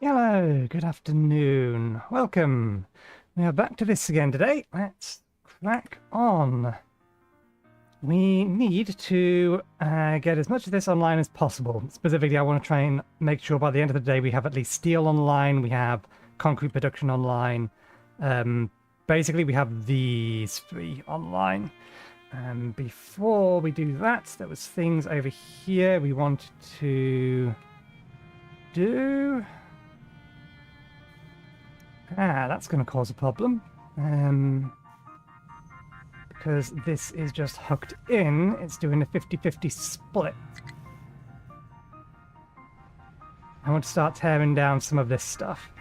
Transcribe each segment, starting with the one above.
Hello, good afternoon. Welcome. We are back to this again today. Let's crack on. We need to get as much of this online as possible. Specifically, I want to try and make sure by the end of the day we have at least steel online, we have concrete production online. Basically, we have these three online. Before we do that, there was things over here we wanted to do. That's going to cause a problem. Because this is just hooked in, it's doing a 50-50 split. I want to start tearing down some of this stuff.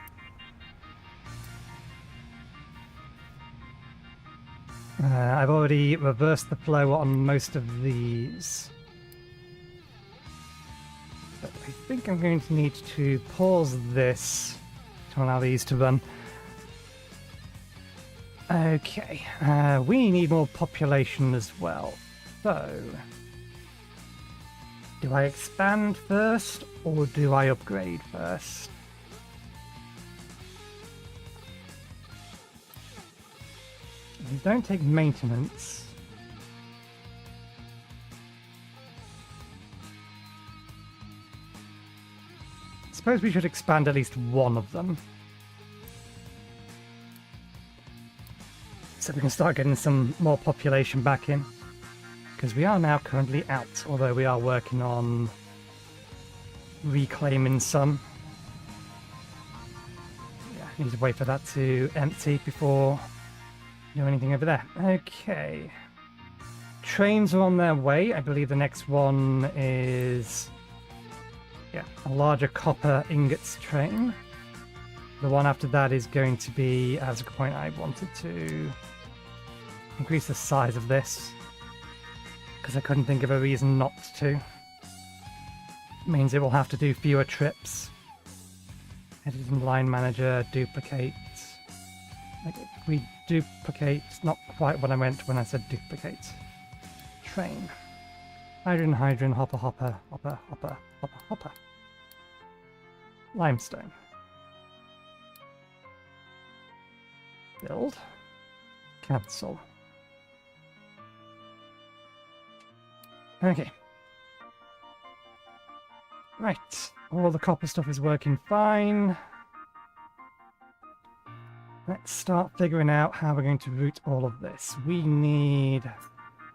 I've already reversed the flow on most of these. But I think I'm going to need to pause this to allow these to run. Okay, we need more population as well. So, do I expand first or do I upgrade first? These don't take maintenance. I suppose we should expand at least one of them, so we can start getting some more population back in, because we are now currently out, although we are working on reclaiming some. Yeah, need to wait for that to empty before do anything over there. Okay, trains are on their way. I believe the next one is a larger copper ingots train. The one after that is going to be, as a point, I wanted to increase the size of this because I couldn't think of a reason not to. It means it will have to do fewer trips. Edit in line manager, duplicate. Like, we duplicate, not quite what I meant when I said duplicate. Train. Hydrogen, hydrogen, hopper, hopper, hopper, hopper, hopper, hopper. Limestone. Build. Cancel. Okay. Right. All the copper stuff is working fine. Let's start figuring out how we're going to route all of this. We need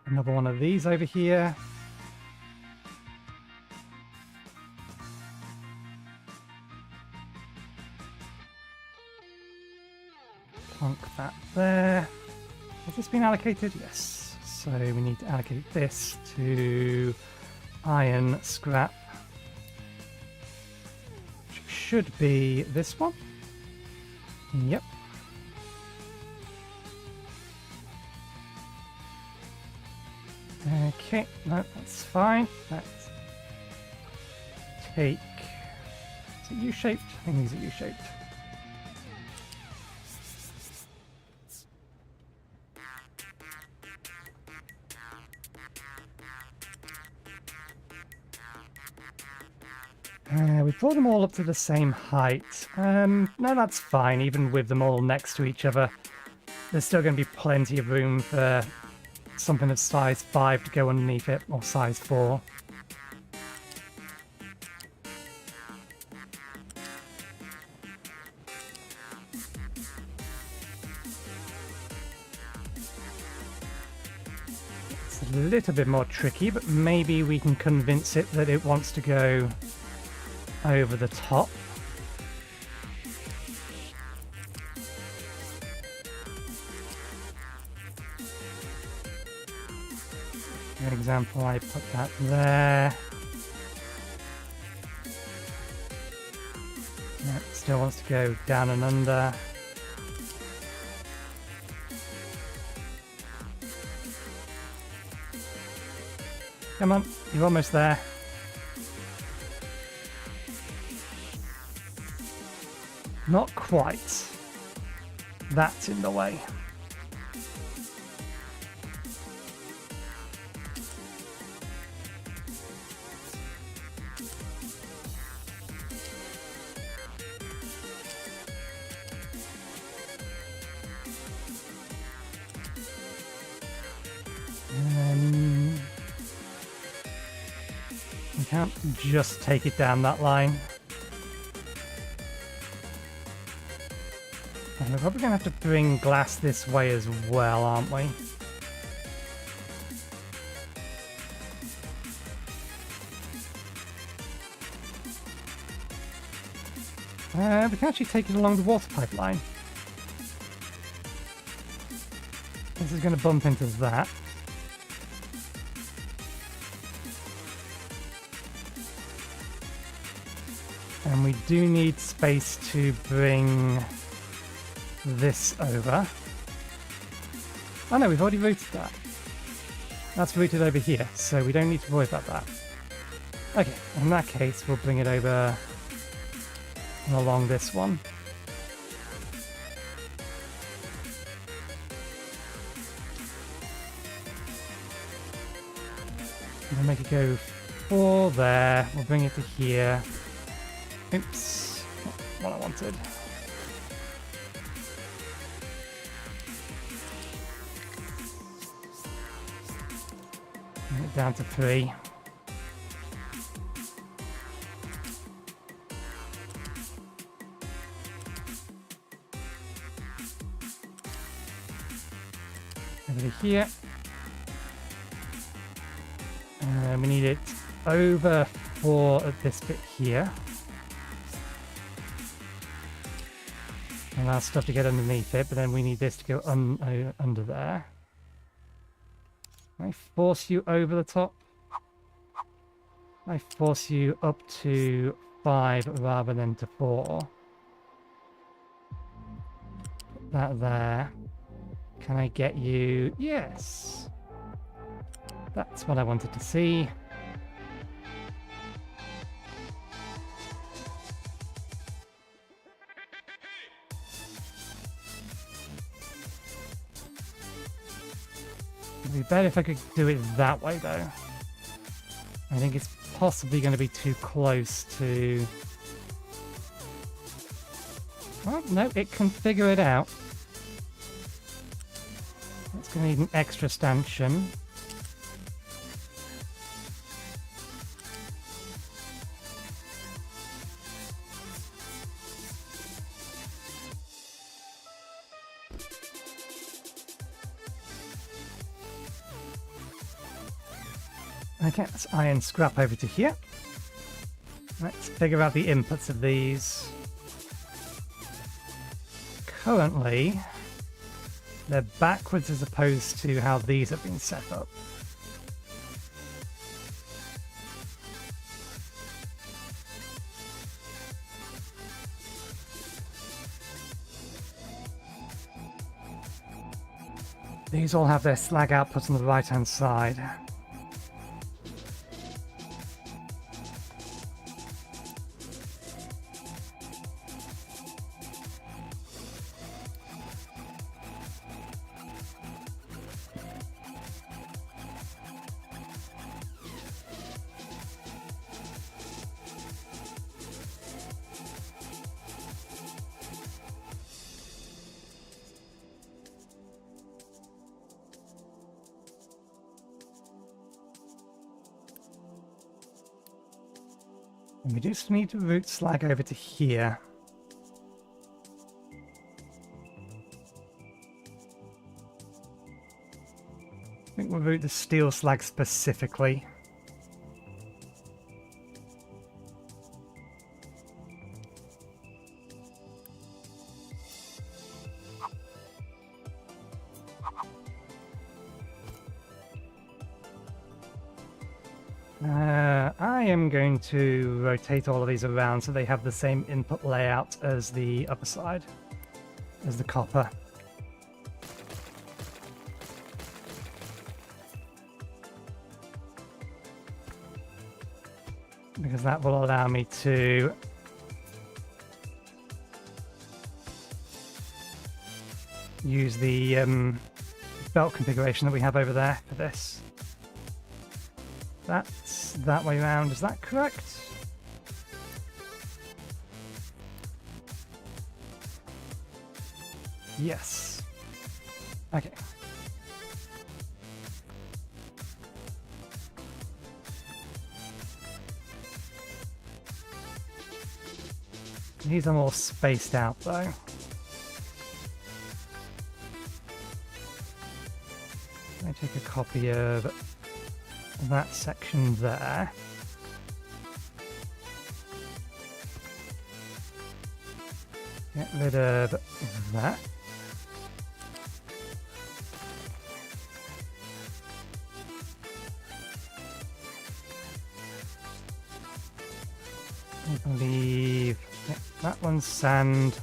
another one of these over here. Plonk that there. Has this been allocated? Yes. So we need to allocate this to iron scrap. Which should be this one. Yep. Okay, no, that's fine. Let's take... Is it U-shaped? I think these are U-shaped. We brought them all up to the same height. No, that's fine. Even with them all next to each other, there's still going to be plenty of room for something of size 5 to go underneath it, or size 4. It's a little bit more tricky, but maybe we can convince it that it wants to go over the top. For example, I put that there. No, it still wants to go down and under. Come on, you're almost there. Not quite. That's in the way. can't just take it down that line. And we're probably going to have to bring glass this way as well, aren't we? We can actually take it along the water pipeline. This is going to bump into that. And we do need space to bring this over. Oh no, we've already routed that. That's routed over here, so we don't need to worry about that. Okay, in that case, we'll bring it over and along this one. We'll make it go 4 there. We'll bring it to here. Oops, not what I wanted. Bring it down to 3. Over to here. We need it over 4 at this bit here. Allow stuff to get underneath it, but then we need this to go under there. Can I force you over the top? I force you up to 5 rather than to 4. Put that there. Can I get you? Yes. That's what I wanted to see. It'd be better if I could do it that way, though. I think it's possibly going to be too close to... Well, no, it can figure it out. It's going to need an extra stanchion. Okay, let's iron scrap over to here. Let's figure out the inputs of these. Currently, they're backwards as opposed to how these have been set up. These all have their slag outputs on the right-hand side. And we just need to route slag over to here. I think we'll route the steel slag specifically. I am going to rotate all of these around so they have the same input layout as the upper side, as the copper. Because that will allow me to use the belt configuration that we have over there for this. That's that way around, is that correct? Yes. Okay. These are more spaced out though. I take a copy of that section there. Get rid of that. I believe that one's sand.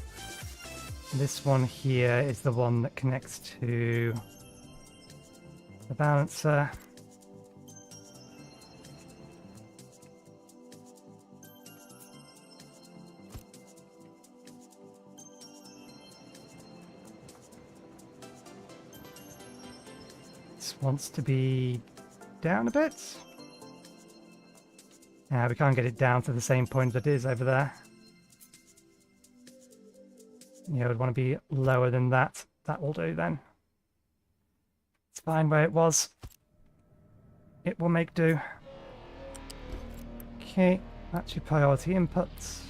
This one here is the one that connects to the balancer. This wants to be down a bit. We can't get it down to the same point that it is over there. Yeah, would want to be lower than that. That will do then. It's fine where it was. It will make do. Okay, that's your priority inputs.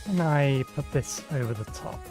And I put this over the top.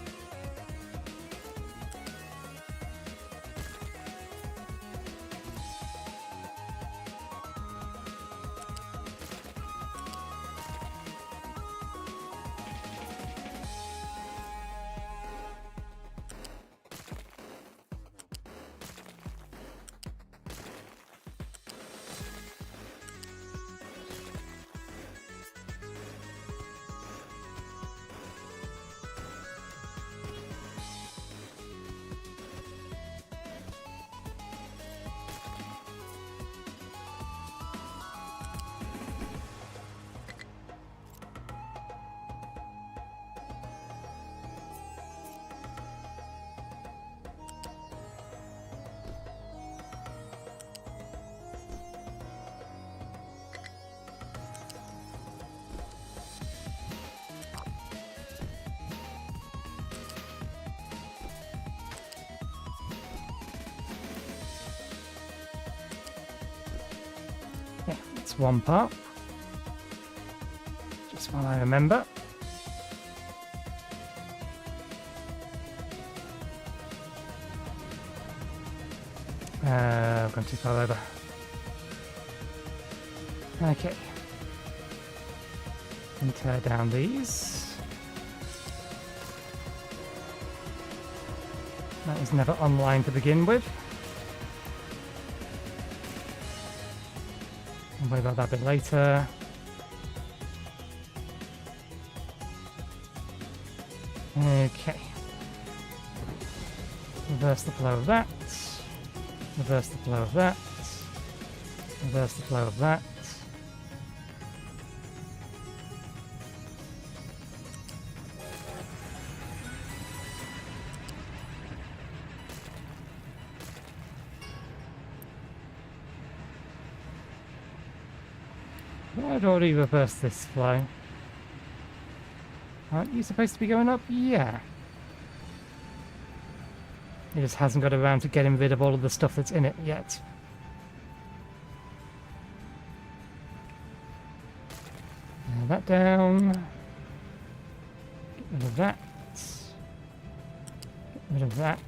One part, just while I remember. I've gone too far over. Okay. And tear down these. That was never online to begin with. I'll worry about that a bit later. Okay. Reverse the flow of that. Reverse the flow of that. Reverse the flow of that. I'd already reversed this flow. Aren't you supposed to be going up? Yeah. It just hasn't got around to getting rid of all of the stuff that's in it yet. Now that down. Get rid of that. Get rid of that.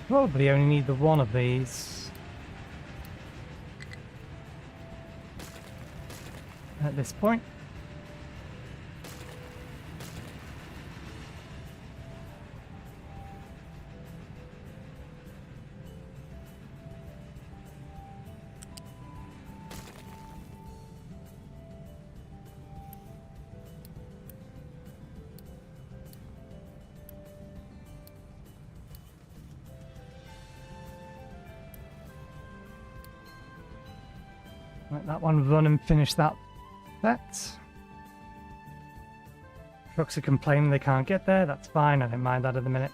Probably only need the one of these at this point. Let that one run and finish that bet. Trucks are complaining they can't get there. That's fine. I don't mind that at the minute.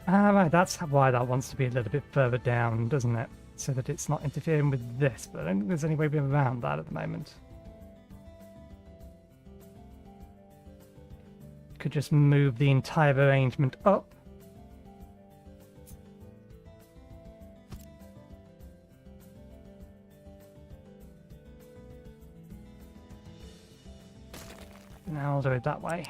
Right, that's why that wants to be a little bit further down, doesn't it? So that it's not interfering with this. But I don't think there's any way around that at the moment. Could just move the entire arrangement up. Now I'll do it that way.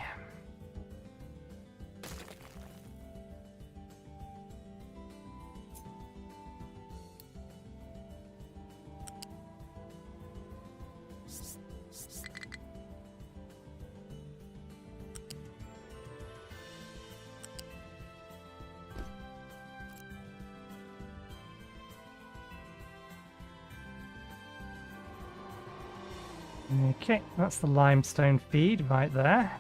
Okay, that's the limestone feed right there.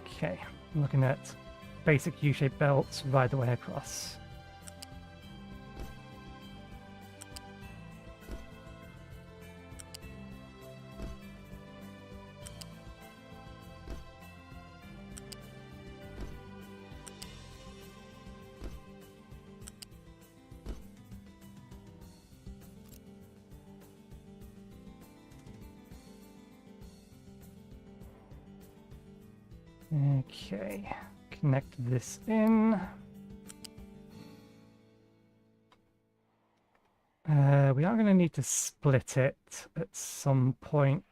Okay, looking at basic U-shaped belts right the way across. Okay, connect this in. We are going to need to split it at some point.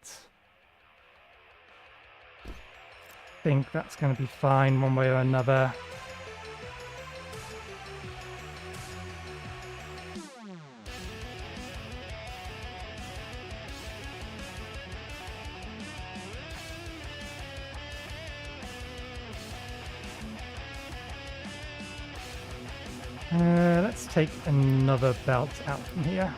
I think that's going to be fine one way or another. Let's take another belt out from here.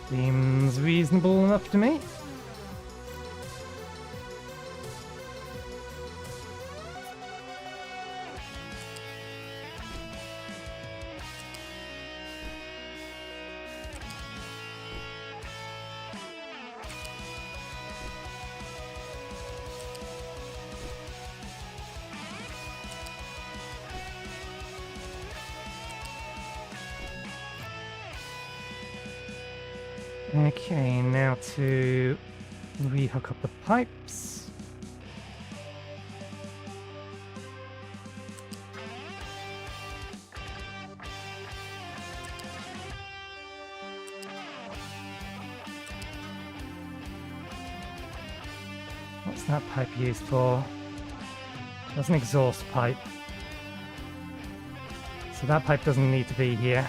Seems reasonable enough to me. Okay, now to rehook up the pipes. What's that pipe used for? That's an exhaust pipe. So that pipe doesn't need to be here.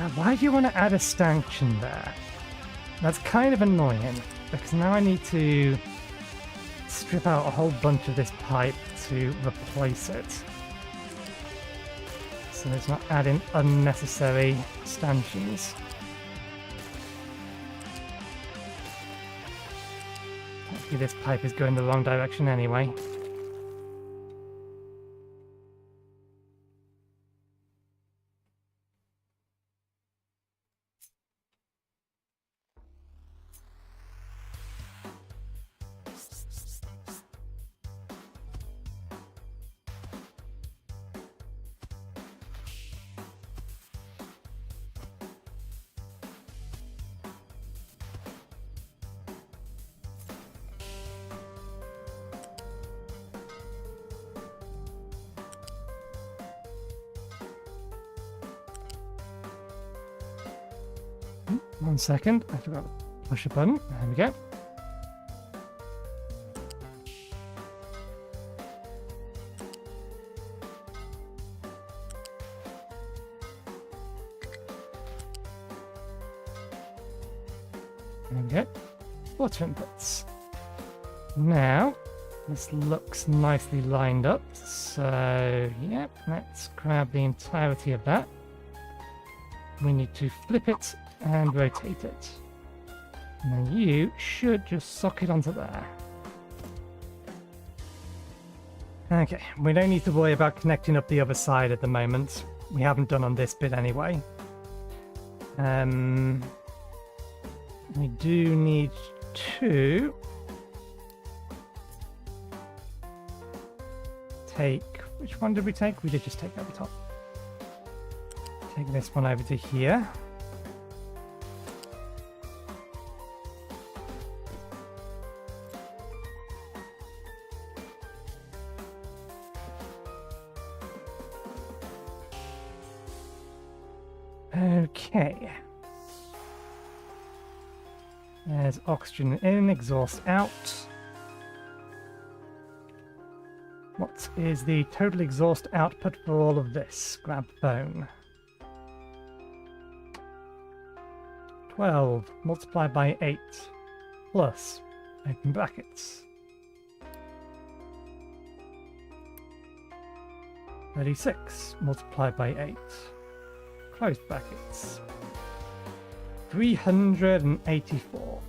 Now, why do you want to add a stanchion there? That's kind of annoying, because now I need to strip out a whole bunch of this pipe to replace it. So it's not adding unnecessary stanchions. Actually, this pipe is going the wrong direction anyway. One second, I forgot to push a button. There we go. There we go. Water inputs. Now, this looks nicely lined up. So, yeah, let's grab the entirety of that. We need to flip it and rotate it. And then you should just sock it onto there. Okay, we don't need to worry about connecting up the other side at the moment. We haven't done on this bit anyway. We do need to take... Which one did we take? We did just take that at the top. Take this one over to here. Okay. There's oxygen in, exhaust out. What is the total exhaust output for all of this? Grab phone. 12 multiplied by 8 plus, open brackets, 36 multiplied by 8, close brackets, 384.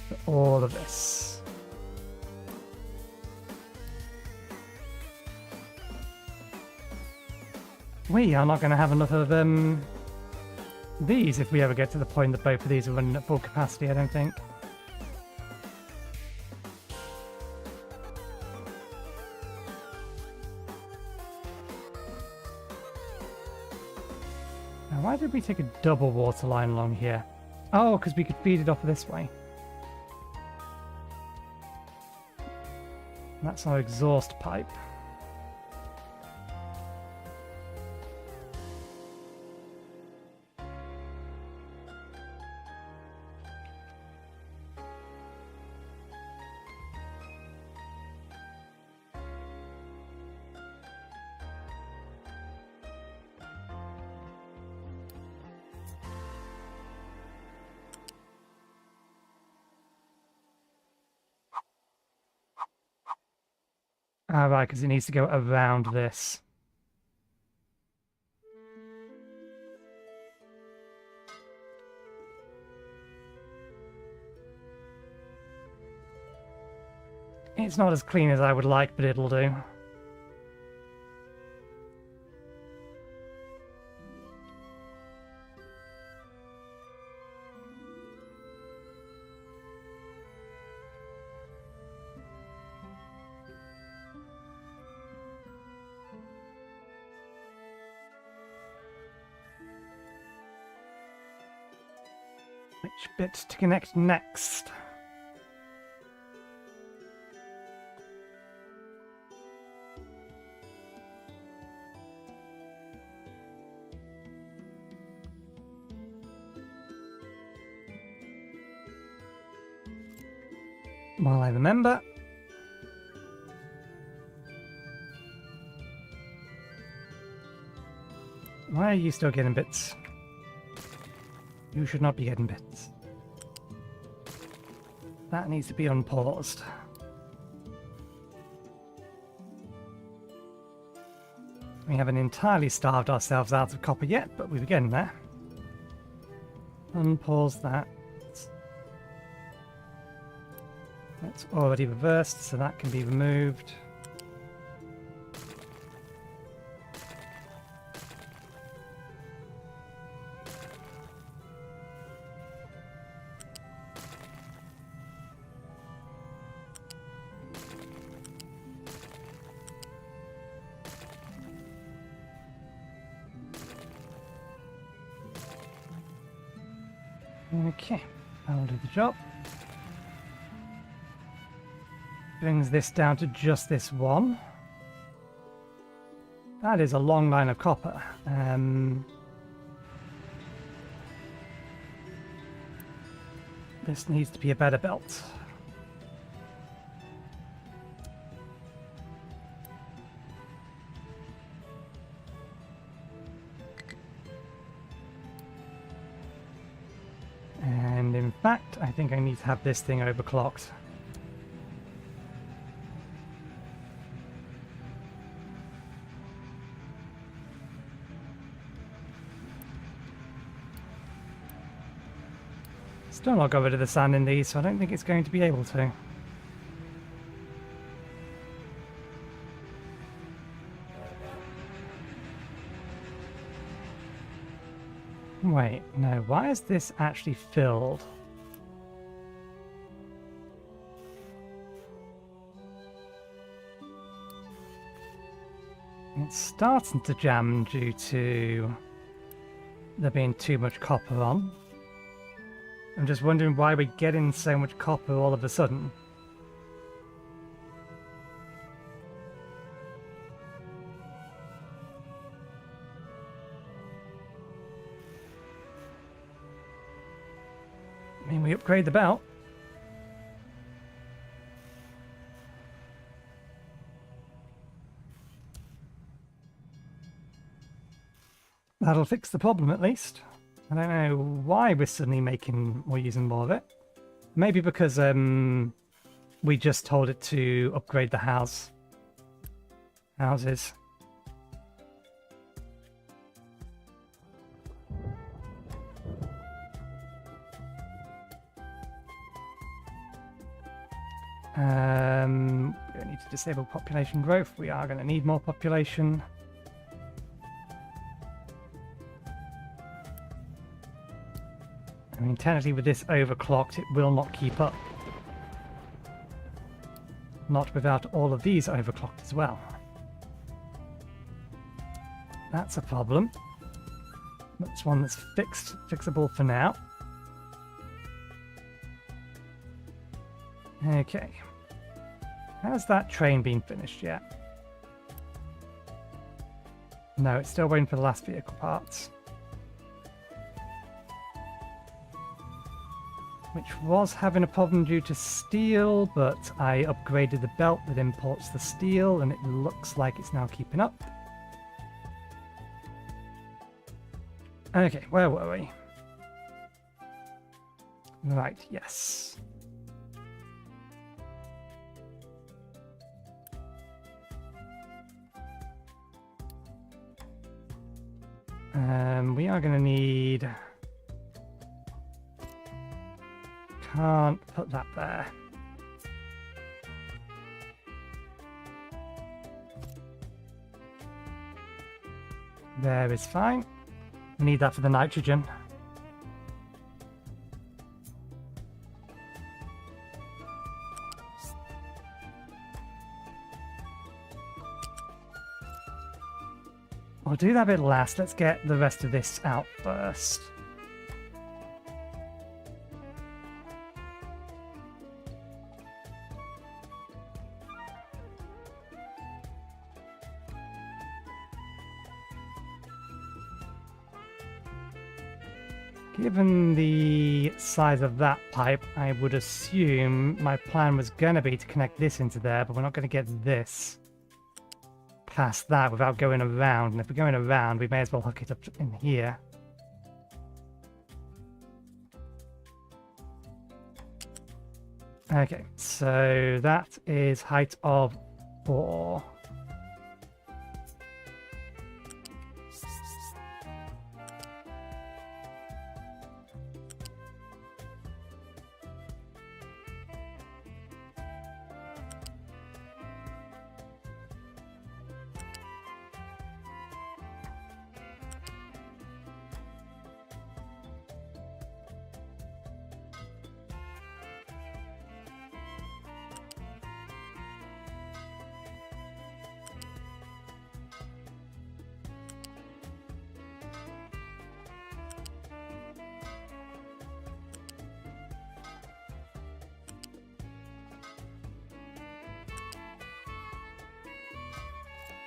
For all of this. We are not going to have enough of these if we ever get to the point that both of these are running at full capacity, I don't think. Now, why did we take a double water line along here? Oh, because we could feed it off this way. That's our exhaust pipe. Ah, right, because it needs to go around this. It's not as clean as I would like, but it'll do. Which bit to connect next? While I remember. Why are you still getting bits? You should not be getting bits. That needs to be unpaused. We haven't entirely starved ourselves out of copper yet, but we're getting there. Unpause that. That's already reversed, so that can be removed. Okay, that'll do the job. Brings this down to just this one. That is a long line of copper. This needs to be a better belt. And in fact, I think I need to have this thing overclocked. Still not got rid of the sand in these, so I don't think it's going to be able to. Wait, no, why is this actually filled? It's starting to jam due to there being too much copper on. I'm just wondering why we're getting so much copper all of a sudden. I mean, we upgrade the belt. That'll fix the problem at least. I don't know why we're suddenly making or using more of it. Maybe because we just told it to upgrade the houses. We don't need to disable population growth. We are going to need more population. I mean, technically with this overclocked, it will not keep up. Not without all of these overclocked as well. That's a problem. That's one that's fixable for now. Okay. Has that train been finished yet? No, it's still waiting for the last vehicle parts. Which was having a problem due to steel, but I upgraded the belt that imports the steel, and it looks like it's now keeping up. Okay, where were we? Right, yes. We are going to need... Can't put that there. There is fine. Need that for the nitrogen. We'll do that bit last. Let's get the rest of this out first. Given the size of that pipe, I would assume my plan was going to be to connect this into there, but we're not going to get this past that without going around. And if we're going around, we may as well hook it up in here. Okay, so that is height of 4.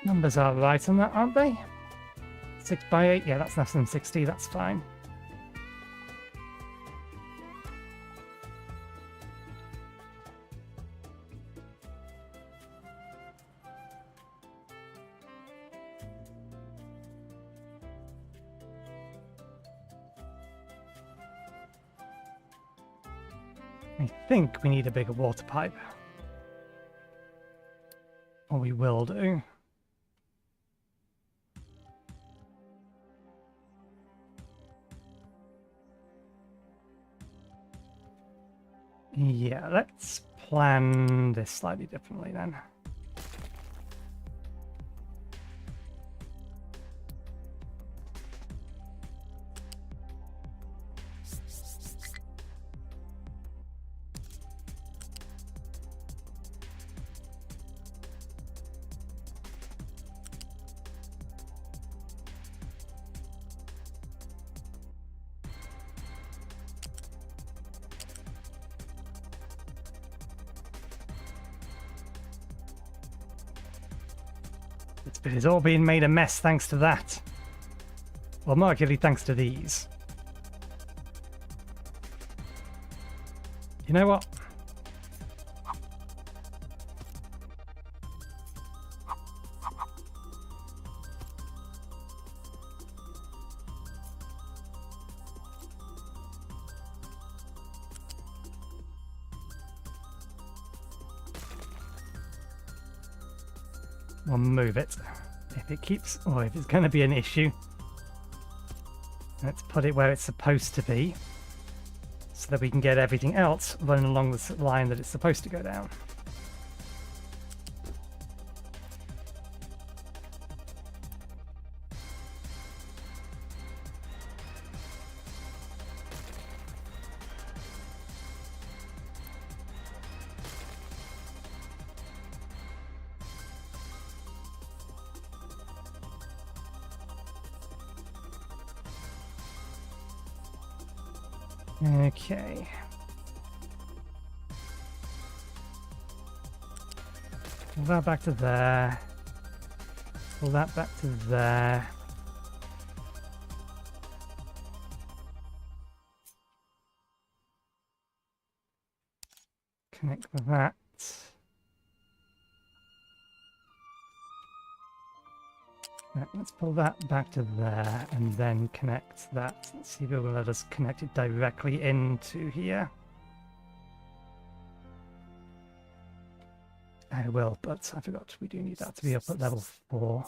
Numbers are right on that, aren't they? 6 by 8, yeah, that's less than 60, that's fine. I think we need a bigger water pipe. Or we will do. Yeah, let's plan this slightly differently then. But it's all being made a mess thanks to that. Well, more accurately, thanks to these. You know what? We'll move it. If it keeps, or if it's going to be an issue, let's put it where it's supposed to be, so that we can get everything else running along the line that it's supposed to go down. Okay. Pull that back to there. Pull that back to there. Connect with that. Right, let's pull that back to there and then connect that. Let's see if it will let us connect it directly into here. I will, but I forgot we do need that to be up at level 4.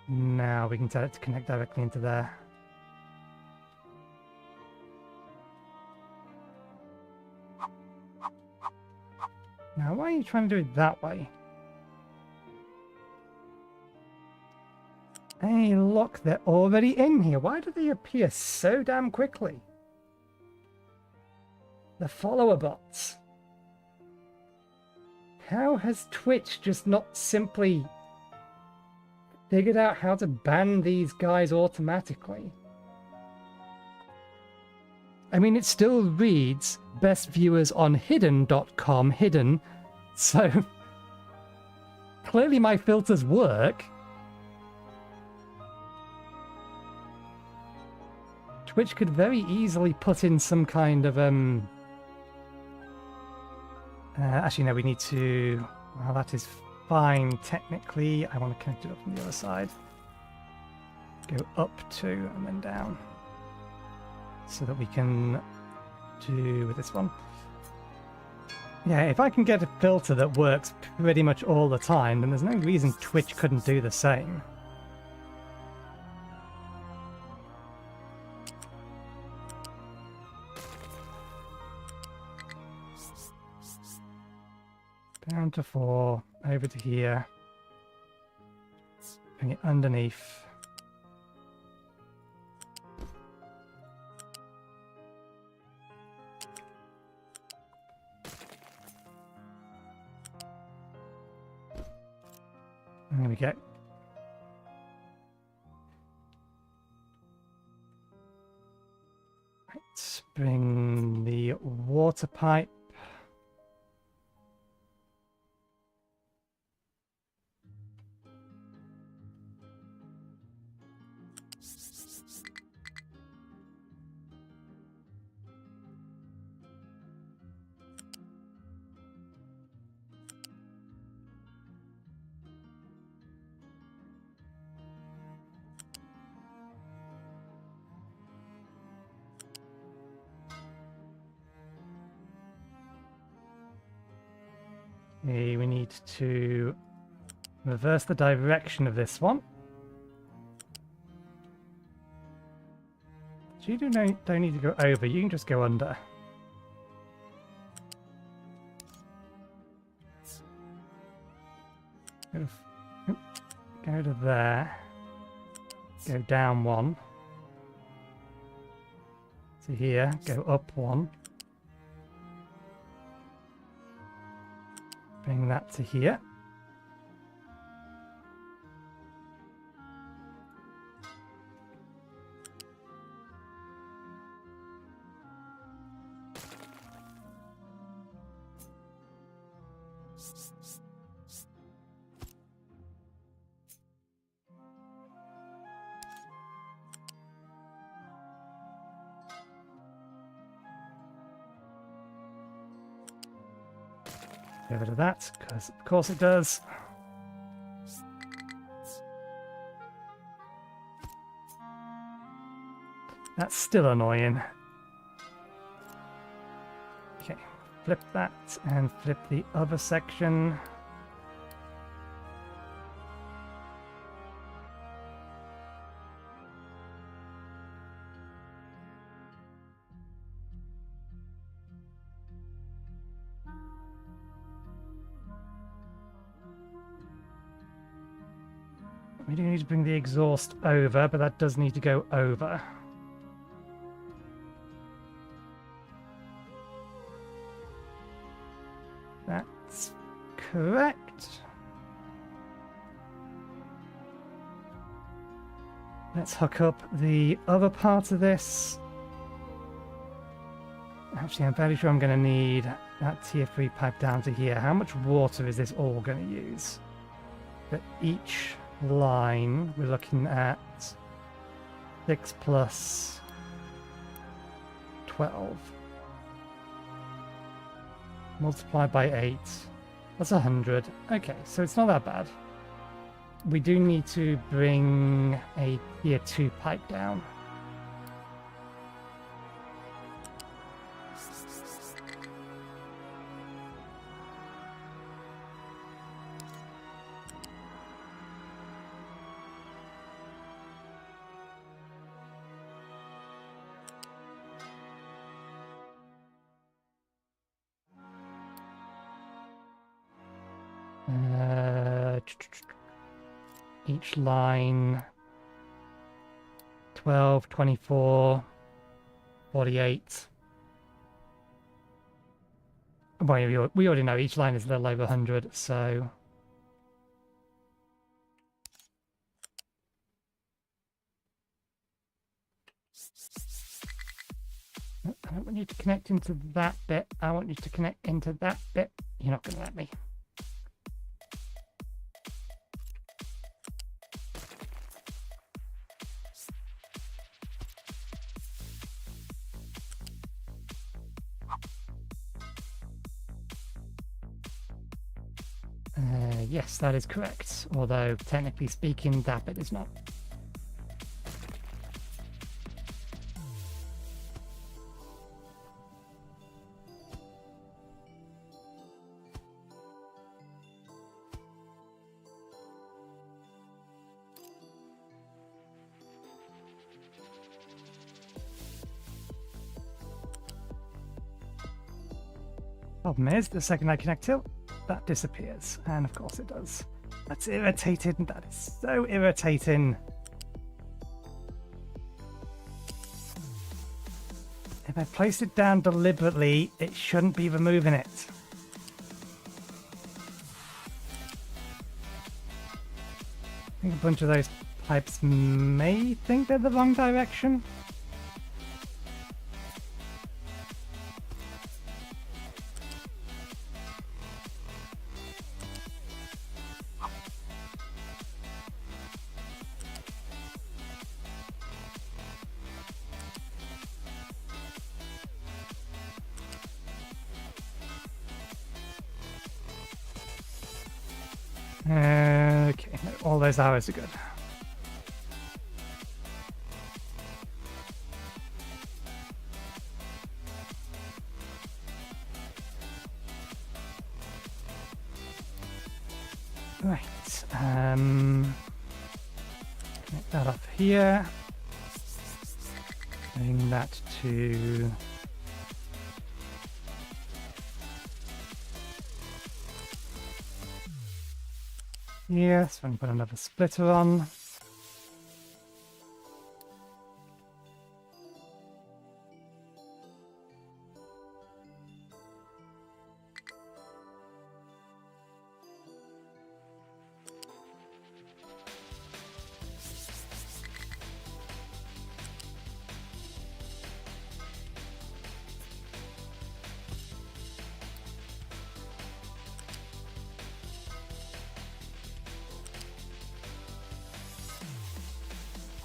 Now we can tell it to connect directly into there. Now, why are you trying to do it that way? Hey, look, they're already in here. Why do they appear so damn quickly? The follower bots. How has Twitch just not simply figured out how to ban these guys automatically? I mean, it still reads best viewers on hidden.com hidden, so clearly my filters work. Twitch could very easily put in some kind of actually no, we need to, well, that is fine technically. I want to connect it up from the other side. Go up 2 and then down. So that we can do with this one. Yeah, if I can get a filter that works pretty much all the time, then there's no reason Twitch couldn't do the same. Down to 4, over to here. Bring it underneath. There we go. Let's bring the water pipe. Okay, we need to reverse the direction of this one. So you don't need to go over, you can just go under. Go to there. Go down 1. To here, go up 1. Bring that to here. Get rid of that, because of course it does. That's still annoying. Okay, flip that and flip the other section. We do need to bring the exhaust over, but that does need to go over. That's correct. Let's hook up the other part of this. Actually, I'm fairly sure I'm going to need that tier 3 pipe down to here. How much water is this all going to use? For each line, we're looking at 6 plus 12. Multiplied by 8. That's 100. Okay, so it's not that bad. We do need to bring a tier 2 pipe down. Each line 12, 24, 48. Well, we already know each line is a little over 100, so I don't want you to connect into that bit. I want you to connect into that bit. You're not going to let me. Yes, that is correct. Although, technically speaking, that bit is not. Problem is, the second I connect it, that disappears. And of course it does. That's irritating. That is so irritating. If I place it down deliberately, it shouldn't be removing it. I think a bunch of those pipes may think they're the wrong direction. Okay, no, all those arrows are good. Right, connect that up here. Bring that to here, so I'm going to put another splitter on.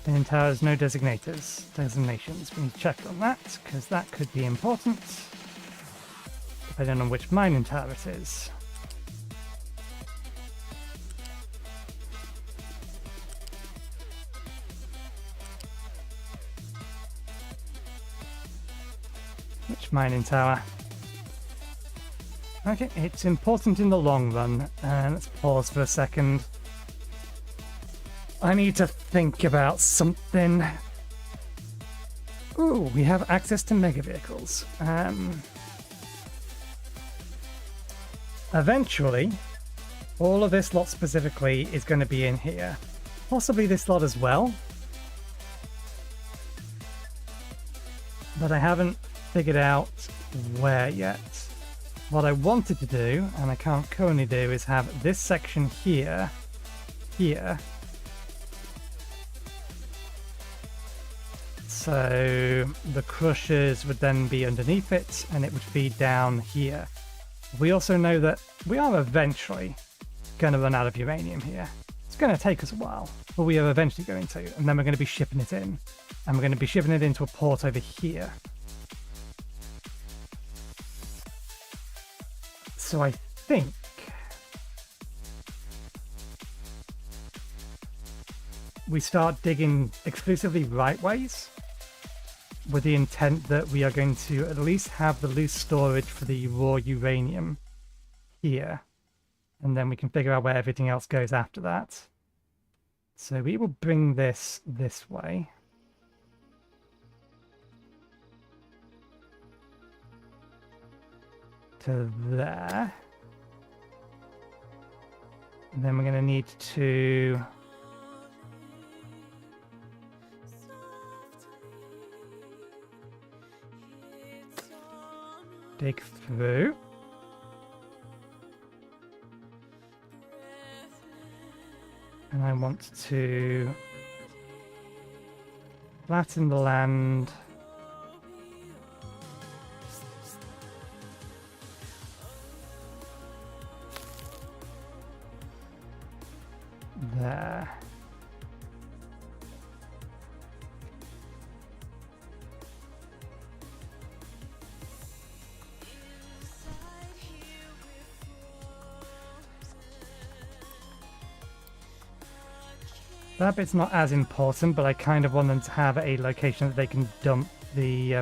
In towers, no designations. We need to check on that, because that could be important, depending on which mining tower it is. Which mining tower? Okay, it's important in the long run. Let's pause for a second. I need to think about something. Ooh, we have access to mega vehicles. Eventually, all of this lot specifically is going to be in here. Possibly this lot as well. But I haven't figured out where yet. What I wanted to do, and I can't currently do, is have this section here, so the crushers would then be underneath it and it would feed down here. We also know that we are eventually going to run out of uranium here. It's going to take us a while, but we are eventually going to, and then we're going to be shipping it in. And we're going to be shipping it into a port over here. So I think we start digging exclusively right ways, with the intent that we are going to at least have the loose storage for the raw uranium here, and then we can figure out where everything else goes after that. So we will bring this way. To there. And then we're going to need to dig through. And I want to flatten the land. There. That bit's not as important, but I kind of want them to have a location that they can dump the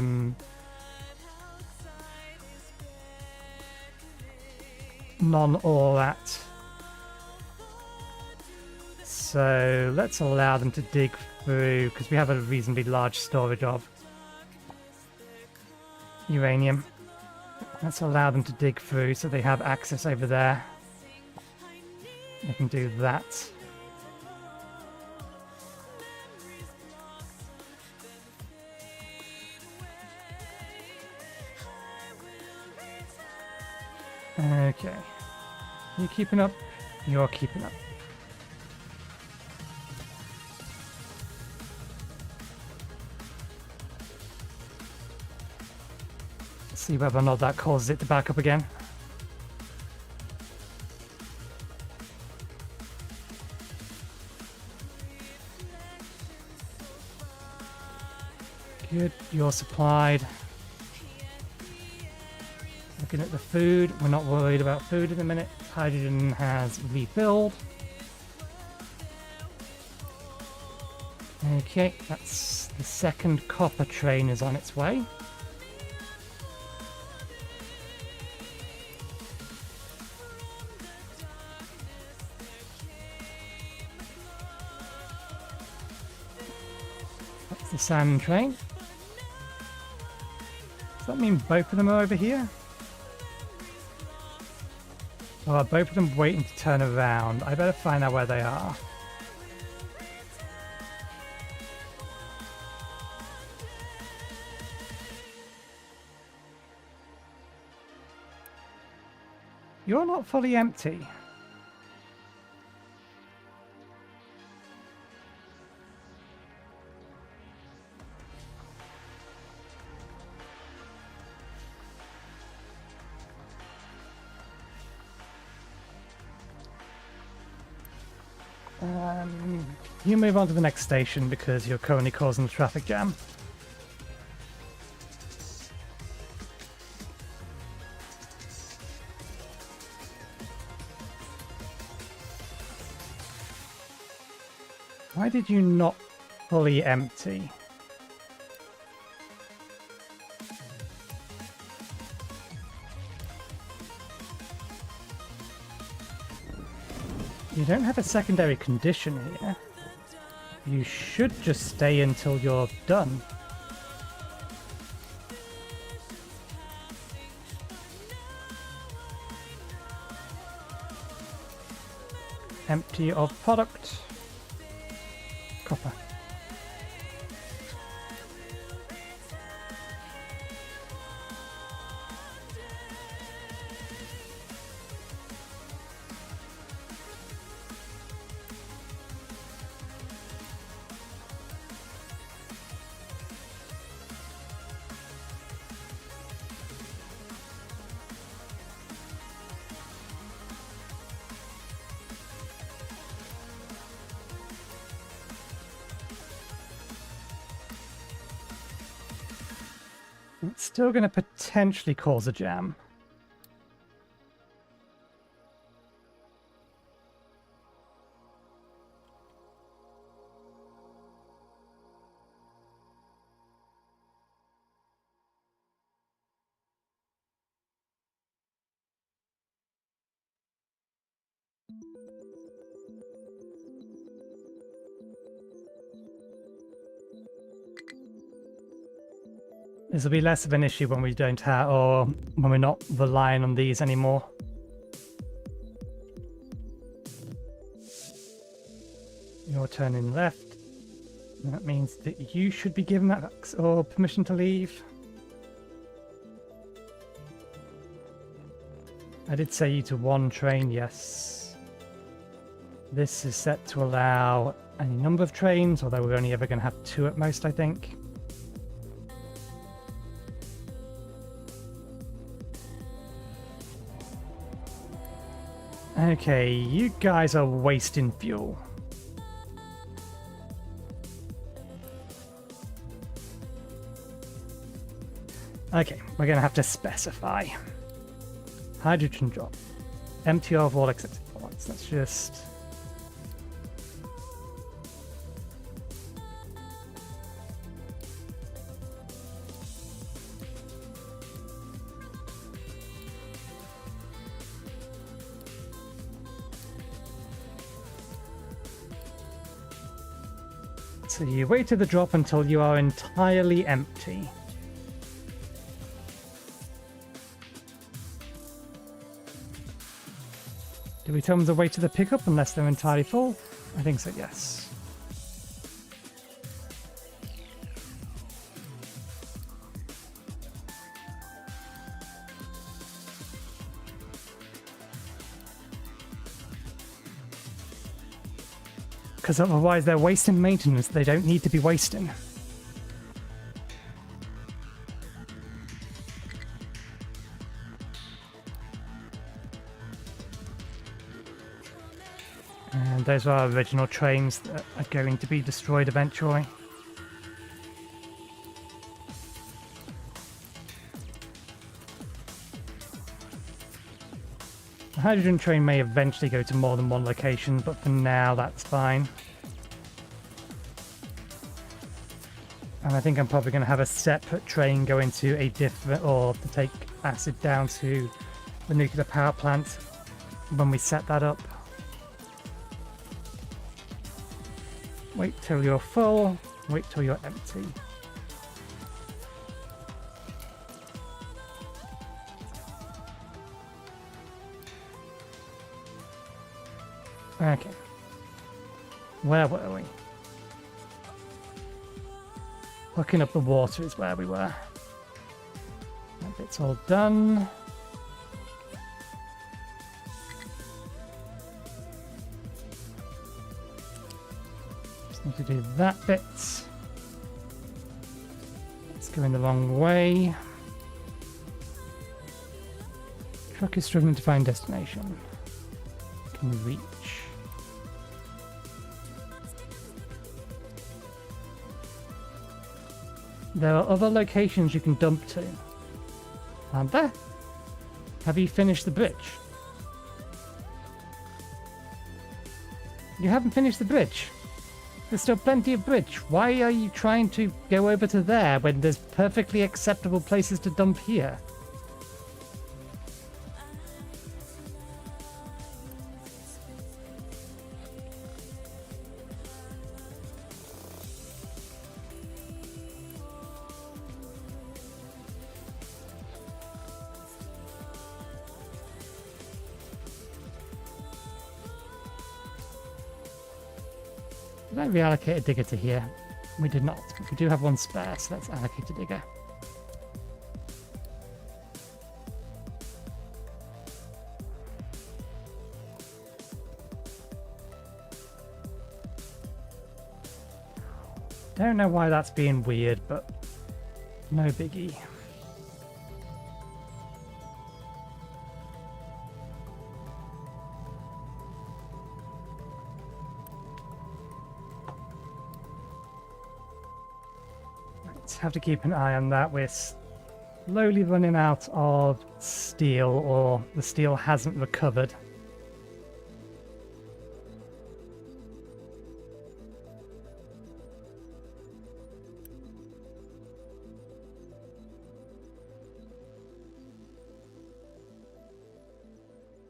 non-ore at. So let's allow them to dig through, because we have a reasonably large storage of uranium. Let's allow them to dig through so they have access over there. They can do that. Okay. You keeping up? You're keeping up. Let's see whether or not that causes it to back up again. Good, you're supplied. Looking at the food, we're not worried about food in a minute. Hydrogen has refilled. Okay, that's the second copper train is on its way. That's the sand train. Does that mean both of them are over here? Or are both of them waiting to turn around? I better find out where they are. You're not fully empty. You move on to the next station because you're currently causing a traffic jam. Why did you not fully empty? You don't have a secondary condition here. You should just stay until you're done. Empty of product. Copper. It's still going to potentially cause a jam. This will be less of an issue when we don't have, or when we're not relying on these anymore. You're turning left. That means that you should be given that or permission to leave. I did say you to one train, yes. This is set to allow any number of trains, although we're only ever going to have 2 at most, I think. Okay, you guys are wasting fuel. Okay, we're going to have to specify. Hydrogen drop. Empty of all accepted points. Let's just... So you wait to the drop until you are entirely empty. Do we tell them to wait to the pickup unless they're entirely full? I think so, yes. Because otherwise they're wasting maintenance they don't need to be wasting. And those are our original trains that are going to be destroyed eventually. The hydrogen train may eventually go to more than one location, but for now that's fine. And I think I'm probably going to have a separate train go into a different, or to take acid down to the nuclear power plant when we set that up. Wait till you're full, wait till you're empty. Okay. Where were we? Hooking up the water is where we were. That bit's all done. Just need to do that bit. It's going the wrong way. Truck is struggling to find destination. Can we reach? There are other locations you can dump to, aren't there? Have you finished the bridge? You haven't finished the bridge. There's still plenty of bridge. Why are you trying to go over to there when there's perfectly acceptable places to dump here? Did I reallocate a digger to here? We did not, but we do have one spare, so let's allocate a digger. Don't know why that's being weird, but no biggie. Have to keep an eye on that. We're slowly running out of steel, or the steel hasn't recovered.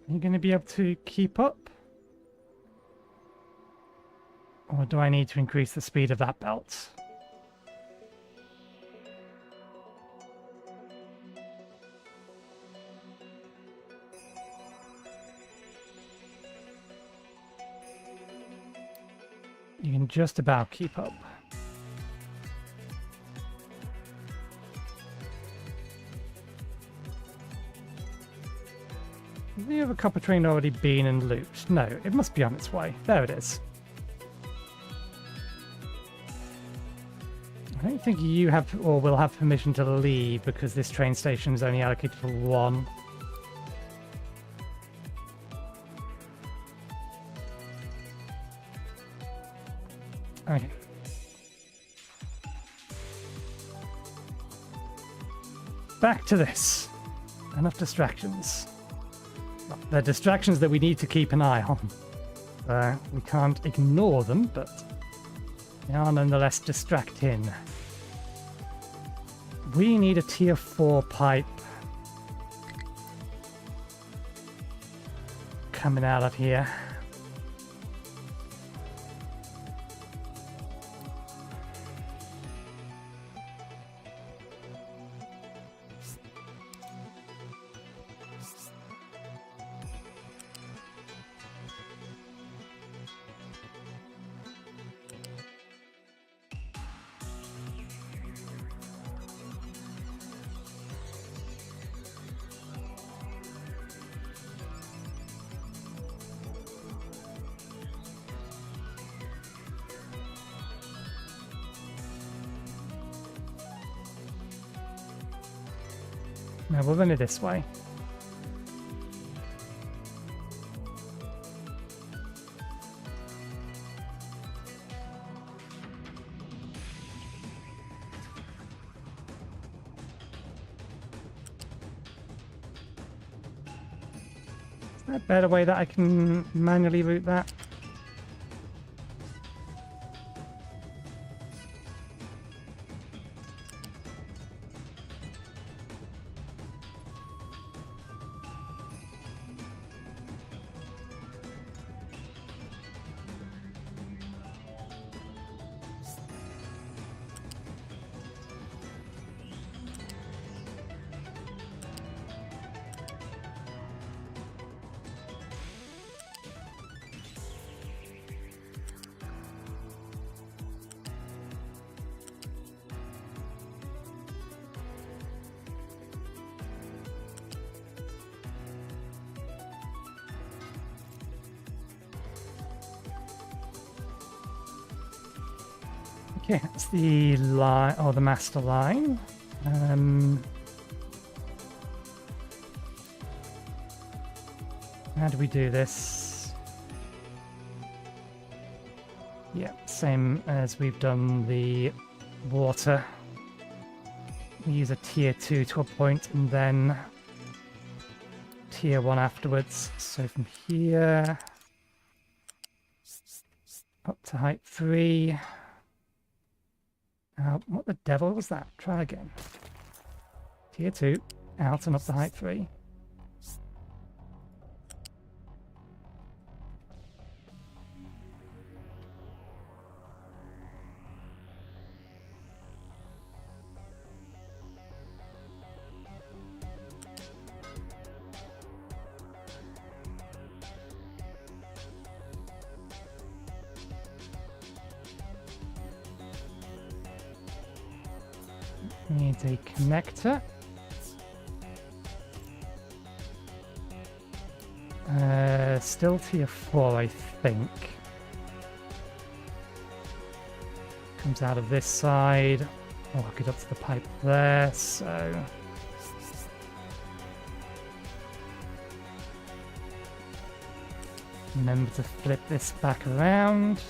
Are you going to be able to keep up? Or do I need to increase the speed of that belt? You can just about keep up. Has the other copper train already been and looped? No, it must be on its way. There it is. I don't think you have or will have permission to leave because this train station is only allocated for one. Okay. Back to this. Enough distractions. Well, they're distractions that we need to keep an eye on. We can't ignore them, but they are nonetheless distracting. We need a tier 4 pipe coming out of here. No, we'll run it this way. Is there a better way that I can manually route that? Okay, that's the line, or the master line. How do we do this? Yeah, same as we've done the water. We use a tier 2 to a point and then tier 1 afterwards. So from here up to height 3. What the devil was that? Try again. Tier 2, out and up to height 3. Need a connector. Still tier 4, I think. Comes out of this side. Oh, I'll get up to the pipe there, so... Remember to flip this back around.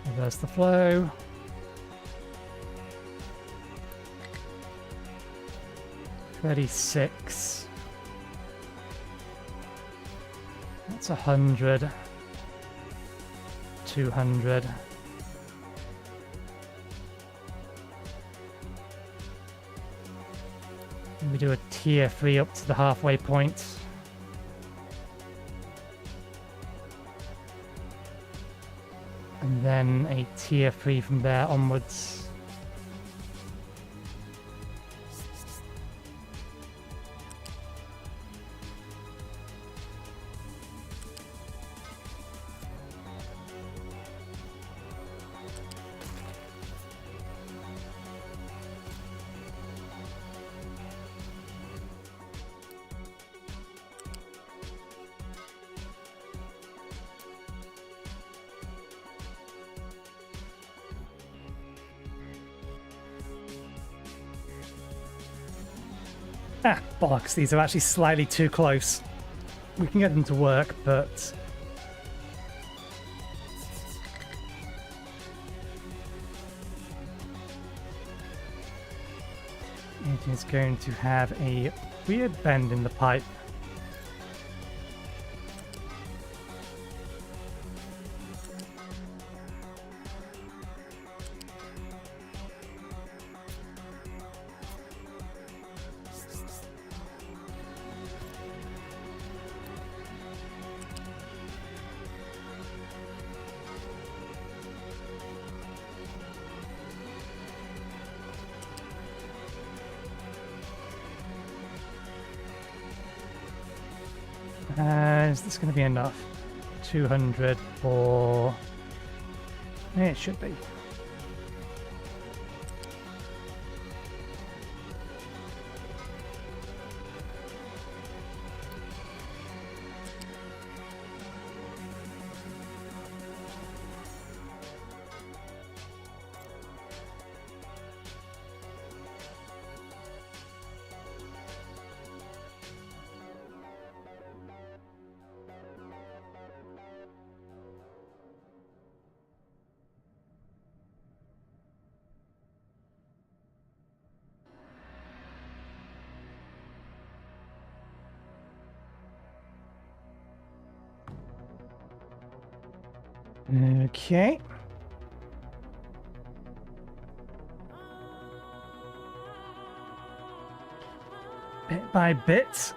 Reverse the flow. $36. That's 100. 200. And we do a tier 3 up to the halfway point. And then a tier 3 from there onwards. Ah, bollocks, these are actually slightly too close. We can get them to work, but... it is going to have a weird bend in the pipe. Is this going to be enough? 200 for... yeah, it should be. Okay. Bit by bit.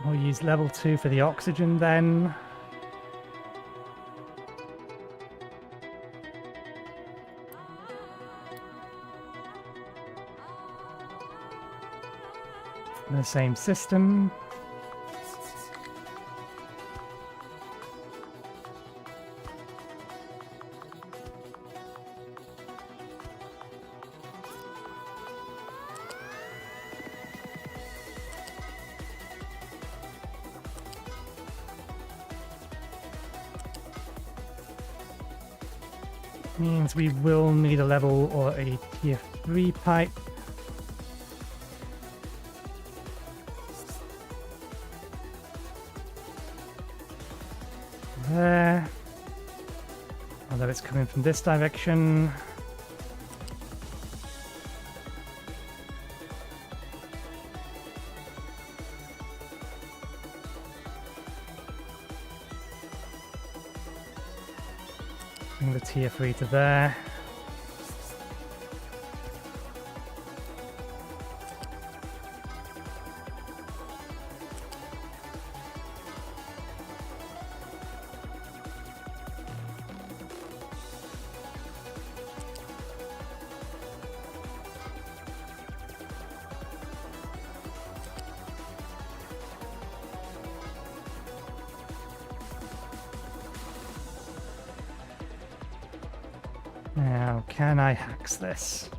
We'll use level 2 for the oxygen then. The same system. Means we will need a level or a tier 3 pipe. There. Although it's coming from this direction. Bring the tier 3 to there. Now, can I hacks this?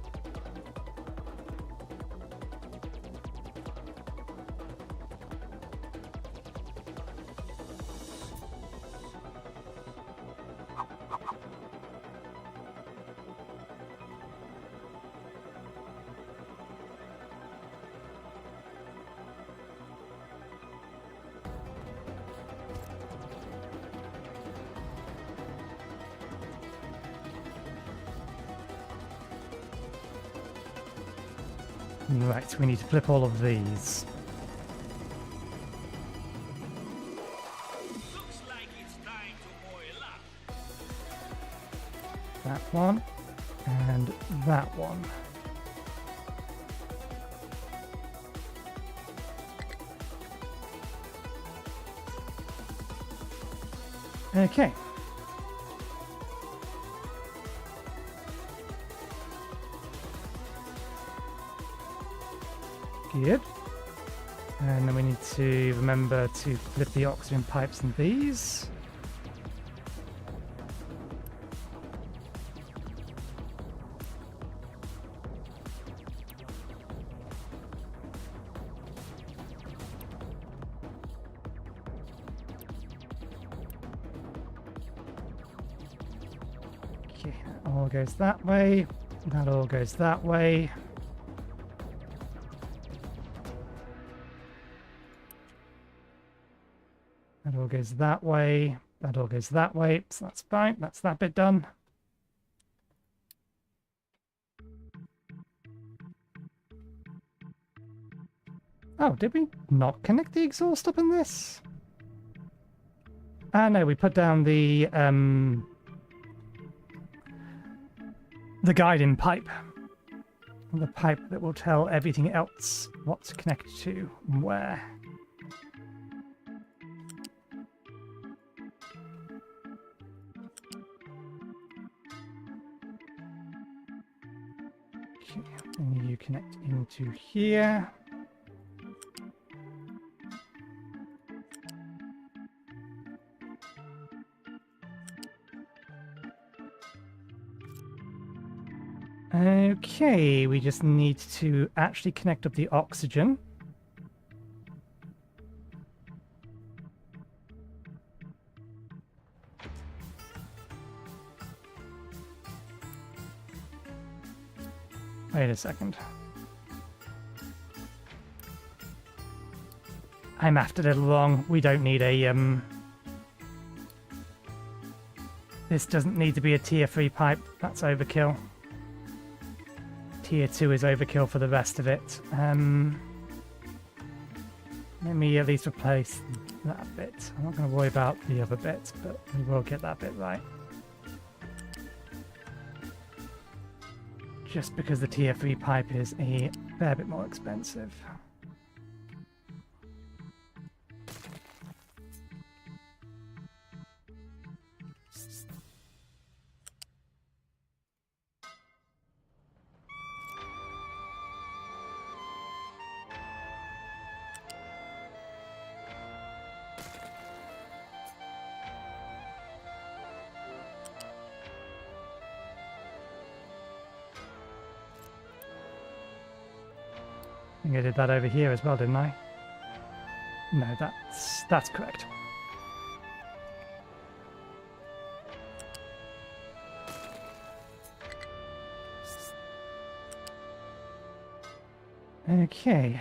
Right, we need to flip all of these. Looks like it's time to oil up. That one, and that one. Okay. Good. And then we need to remember to flip the oxygen pipes in these. Okay, that all goes that way. That all goes that way. That all goes that way. That all goes that way. So that's fine. That's that bit done. Oh, did we not connect the exhaust up in this? Ah, no, we put down the guiding pipe. The pipe that will tell everything else what to connect to and where. Okay, and you connect into here. Okay, we just need to actually connect up the oxygen. Wait a second. I mapped it a little wrong. We don't need a this doesn't need to be a tier 3 pipe. That's overkill. Tier 2 is overkill for the rest of it. Let me at least replace that bit. I'm not going to worry about the other bits, but we will get that bit right. Just because the tier 3 pipe is a fair bit more expensive. I think I did that over here as well, didn't I? No, that's correct. Okay.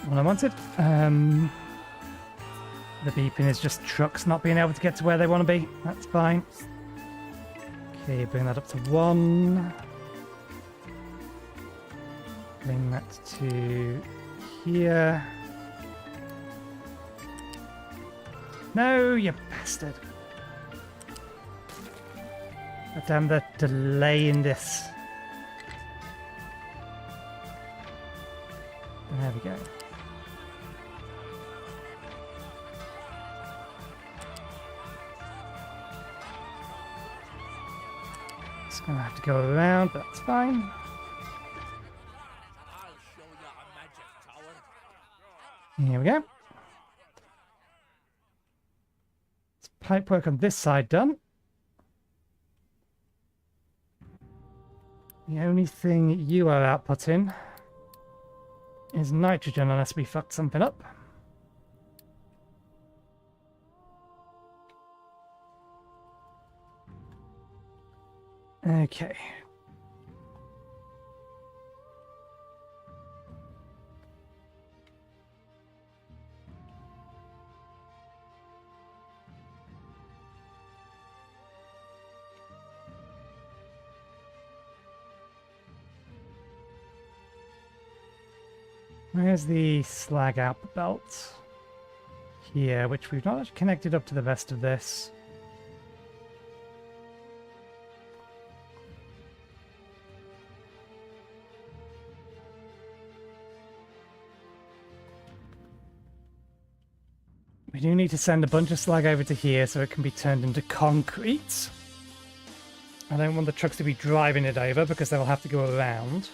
What I wanted. The beeping is just trucks not being able to get to where they want to be. That's fine. Okay, bring that up to 1. Bring that to here. No, you bastard. God damn the delay in this. There we go. It's gonna have to go around, but that's fine. I'll show you a magic tower. Here we go. It's pipe work on this side done. The only thing you are outputting is nitrogen, unless we fucked something up. Okay. Where's the slag out belt? Here, which we've not actually connected up to the rest of this. We do need to send a bunch of slag over to here so it can be turned into concrete. I don't want the trucks to be driving it over because they'll have to go around.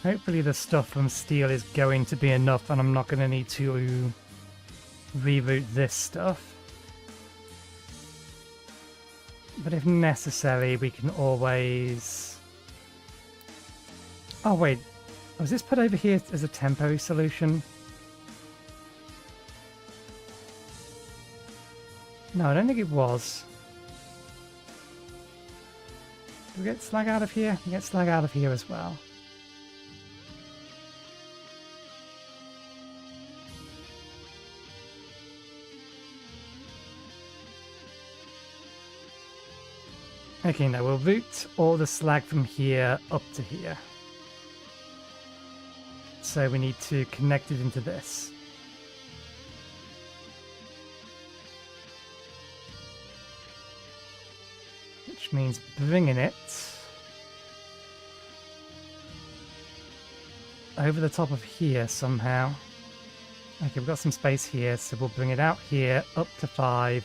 Hopefully the stuff from steel is going to be enough and I'm not going to need to reroute this stuff. But if necessary, we can always... Oh wait, was this put over here as a temporary solution? No, I don't think it was. Do we get slag out of here? We get slag out of here as well. Okay, now we'll route all the slag from here up to here. So we need to connect it into this. Which means bringing it over the top of here somehow. Okay, we've got some space here, so we'll bring it out here, up to 5.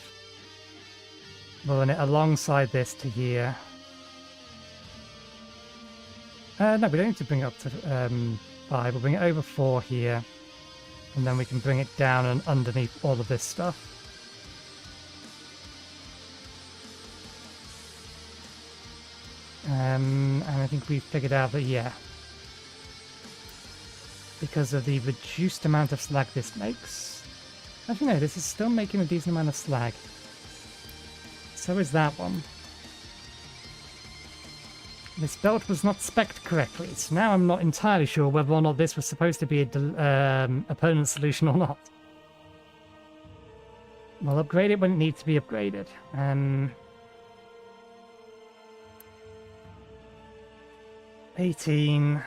We'll run it alongside this to here. No, we don't need to bring it up to 5. We'll bring it over 4 here. And then we can bring it down and underneath all of this stuff. And I think we figured out that, yeah, because of the reduced amount of slag this makes. Actually, no, this is still making a decent amount of slag. So is that one. This belt was not spec'd correctly, so now I'm not entirely sure whether or not this was supposed to be a permanent solution or not. We'll upgrade it when it needs to be upgraded. 18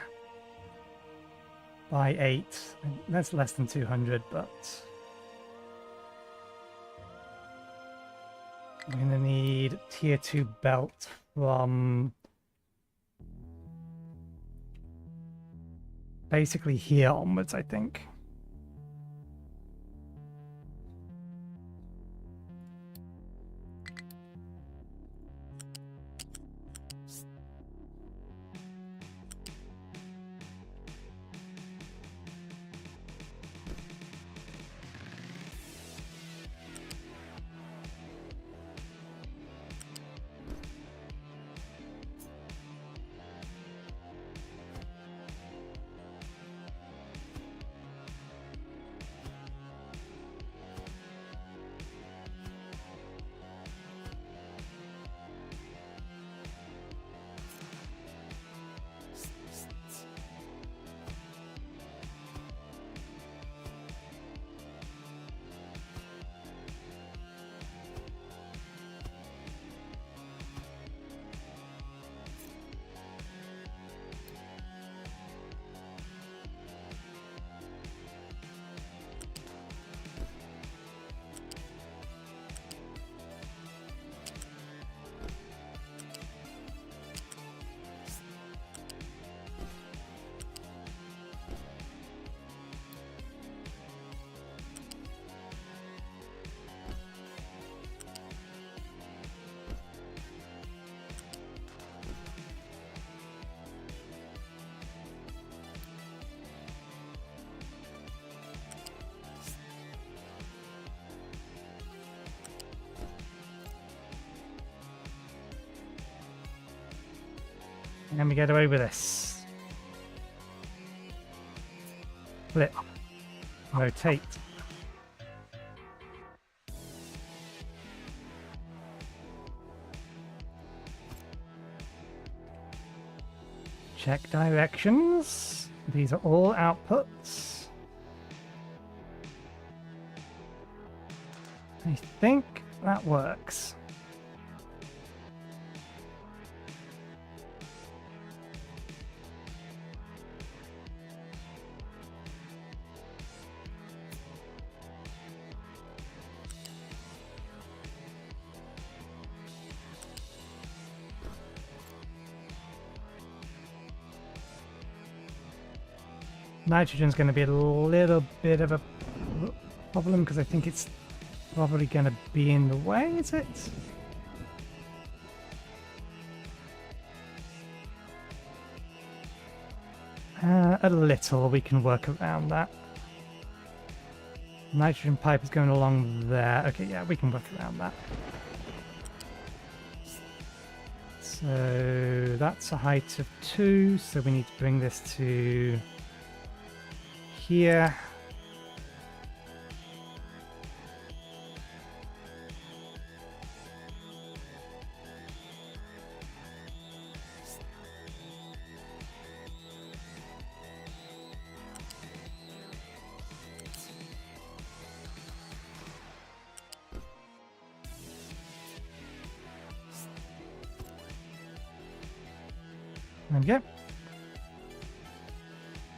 by 8. That's less than 200, but we're going to need tier 2 belt from basically here onwards, I think. And we get away with this. Flip. Rotate. Check directions. These are all outputs. I think that works. Nitrogen's going to be a little bit of a problem because I think it's probably going to be in the way, is it? A little, we can work around that. Nitrogen pipe is going along there. Okay, yeah, we can work around that. So that's a height of 2, so we need to bring this to here. There we go.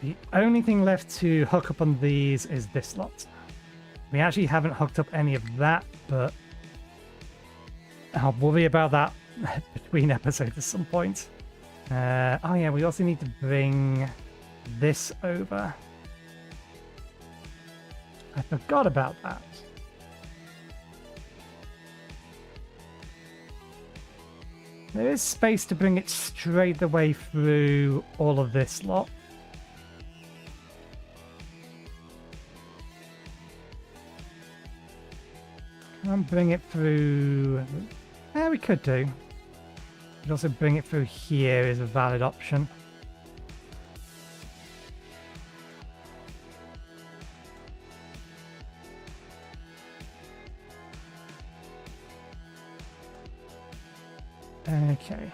The only thing left to hook up on these is this lot. We actually haven't hooked up any of that, but I'll worry about that between episodes at some point. Oh yeah, we also need to bring this over. I forgot about that. There is space to bring it straight the way through all of this lot. Can't bring it through... Yeah, we could do. But also bring it through here is a valid option. Okay.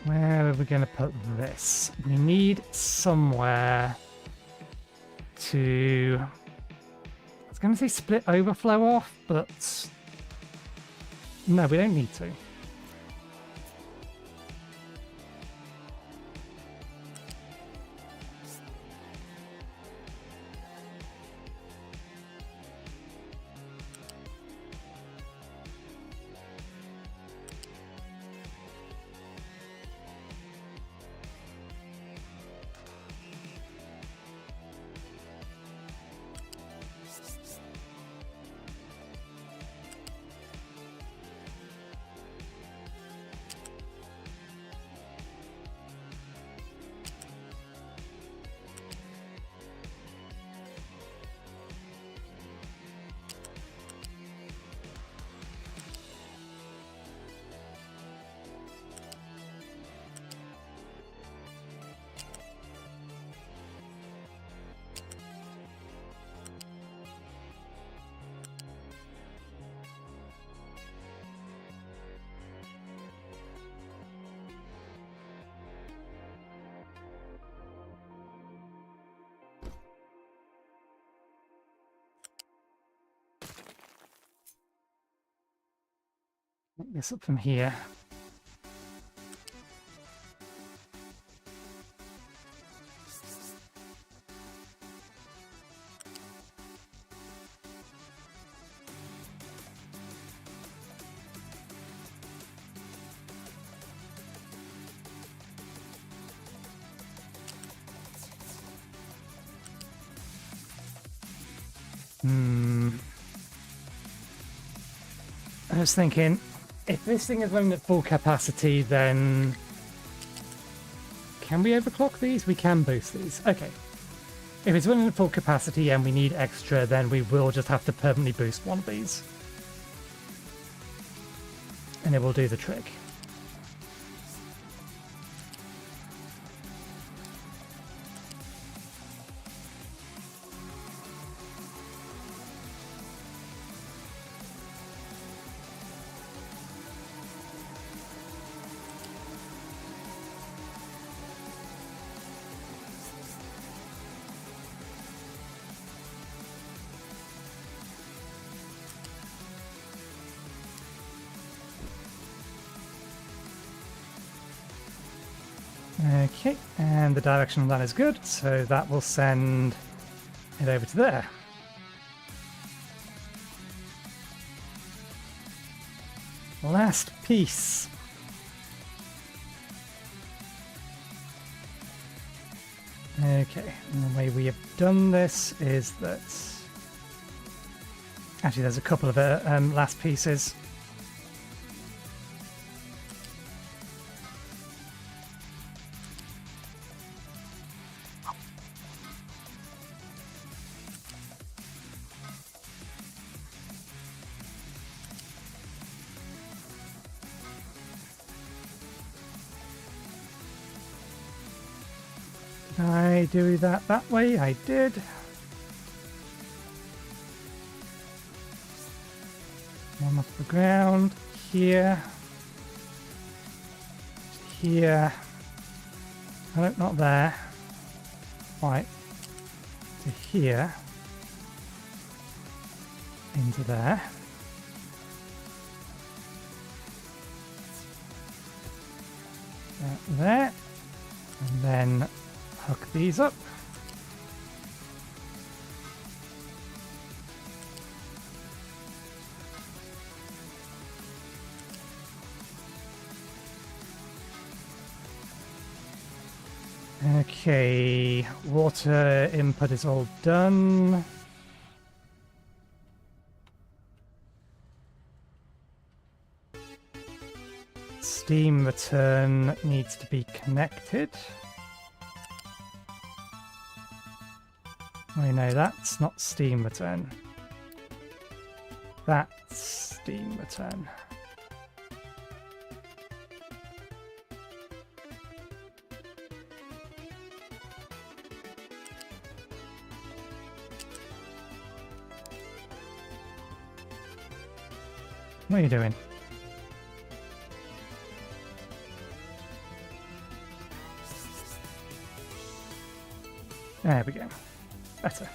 Where are we going to put this? We need somewhere to... I was going to say split overflow off, but no, we don't need to. Make this up from here. I was thinking, if this thing is running at full capacity, then can we overclock these? We can boost these. Okay. If it's running at full capacity and we need extra, then we will just have to permanently boost one of these. And it will do the trick. Okay, and the direction of that is good, so that will send it over to there. Last piece. Okay, and the way we have done this is that... Actually, there's a couple of last pieces. Did I do that way? I did. One off the ground, here, here, oh, not there, right, to here, into there, that there, and then hook these up. Okay, water input is all done. Steam return needs to be connected. I know that's not Steam return. That's Steam return. What are you doing? There we go. Better.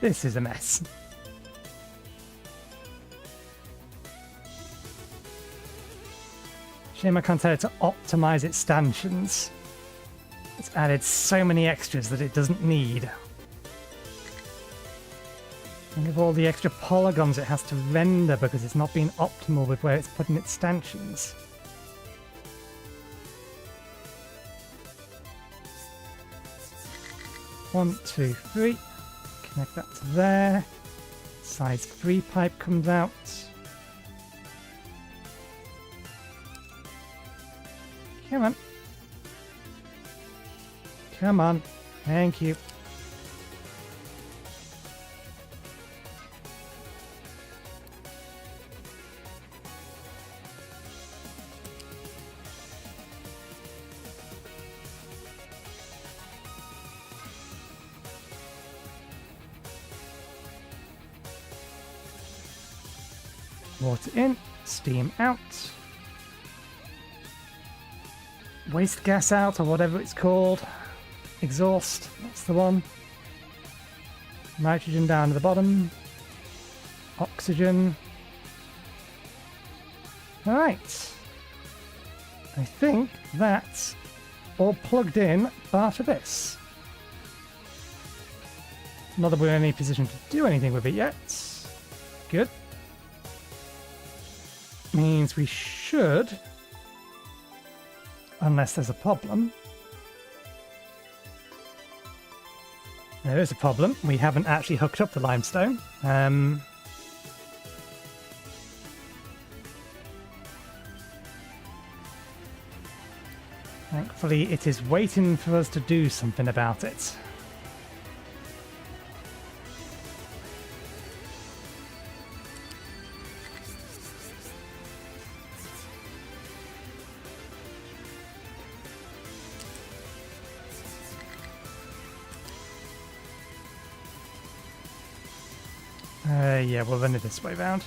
This is a mess. Shame I can't tell it to optimize its stanchions. It's added so many extras that it doesn't need. And of all the extra polygons it has to render because it's not being optimal with where it's putting its stanchions. One, two, three. Connect that to there. Size 3 pipe comes out. Come on. Come on. Thank you. Water in, steam out. Waste gas out, or whatever it's called. Exhaust, that's the one. Nitrogen down to the bottom. Oxygen. Alright. I think that's all plugged in bar for this. Not that we're in any position to do anything with it yet. Good. Means we should, unless there's a problem. There is a problem. We haven't actually hooked up the limestone. Thankfully, it is waiting for us to do something about it. Yeah, we'll run it this way round.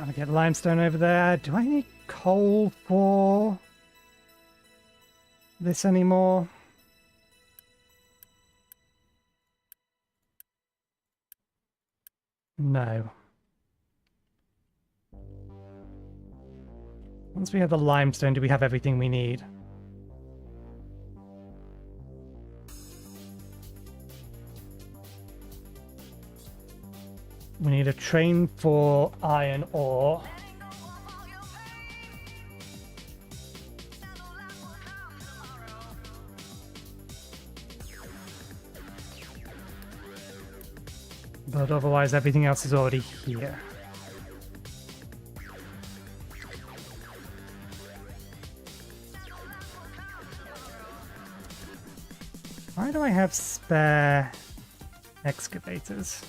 I'll get limestone over there. Do I need coal for this anymore? No. Once we have the limestone, do we have everything we need? We need a train for iron ore. But otherwise everything else is already here. Why do I have spare excavators?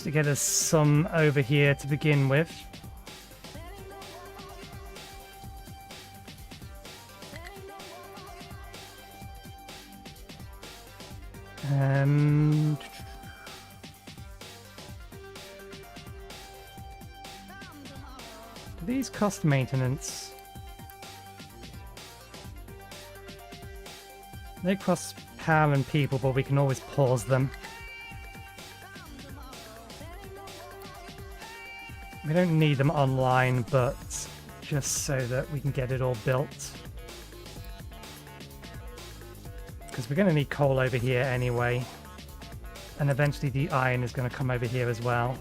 Just to get us some over here to begin with. Do these cost maintenance? They cost power and people, but we can always pause them. We don't need them online, but just so that we can get it all built. Because we're going to need coal over here anyway. And eventually the iron is going to come over here as well.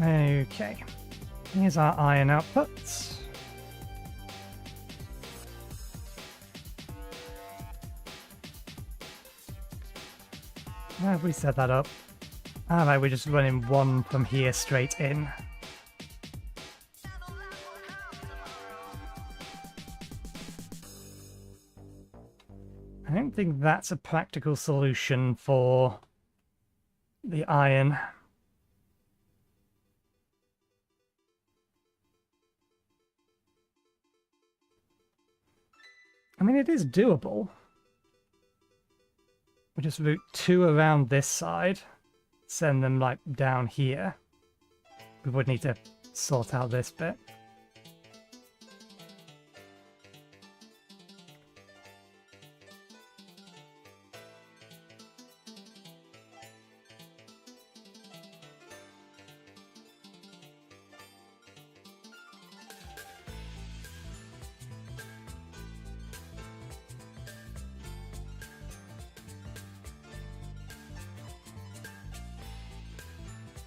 Okay, here's our iron output. How have we set that up? Alright, we're just running one from here straight in. I don't think that's a practical solution for the iron. I mean, it is doable. We just route 2 around this side, send them like down here. We would need to sort out this bit.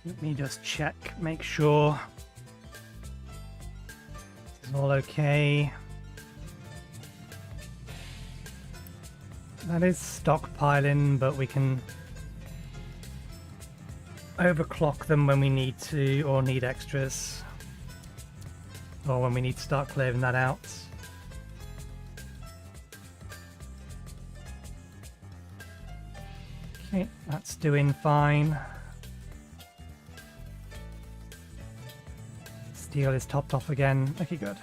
Let me just check, make sure it's all okay. That is stockpiling, but we can overclock them when we need to, or need extras, or when we need to start clearing that out. Okay, that's doing fine. Steel is topped off again. Okay, good.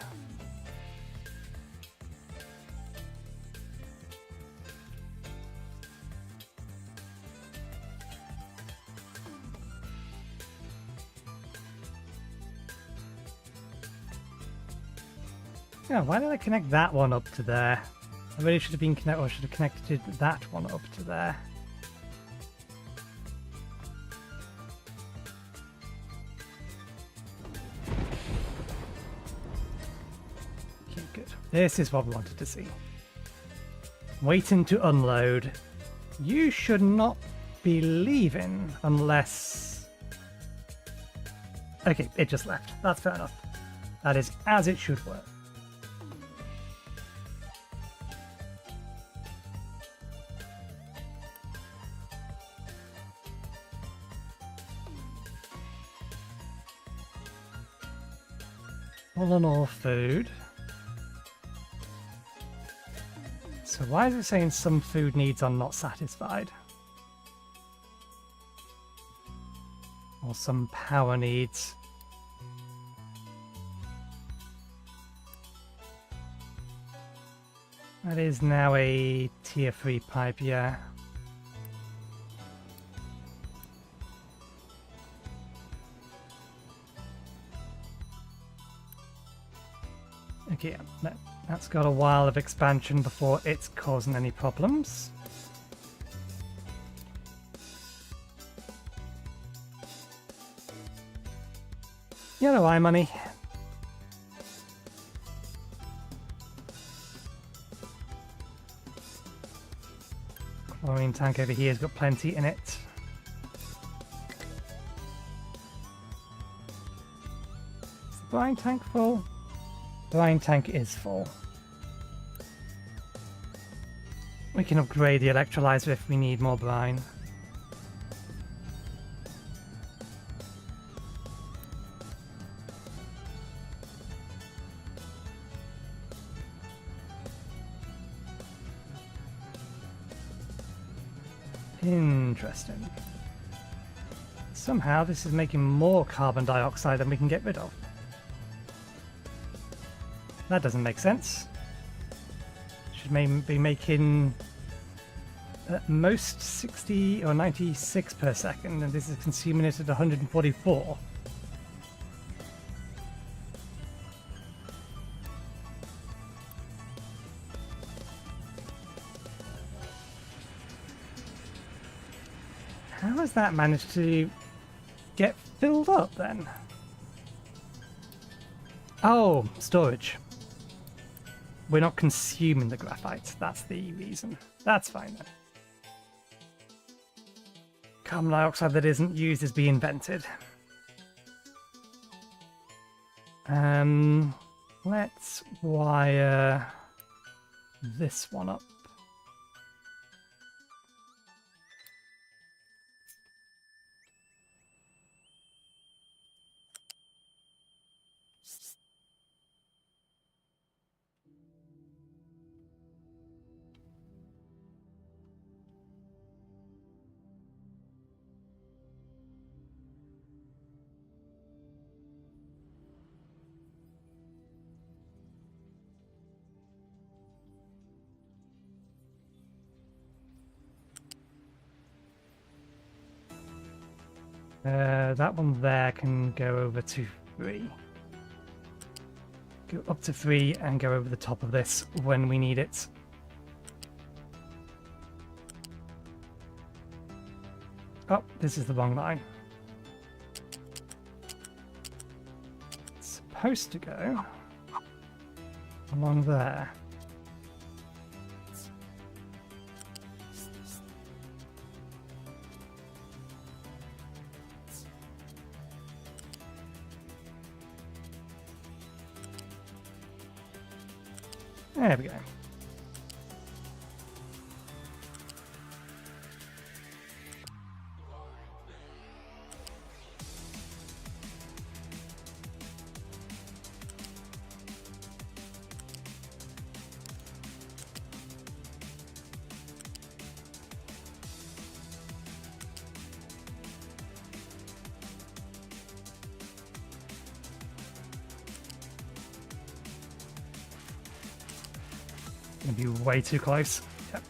Yeah, why did I connect that one up to there? I really should have been connected, or should have connected that one up to there. This is what we wanted to see. Waiting to unload. You should not be leaving unless... Okay, it just left. That's fair enough. That is as it should work. All in all, food. So why is it saying some food needs are not satisfied? Or some power needs? That is now a tier 3 pipe, yeah. Okay, that's got a while of expansion before it's causing any problems. Yellow eye money. Chlorine tank over here has got plenty in it. brine tank full? Brine tank is full. We can upgrade the electrolyzer if we need more brine. Interesting. Somehow this is making more carbon dioxide than we can get rid of. That doesn't make sense. Should be making at most 60 or 96 per second, and this is consuming it at 144. How has that managed to get filled up then? Oh, storage. We're not consuming the graphite. That's the reason. That's fine then. Carbon dioxide that isn't used is being vented. Let's wire this one up. That one there can go over to 3. Go up to 3 and go over the top of this when we need it. Oh, this is the wrong line. It's supposed to go along there. There we go. Gonna be way too close. Yep.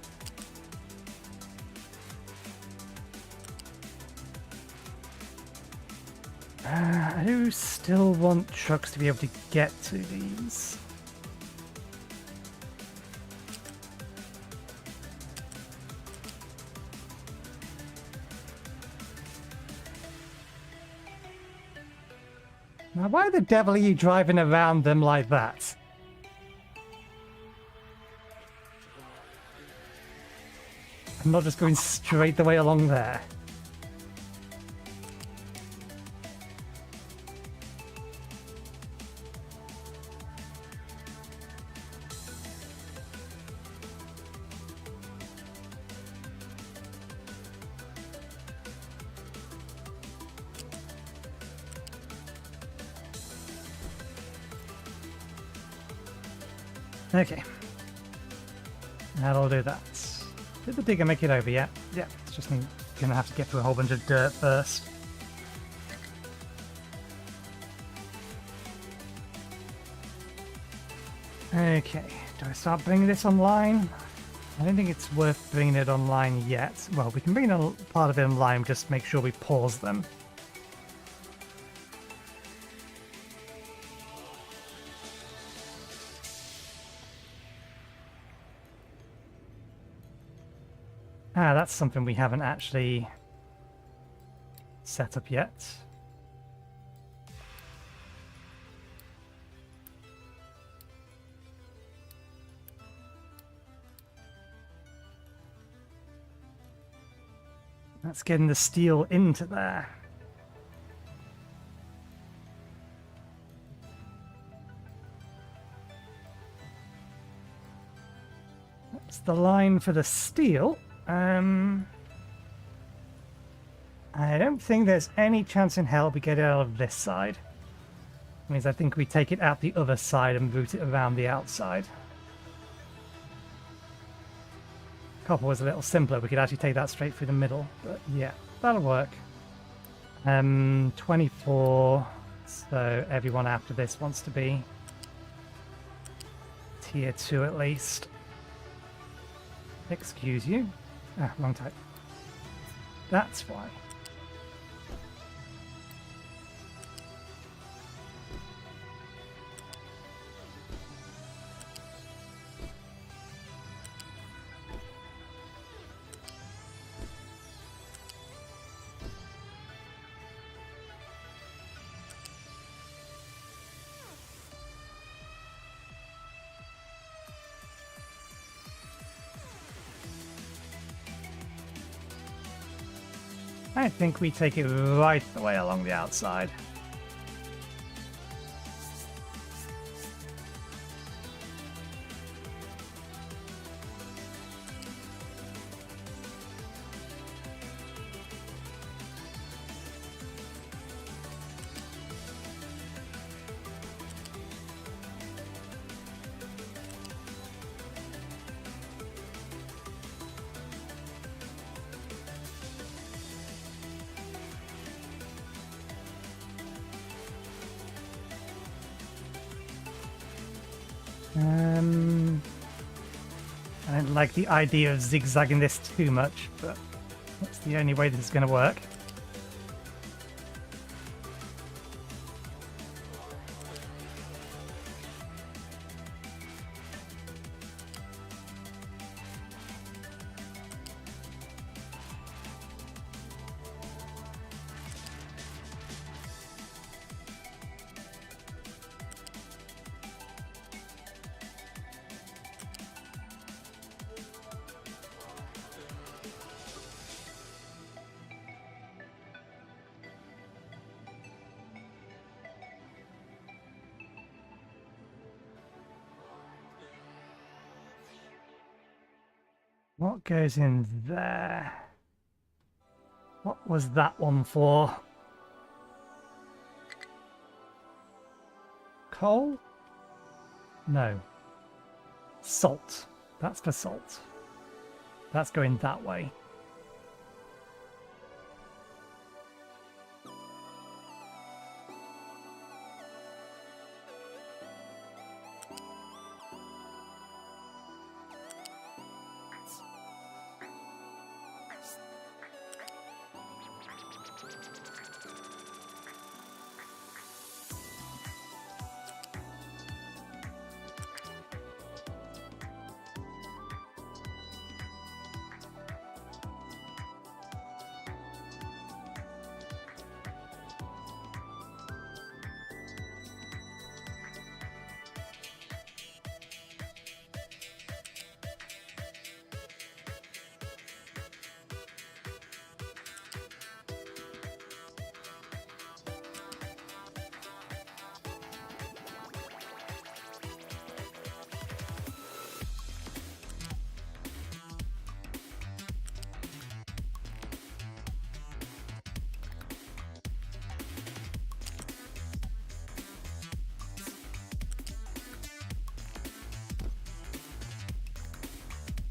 I do still want trucks to be able to get to these. Now, why the devil are you driving around them like that? I'm not just going straight the way along there. Okay. That'll do that. Did the digger make it over yet? Yeah, it's just gonna have to get through a whole bunch of dirt first. Okay, do I start bringing this online? I don't think it's worth bringing it online yet. Well, we can bring a part of it online, just make sure we pause them. Ah, that's something we haven't actually set up yet. That's getting the steel into there. It's the line for the steel. I don't think there's any chance in hell we get it out of this side. Means I think we take it out the other side and route it around the outside. Copper was a little simpler. We could actually take that straight through the middle, but yeah, that'll work. 24. So everyone after this wants to be tier 2 at least. Excuse you. Ah, wrong type. That's why. I think we take it right the way along the outside. I don't like the idea of zigzagging this too much, but that's the only way this is going to work. What goes in there? What was that one for? Coal? No. Salt. That's for salt. That's going that way.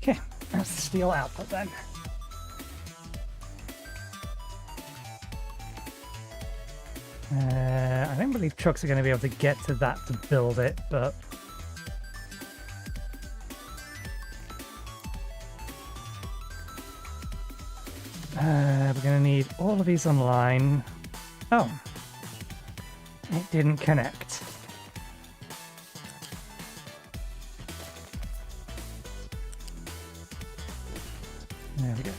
Okay, that's the steel output then. I don't believe trucks are going to be able to get to that to build it, but we're going to need all of these online. Oh, it didn't connect. There we go.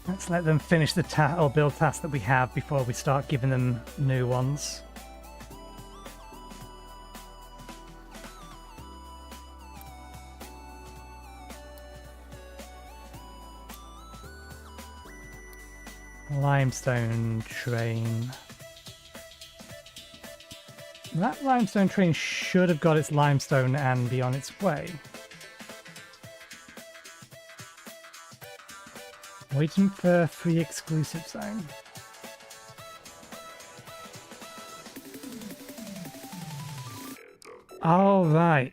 Let's let them finish the or build tasks that we have before we start giving them new ones. limestone train. That limestone train should have got its limestone and be on its way. Waiting for free exclusive zone. All right.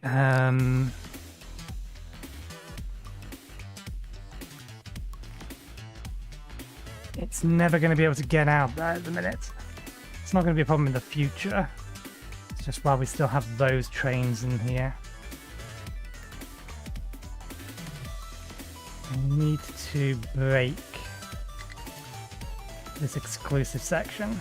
It's never going to be able to get out there at the minute. It's not going to be a problem in the future. It's just while we still have those trains in here. I need to break this exclusive section.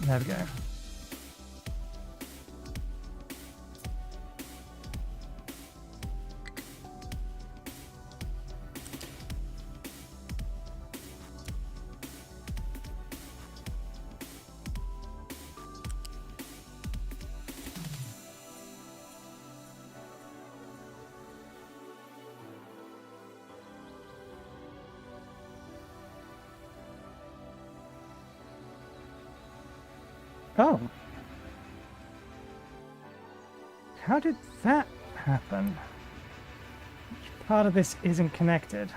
There we go. Oh. How did that happen? Which part of this isn't connected?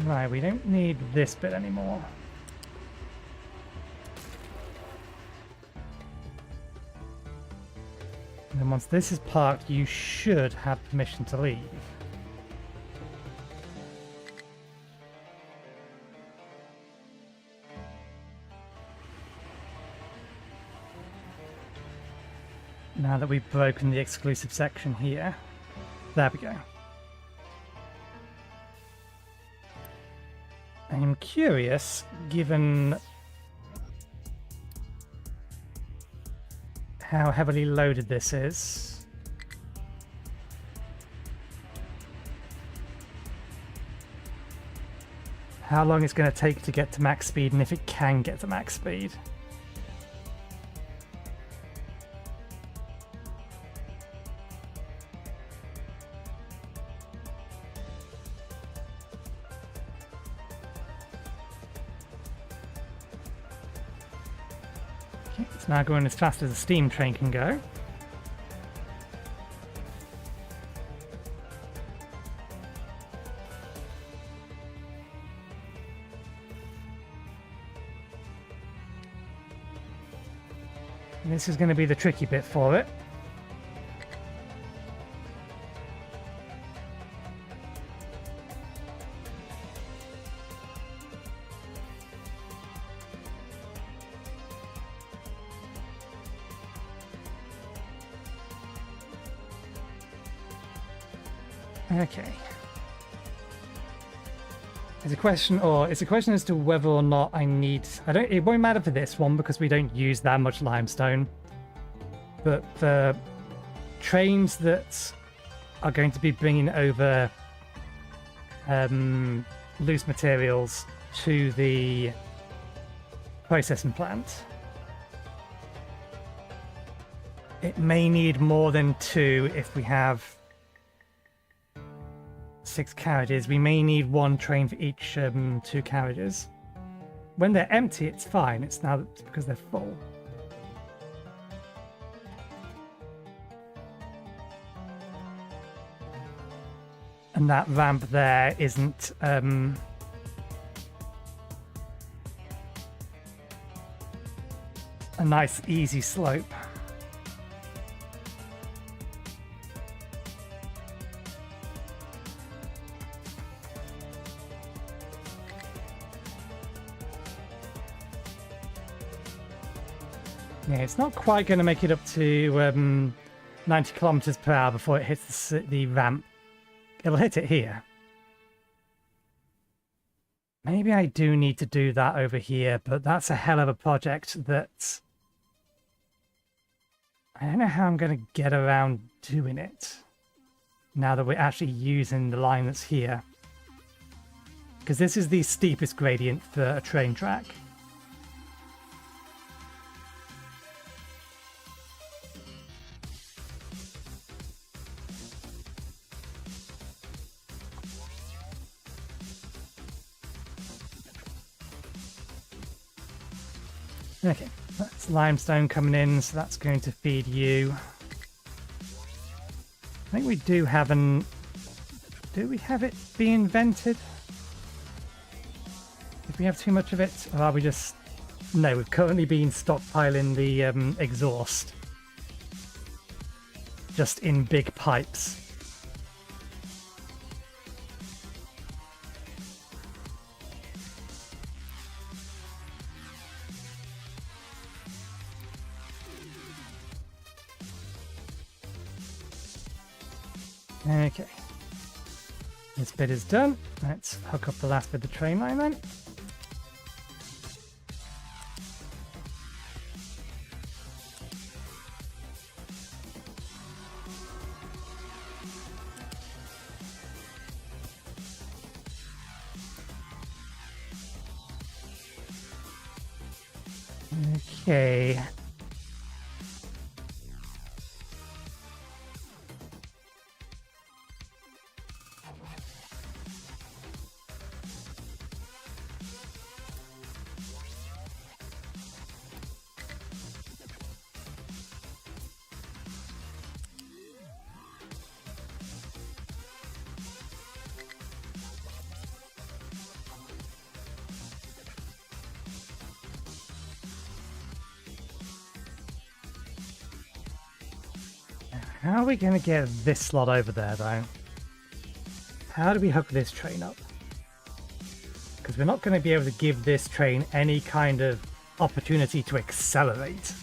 Right, we don't need this bit anymore. And then once this is parked, you should have permission to leave. Now that we've broken the exclusive section here. There we go. I'm curious, given how heavily loaded this is. How long it's going to take to get to max speed, and if it can get to max speed. It's now going as fast as a steam train can go. And this is going to be the tricky bit for it. Okay. It's a question as to whether or not I need... it won't matter for this one because we don't use that much limestone. But the trains that are going to be bringing over loose materials to the processing plant, it may need more than 2 if we have 6 carriages. We may need 1 train for each 2 carriages. When they're empty, it's fine. It's now because they're full. And that ramp there isn't a nice easy slope. Yeah, it's not quite going to make it up to 90 kilometers per hour before it hits the ramp. It'll hit it here. Maybe I do need to do that over here, but that's a hell of a project that I don't know how I'm going to get around doing it now that we're actually using the line that's here. Because this is the steepest gradient for a train track. Okay, that's limestone coming in, so that's going to feed you. I think we do have an... Do we have it being vented? If we have too much of it, or are we just... No, we've currently been stockpiling the exhaust. Just in big pipes. Okay, this bit is done. Let's hook up the last bit of the train line then. Okay. How are we going to get this slot over there, though? How do we hook this train up? Because we're not going to be able to give this train any kind of opportunity to accelerate.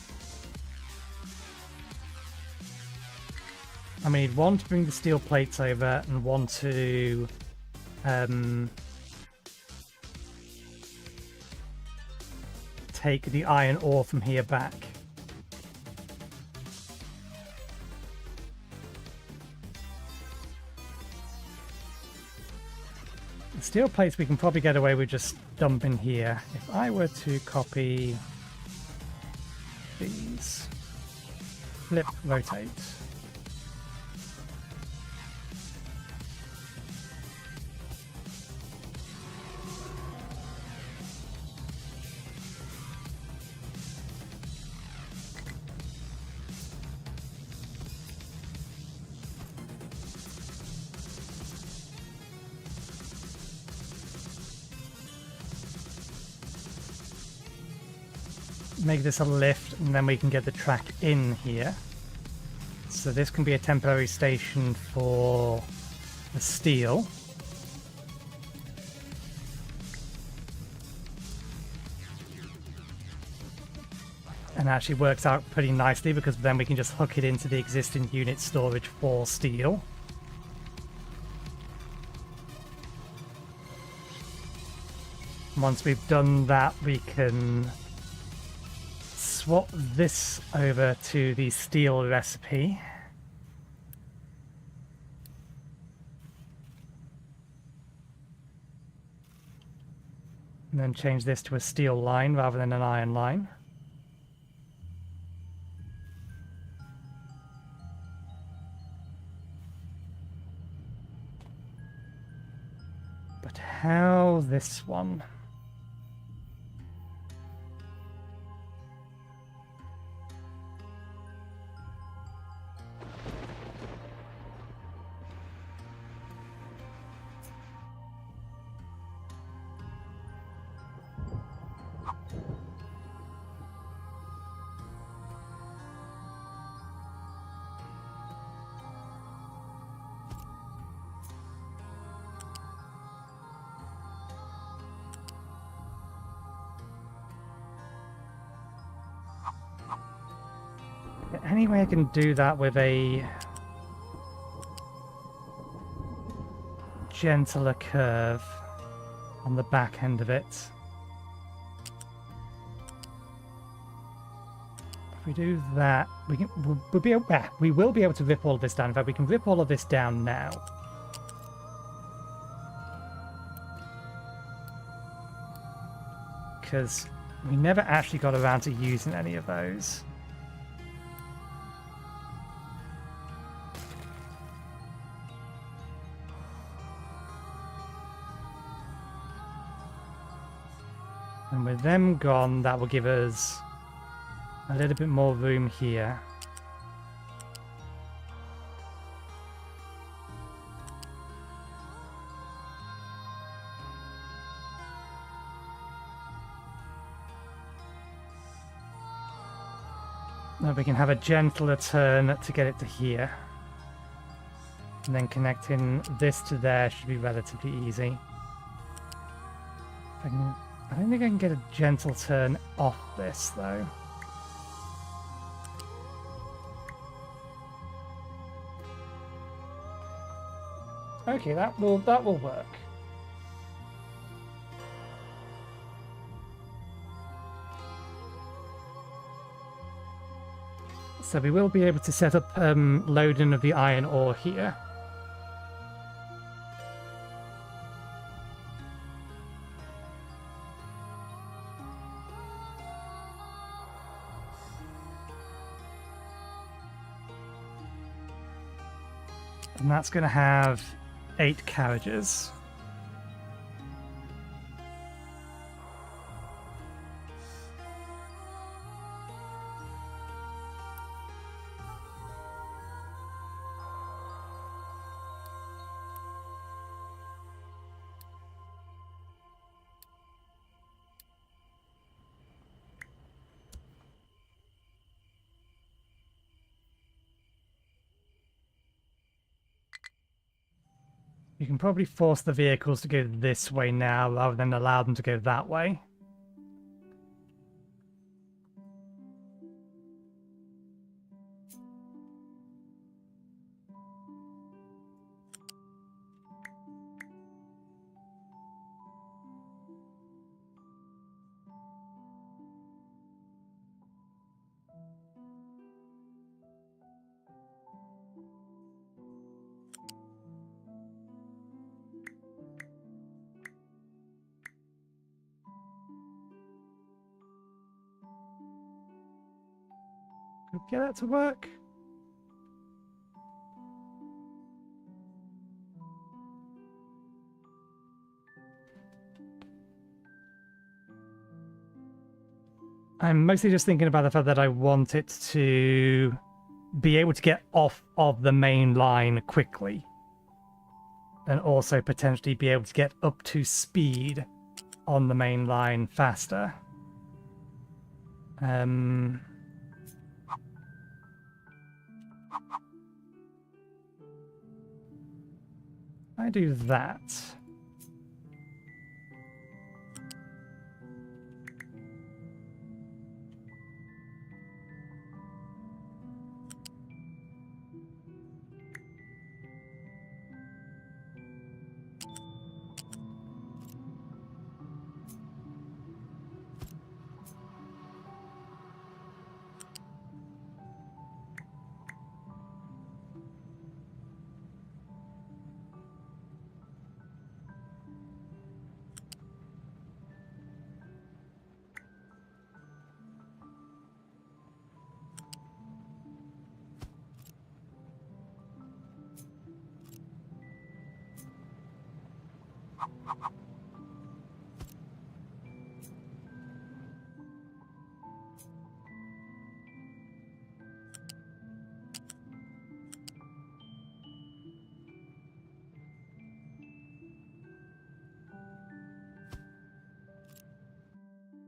I mean, you'd want to bring the steel plates over and want to... take the iron ore from here back. Steel plates we can probably get away with just dumping here. If I were to copy these, flip, rotate. Make this a lift, and then we can get the track in here. So this can be a temporary station for the steel. And actually works out pretty nicely because then we can just hook it into the existing unit storage for steel. Once we've done that, we can swap this over to the steel recipe. And then change this to a steel line rather than an iron line. But how this one? any way I can do that with a gentler curve on the back end of it? If we do that, we will be able to rip all of this down. In fact, we can rip all of this down now. Because we never actually got around to using any of those. And with them gone, that will give us a little bit more room here. Now we can have a gentler turn to get it to here. And then connecting this to there should be relatively easy. I don't think I can get a gentle turn off this though. Okay, that will work. So we will be able to set up loading of the iron ore here. And that's going to have 8 carriages. You can probably force the vehicles to go this way now rather than allow them to go that way. Get that to work. I'm mostly just thinking about the fact that I want it to be able to get off of the main line quickly. And also potentially be able to get up to speed on the main line faster. I do that.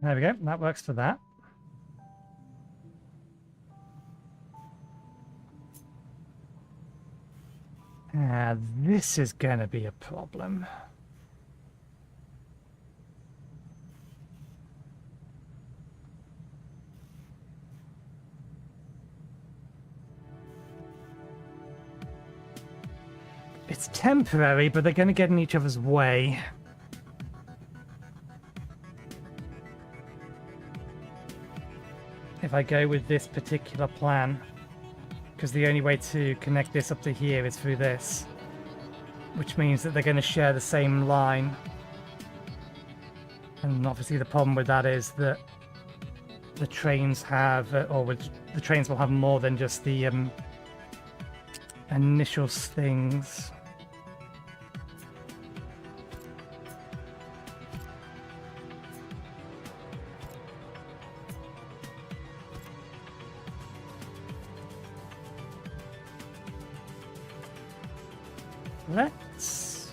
There we go, that works for that. This is gonna be a problem. It's temporary, but they're going to get in each other's way. If I go with this particular plan, because the only way to connect this up to here is through this, which means that they're going to share the same line. And obviously the problem with that is that the trains have, the trains will have more than just the initial things. Let's...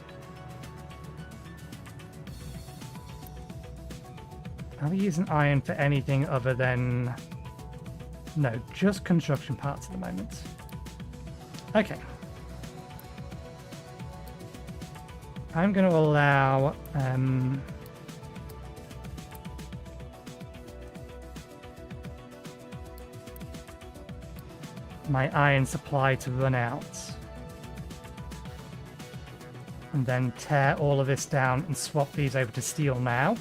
Are we using iron for anything other than... No, just construction parts at the moment. Okay. I'm going to allow... my iron supply to run out. And then tear all of this down and swap these over to steel now.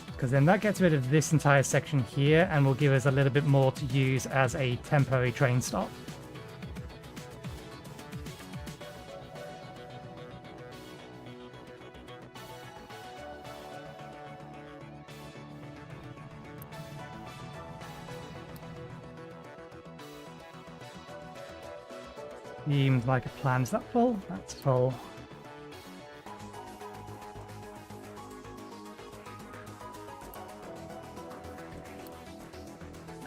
Because then that gets rid of this entire section here and will give us a little bit more to use as a temporary train stop. Seems like a plan. Is that full? That's full.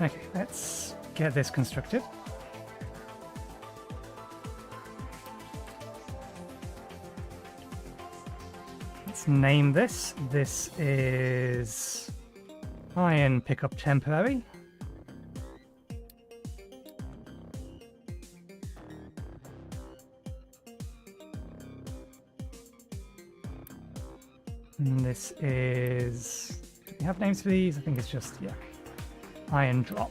Okay, let's get this constructed. Let's name this. This is iron pickup temporary. And this is... Do we have names for these? I think it's just, yeah. Iron drop.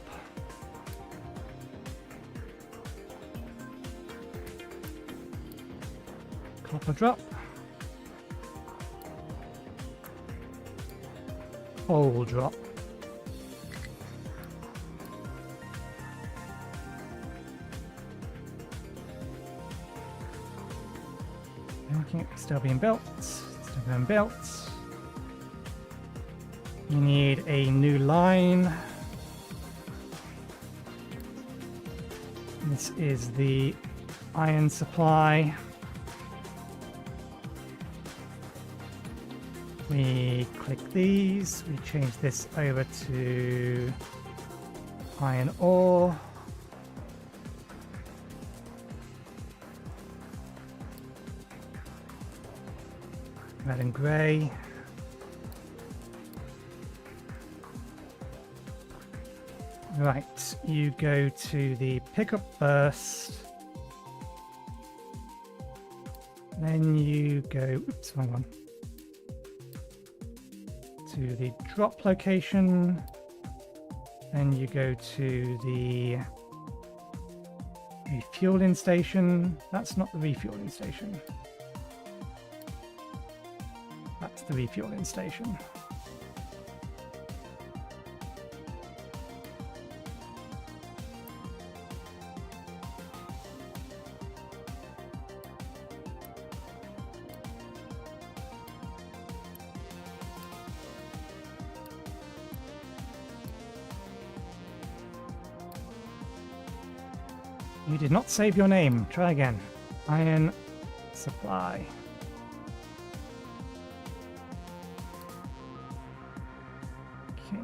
Copper drop. Coal drop. Okay, still being built. Still being built. You need a new line. This is the iron supply. We click these, we change this over to iron ore. Red and grey. Right, you go to the pickup first. Then you go, oops, wrong one. To the drop location. Then you go to the refueling station. That's not the refueling station. That's the refueling station. You did not save your name. Try again. Iron supply. Okay.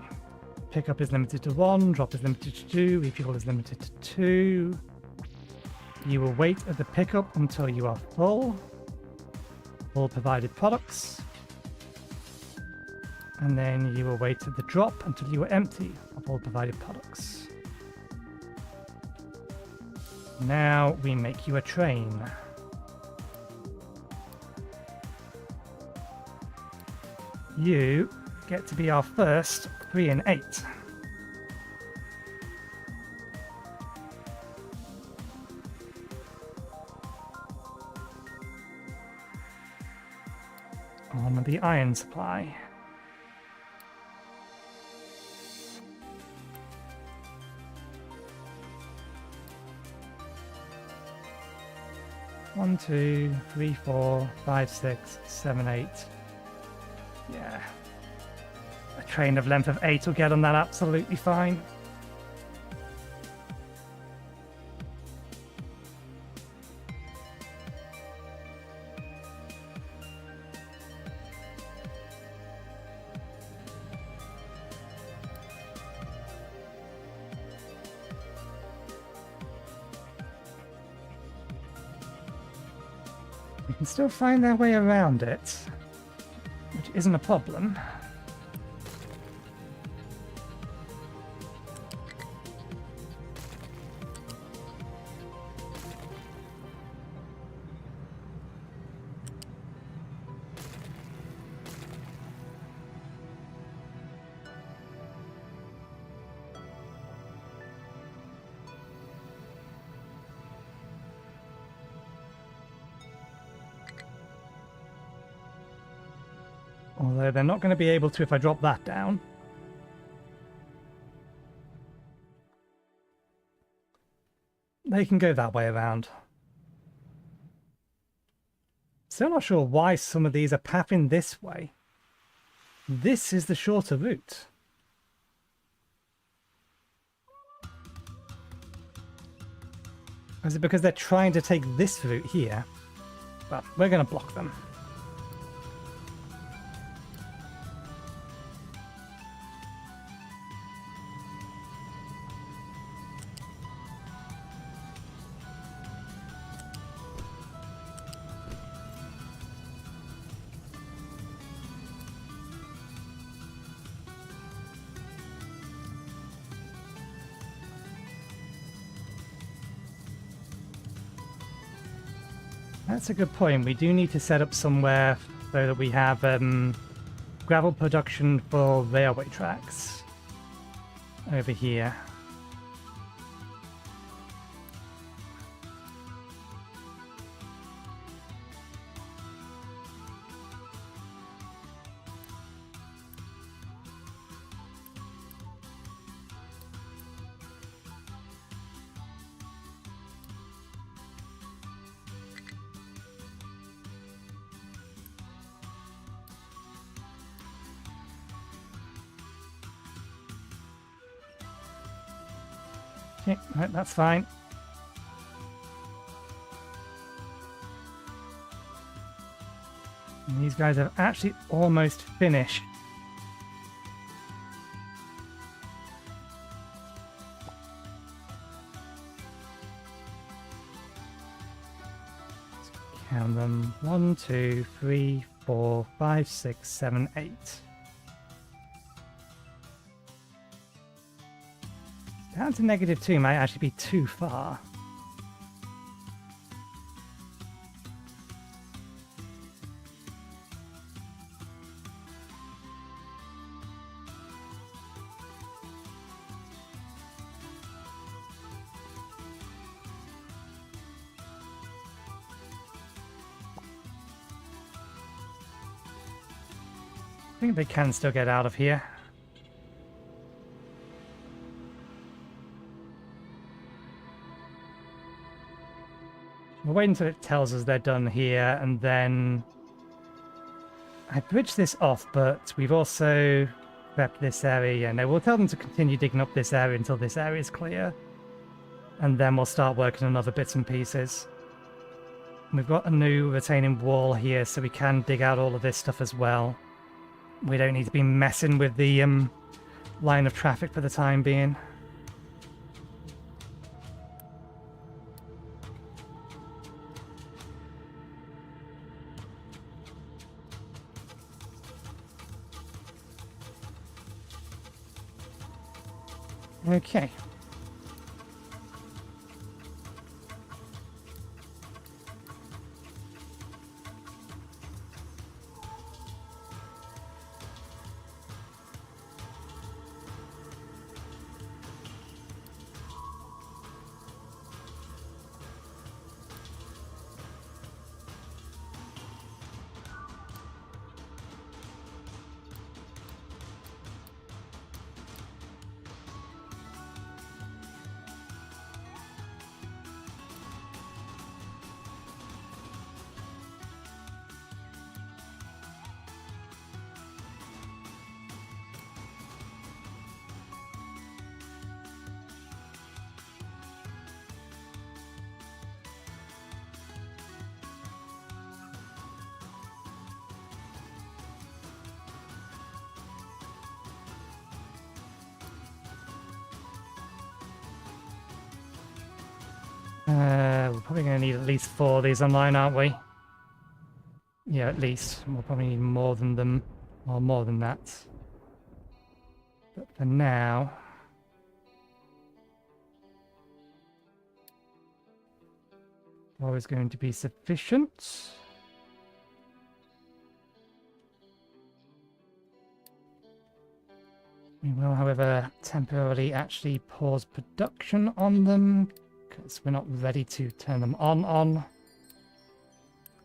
Pickup is limited to 1, drop is limited to 2, refuel is limited to 2. You will wait at the pickup until you are full. All provided products. And then you will wait at the drop until you are empty of all provided products. Now we make you a train. You get to be our first 3 and 8. of the iron supply. One, 2, 3, 4, 5, 6, 7, 8. Yeah. A train of length of 8 will get on that absolutely fine. They can still find their way around it, which isn't a problem. Although they're not going to be able to if I drop that down. They can go that way around. Still not sure why some of these are pathing this way. This is the shorter route. Is it because they're trying to take this route here? Well, we're going to block them. That's a good point. We do need to set up somewhere so that we have gravel production for railway tracks over here. Okay, right, that's fine. And these guys have actually almost finished. Let's count them. 1, 2, 3, 4, 5, 6, 7, 8. Down to -2 might actually be too far. I think they can still get out of here. We'll wait until it tells us they're done here, and then I bridged this off, but we've also prepped this area. No, we'll tell them to continue digging up this area until this area is clear, and then we'll start working on other bits and pieces. We've got a new retaining wall here, so we can dig out all of this stuff as well. We don't need to be messing with the line of traffic for the time being. Okay. We're probably going to need at least 4 of these online, aren't we? Yeah, at least. We'll probably need more than them, or more than that. But for now... always going to be sufficient. We will, however, temporarily actually pause production on them because we're not ready to turn them on.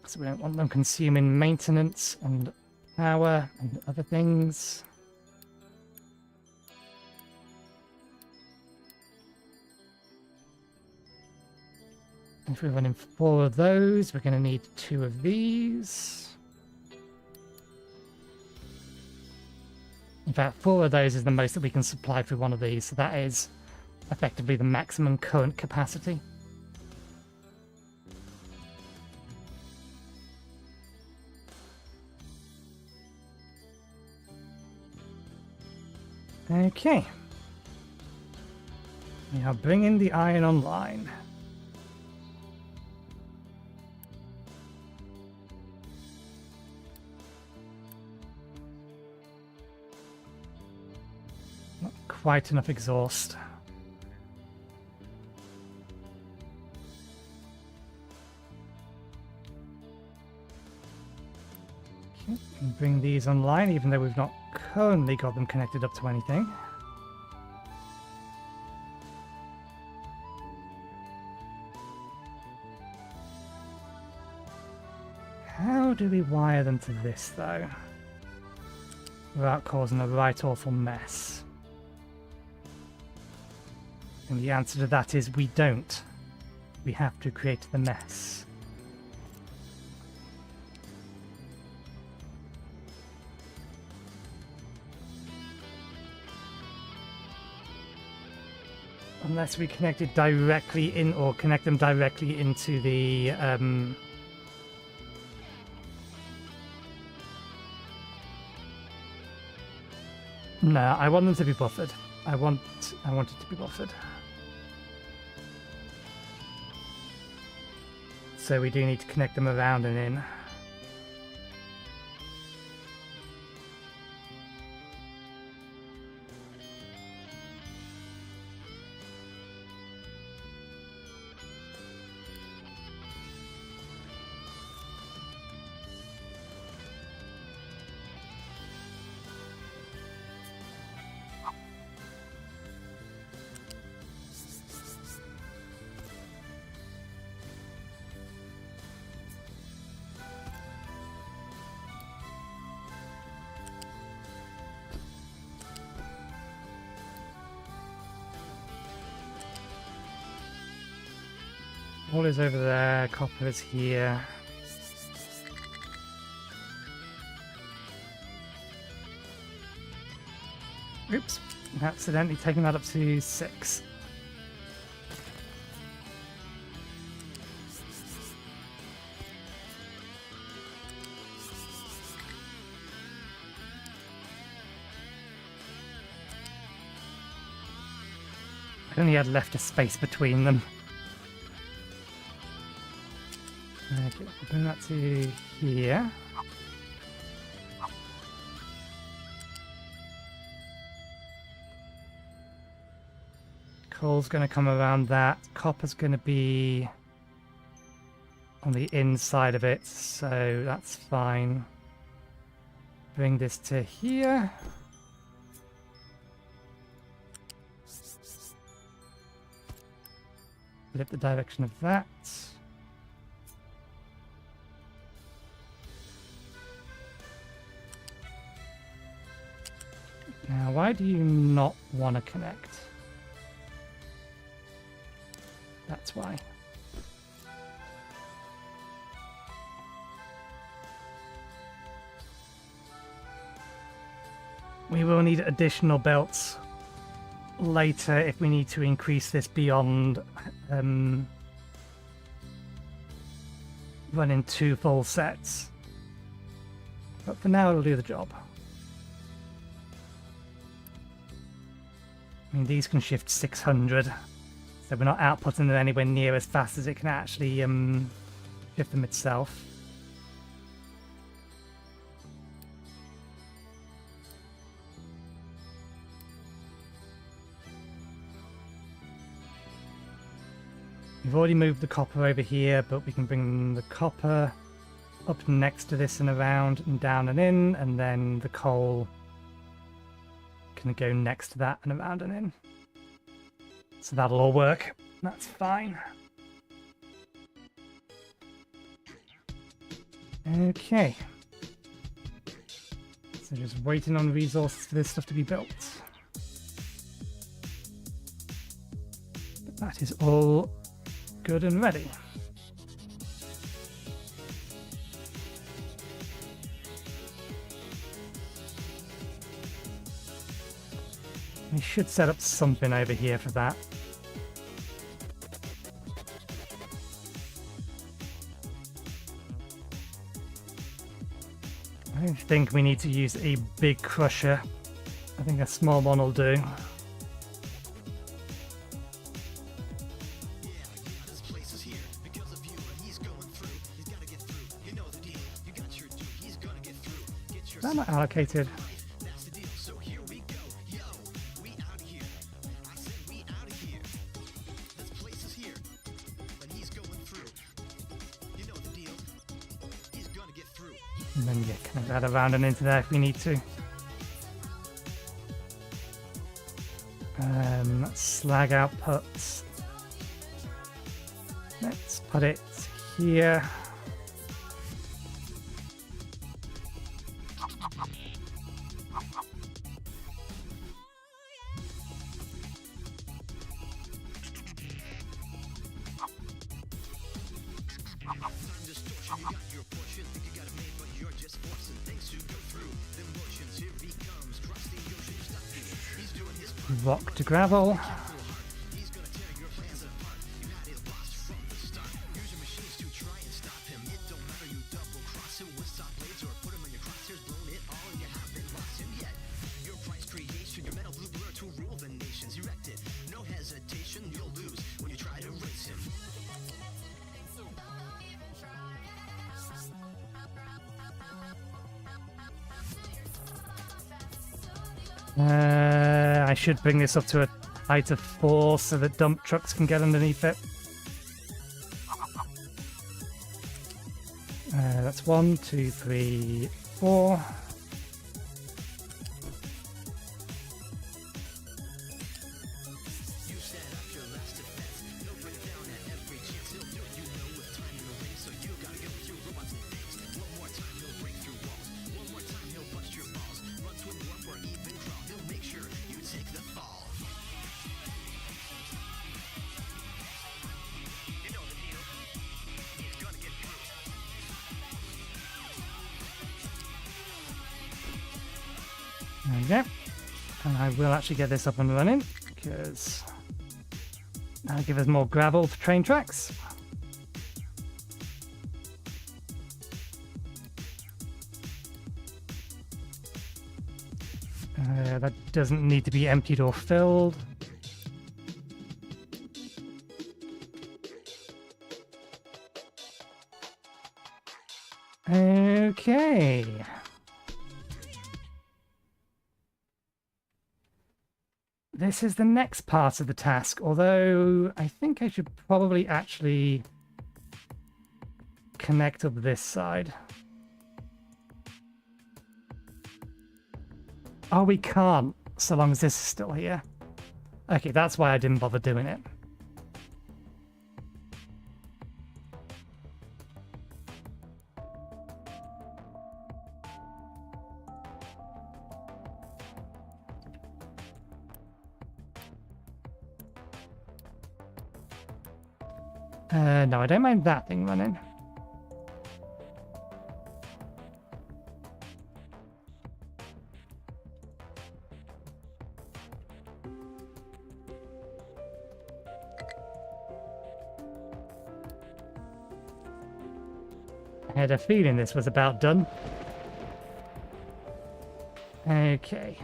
So we don't want them consuming maintenance and power and other things. If we're running 4 of those, we're going to need 2 of these. In fact, 4 of those is the most that we can supply through one of these, so that is effectively the maximum current capacity. Okay. We are bringing the iron online. Not quite enough exhaust. Okay, can bring these online even though we've not currently got them connected up to anything. How do we wire them to this though, without causing a right awful mess? And the answer to that is we don't. We have to create the mess. Unless we connect it directly in, or connect them directly into the no, I want them to be buffered. I want it to be buffered. So we do need to connect them around and in. Wool is over there, copper is here. Oops, accidentally taking that up to 6. I only had left a space between them. Okay, we'll bring that to here. Coal's going to come around that. Copper's going to be on the inside of it, so that's fine. Bring this to here. Flip the direction of that. Now, why do you not want to connect? That's why. We will need additional belts later if we need to increase this beyond running 2 full sets. But for now, it'll do the job. I mean, these can shift 600, so So we're not outputting them anywhere near as fast as it can actually shift them itself. We've already moved the copper over here, but we can bring the copper up next to this and around and down and in, and then the coal can go next to that and around and in. So that'll all work. That's fine. Okay. So just waiting on resources for this stuff to be built. But that is all good and ready. We should set up something over here for that. I don't think we need to use a big crusher. I think a small one will do. Is that not allocated? And then yeah, connect that around and into there if we need to. Slag outputs. Let's put it here. Rock to gravel. I should bring this up to a height of 4 so that dump trucks can get underneath it. That's 1, 2, 3, 4. There we go. And I will actually get this up and running because that'll give us more gravel for train tracks. That doesn't need to be emptied or filled. Okay. This is the next part of the task, although I think I should probably actually connect up this side. Oh, we can't, so long as this is still here. Okay, that's why I didn't bother doing it. No, I don't mind that thing running. I had a feeling this was about done. Okay.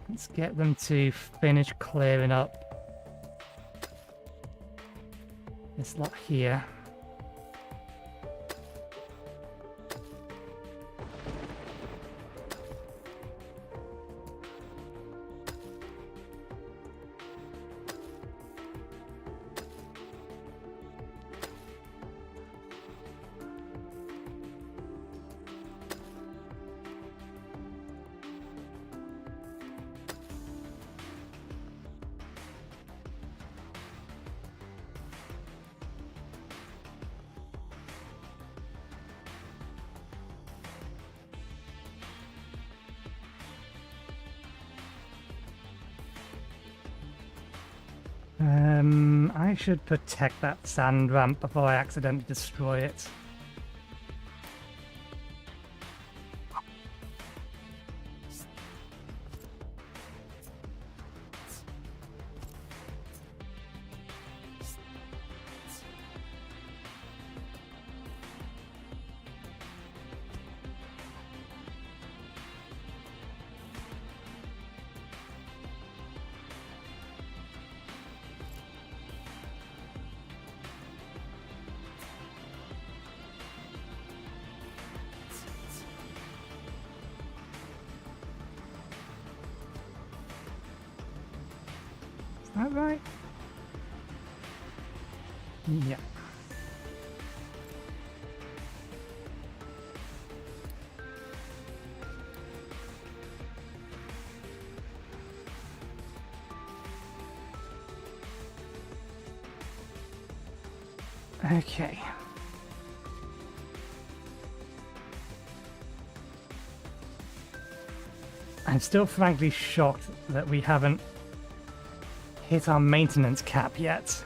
Let's get them to finish clearing up This lot here. I should protect that sand ramp before I accidentally destroy it. Is that right? Yeah. Okay. I'm still frankly shocked that we haven't hit our maintenance cap yet.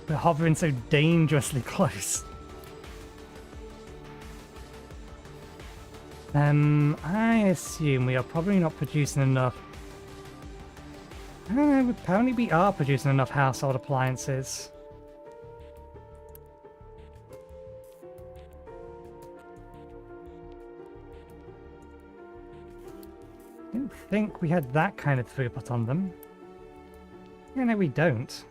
We're hovering so dangerously close. I assume we are probably not producing enough. I don't know, apparently we are producing enough household appliances. I didn't think we had that kind of throughput on them. Yeah, no, we don't.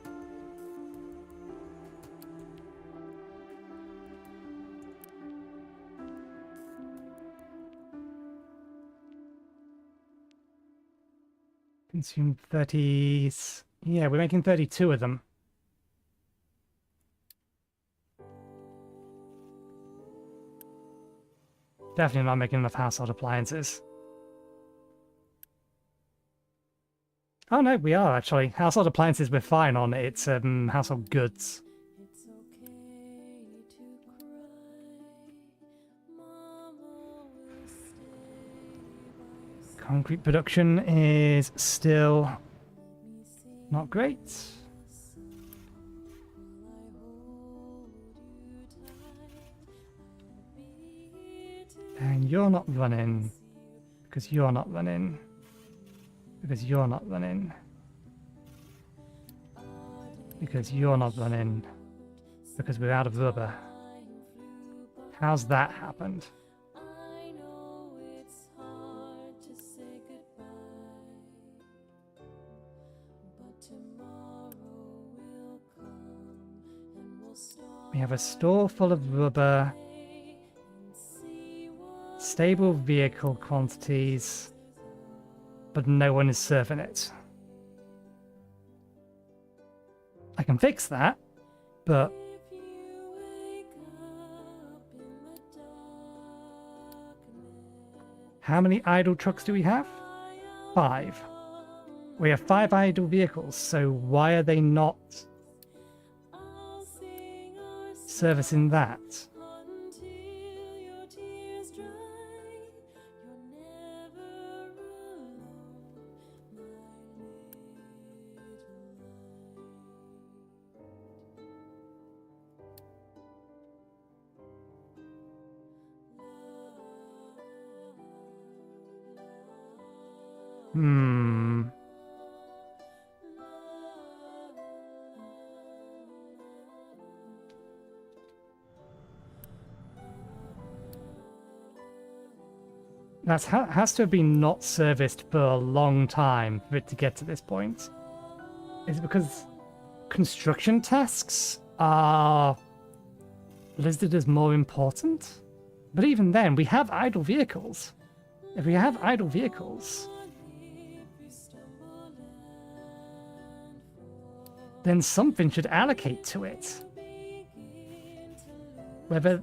Consume 30... Yeah, we're making 32 of them. Definitely not making enough household appliances. Oh no, we are actually. Household appliances we're fine on. It's household goods. Concrete production is still not great. And you're not running because you're not running. Because you're not running. Because you're not running. Because we're out of rubber. How's that happened? We have a store full of rubber. Stable vehicle quantities. But no one is serving it. I can fix that, but how many idle trucks do we have? 5. We have 5 idle vehicles, so why are they not servicing that? That has to have been not serviced for a long time for it to get to this point. Is it because construction tasks are listed as more important. But even then, we have idle vehicles. If we have idle vehicles, then something should allocate to it. Whether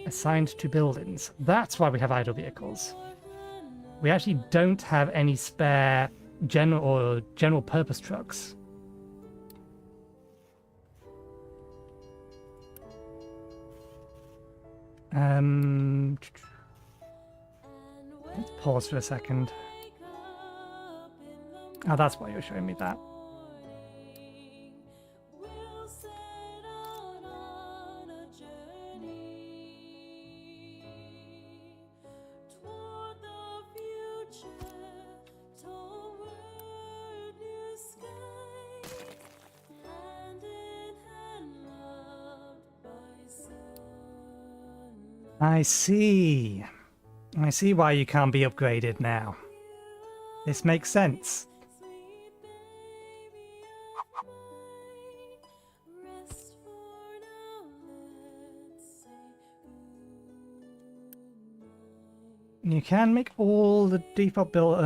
assigned to buildings. That's why we have idle vehicles. We actually don't have any spare general purpose trucks. Let's pause for a second. Oh, that's why you're showing me that. I see. I see why you can't be upgraded now. This makes sense. You can make all the default built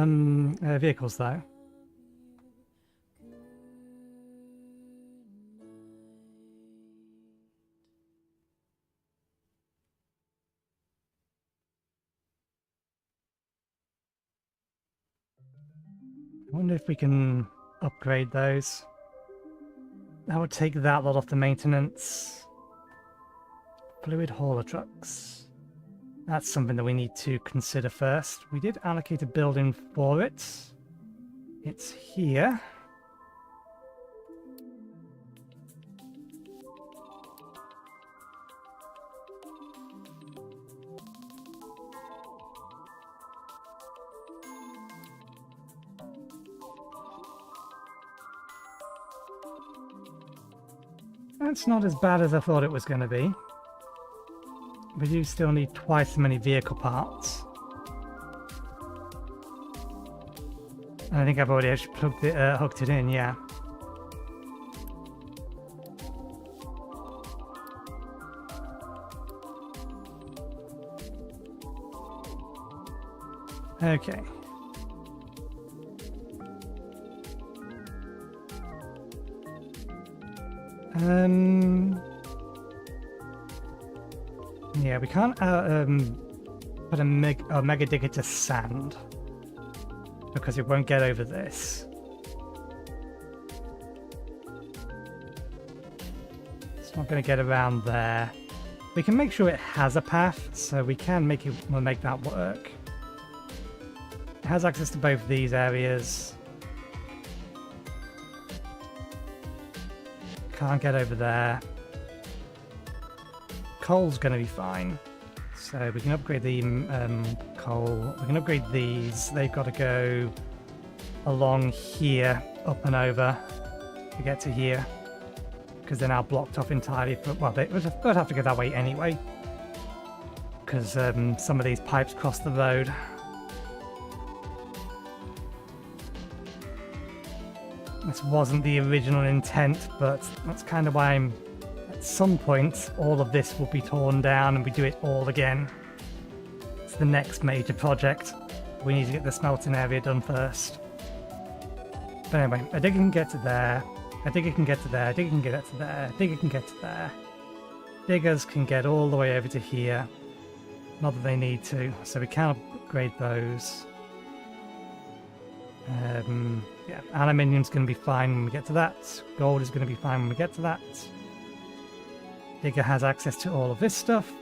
vehicles though. I wonder if we can upgrade those. That would take that lot off the maintenance. Fluid hauler trucks. That's something that we need to consider first. We did allocate a building for it. It's here. That's not as bad as I thought it was going to be. We do still need twice as many vehicle parts. And I think I've already actually plugged it, hooked it in, yeah. Okay. Yeah, we can't put a mega digger to sand because it won't get over this. It's not going to get around there. We can make sure it has a path, so we can make it. We'll make that work. It has access to both these areas. Can't get over there. Coal's going to be fine. So we can upgrade the coal. We can upgrade these. They've got to go along here, up and over to get to here. Because they're now blocked off entirely. Well, they would have to go that way anyway. Because some of these pipes cross the road. This wasn't the original intent, but that's kind of why I'm... At some point, all of this will be torn down and we do it all again. It's the next major project. We need to get the smelting area done first. But anyway, a digger can get to there. A digger can get to there. A digger can get to there. A digger can get to there. Diggers can get all the way over to here. Not that they need to, so we can upgrade those. Yeah, aluminium's going to be fine when we get to that. Gold is going to be fine when we get to that. Digger has access to all of this stuff.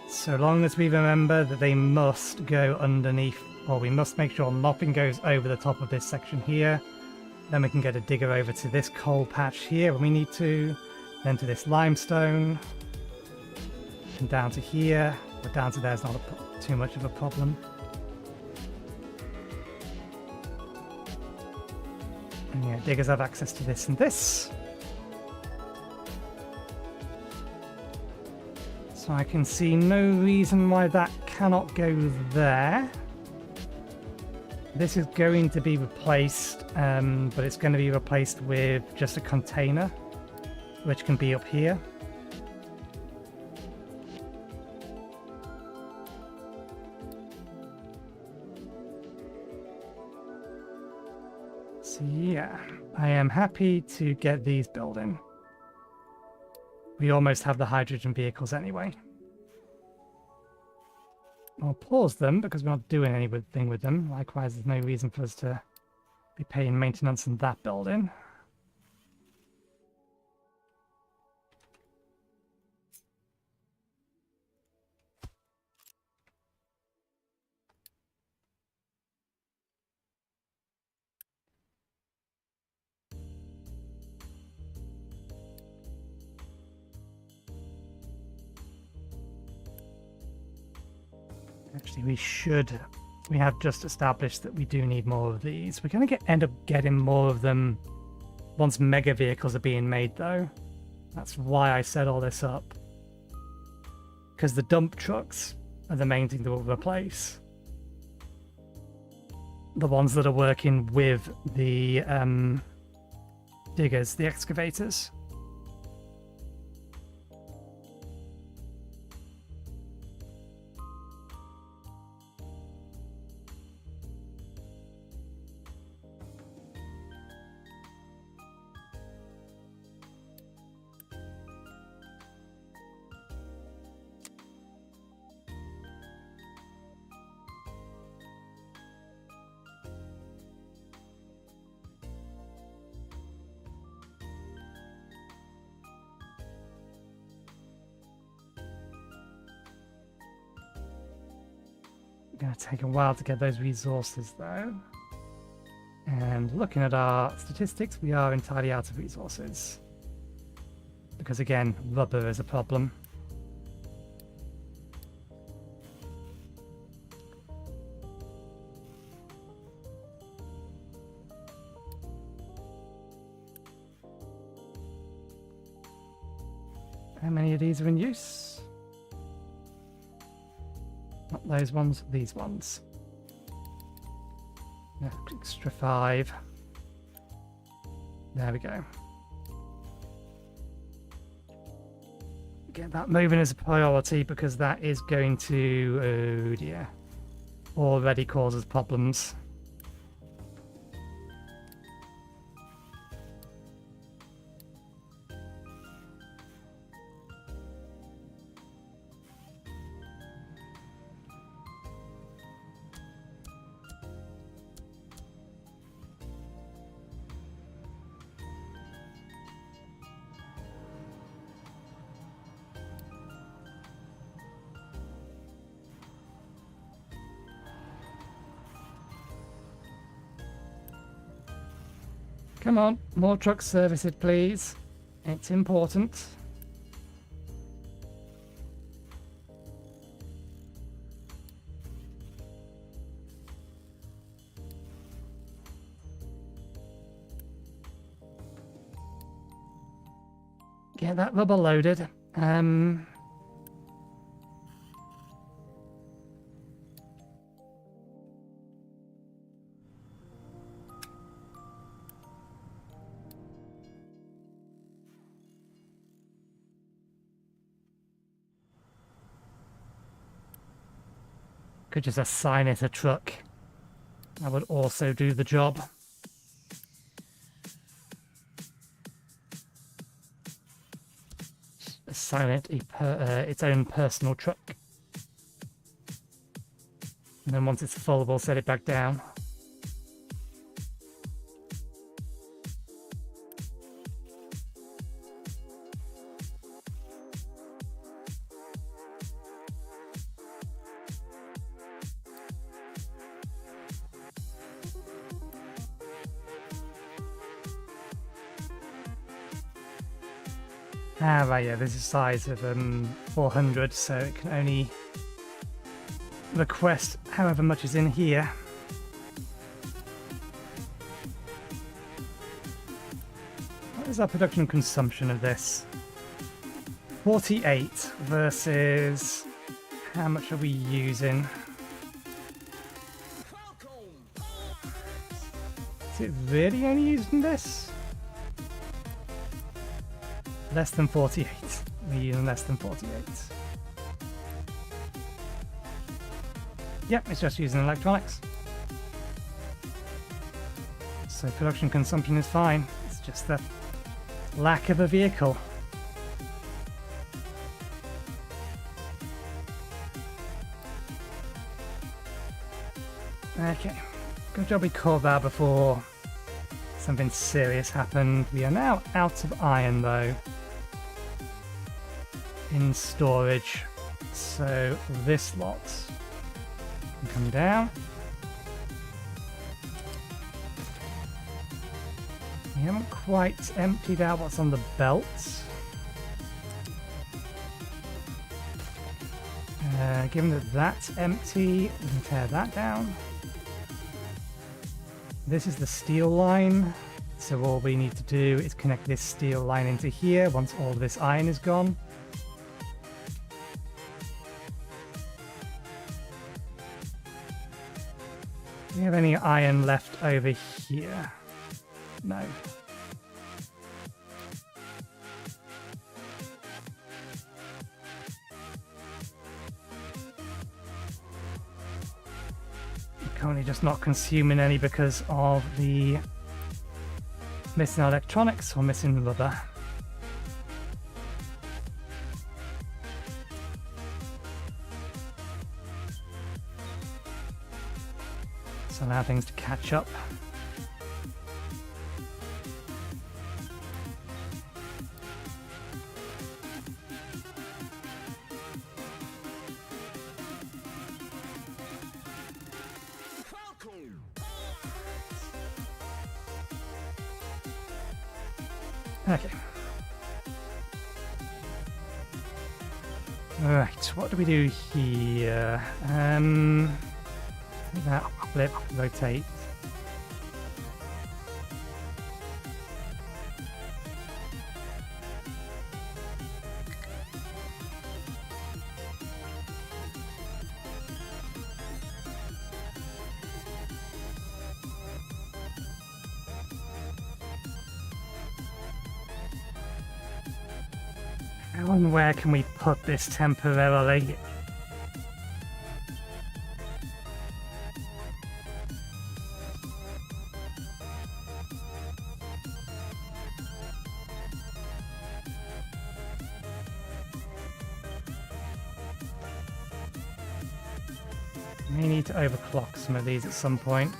So long as we remember that they must go underneath, or we must make sure nothing goes over the top of this section here. Then we can get a digger over to this coal patch here when we need to. Then to this limestone. And down to here. But down to there is not too much of a problem. And yeah, diggers have access to this and this. So I can see no reason why that cannot go there. This is going to be replaced, but it's going to be replaced with just a container, which can be up here. So yeah, I am happy to get these building. We almost have the hydrogen vehicles anyway. I'll pause them because we're not doing anything with them. Likewise, there's no reason for us to be paying maintenance in that building. Actually, we have just established that we do need more of these. We're going to end up getting more of them once mega vehicles are being made, though. That's why I set all this up. Because the dump trucks are the main thing that we'll replace. The ones that are working with the diggers, the excavators. Going to take a while to get those resources though. And looking at our statistics, we are entirely out of resources. Because again, rubber is a problem. How many of these are in use? Not those ones, these ones. Yeah, extra 5. There we go. Get that moving as a priority because that is going to, oh dear, already causes problems. Come on, more truck services, please. It's important. Get that rubber loaded. Could just assign it a truck. That would also do the job. Assign it its own personal truck. And then once it's full, we'll set it back down. Ah, right, yeah, this is size of 400, so it can only request however much is in here. What is our production and consumption of this? 48 versus how much are we using? Is it really only using this? Less than 48. We're using less than 48. Yep, it's just using electronics. So production consumption is fine. It's just the lack of a vehicle. Okay, good job we caught that before something serious happened. We are now out of iron though in storage, so this lot can come down. We haven't quite emptied out what's on the belt. Given that that's empty, we can tear that down. This is the steel line, so all we need to do is connect this steel line into here once all of this iron is gone. Do we have any iron left over here? No. Currently just not consuming any because of the missing electronics or missing rubber. So allow things to catch up. Okay. Right, what do we do here? That flip, rotate. How and where can we put this temporarily? May need to overclock some of these at some point.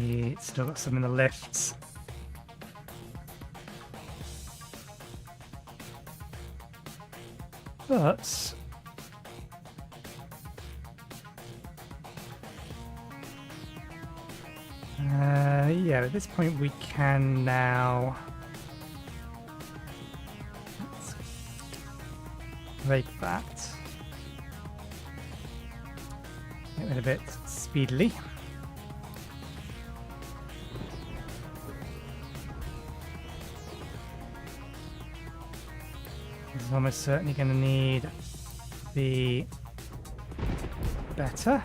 It's still got some in the lifts. But yeah, at this point we can now break that. Get rid of it speedily. This is almost certainly going to need the better.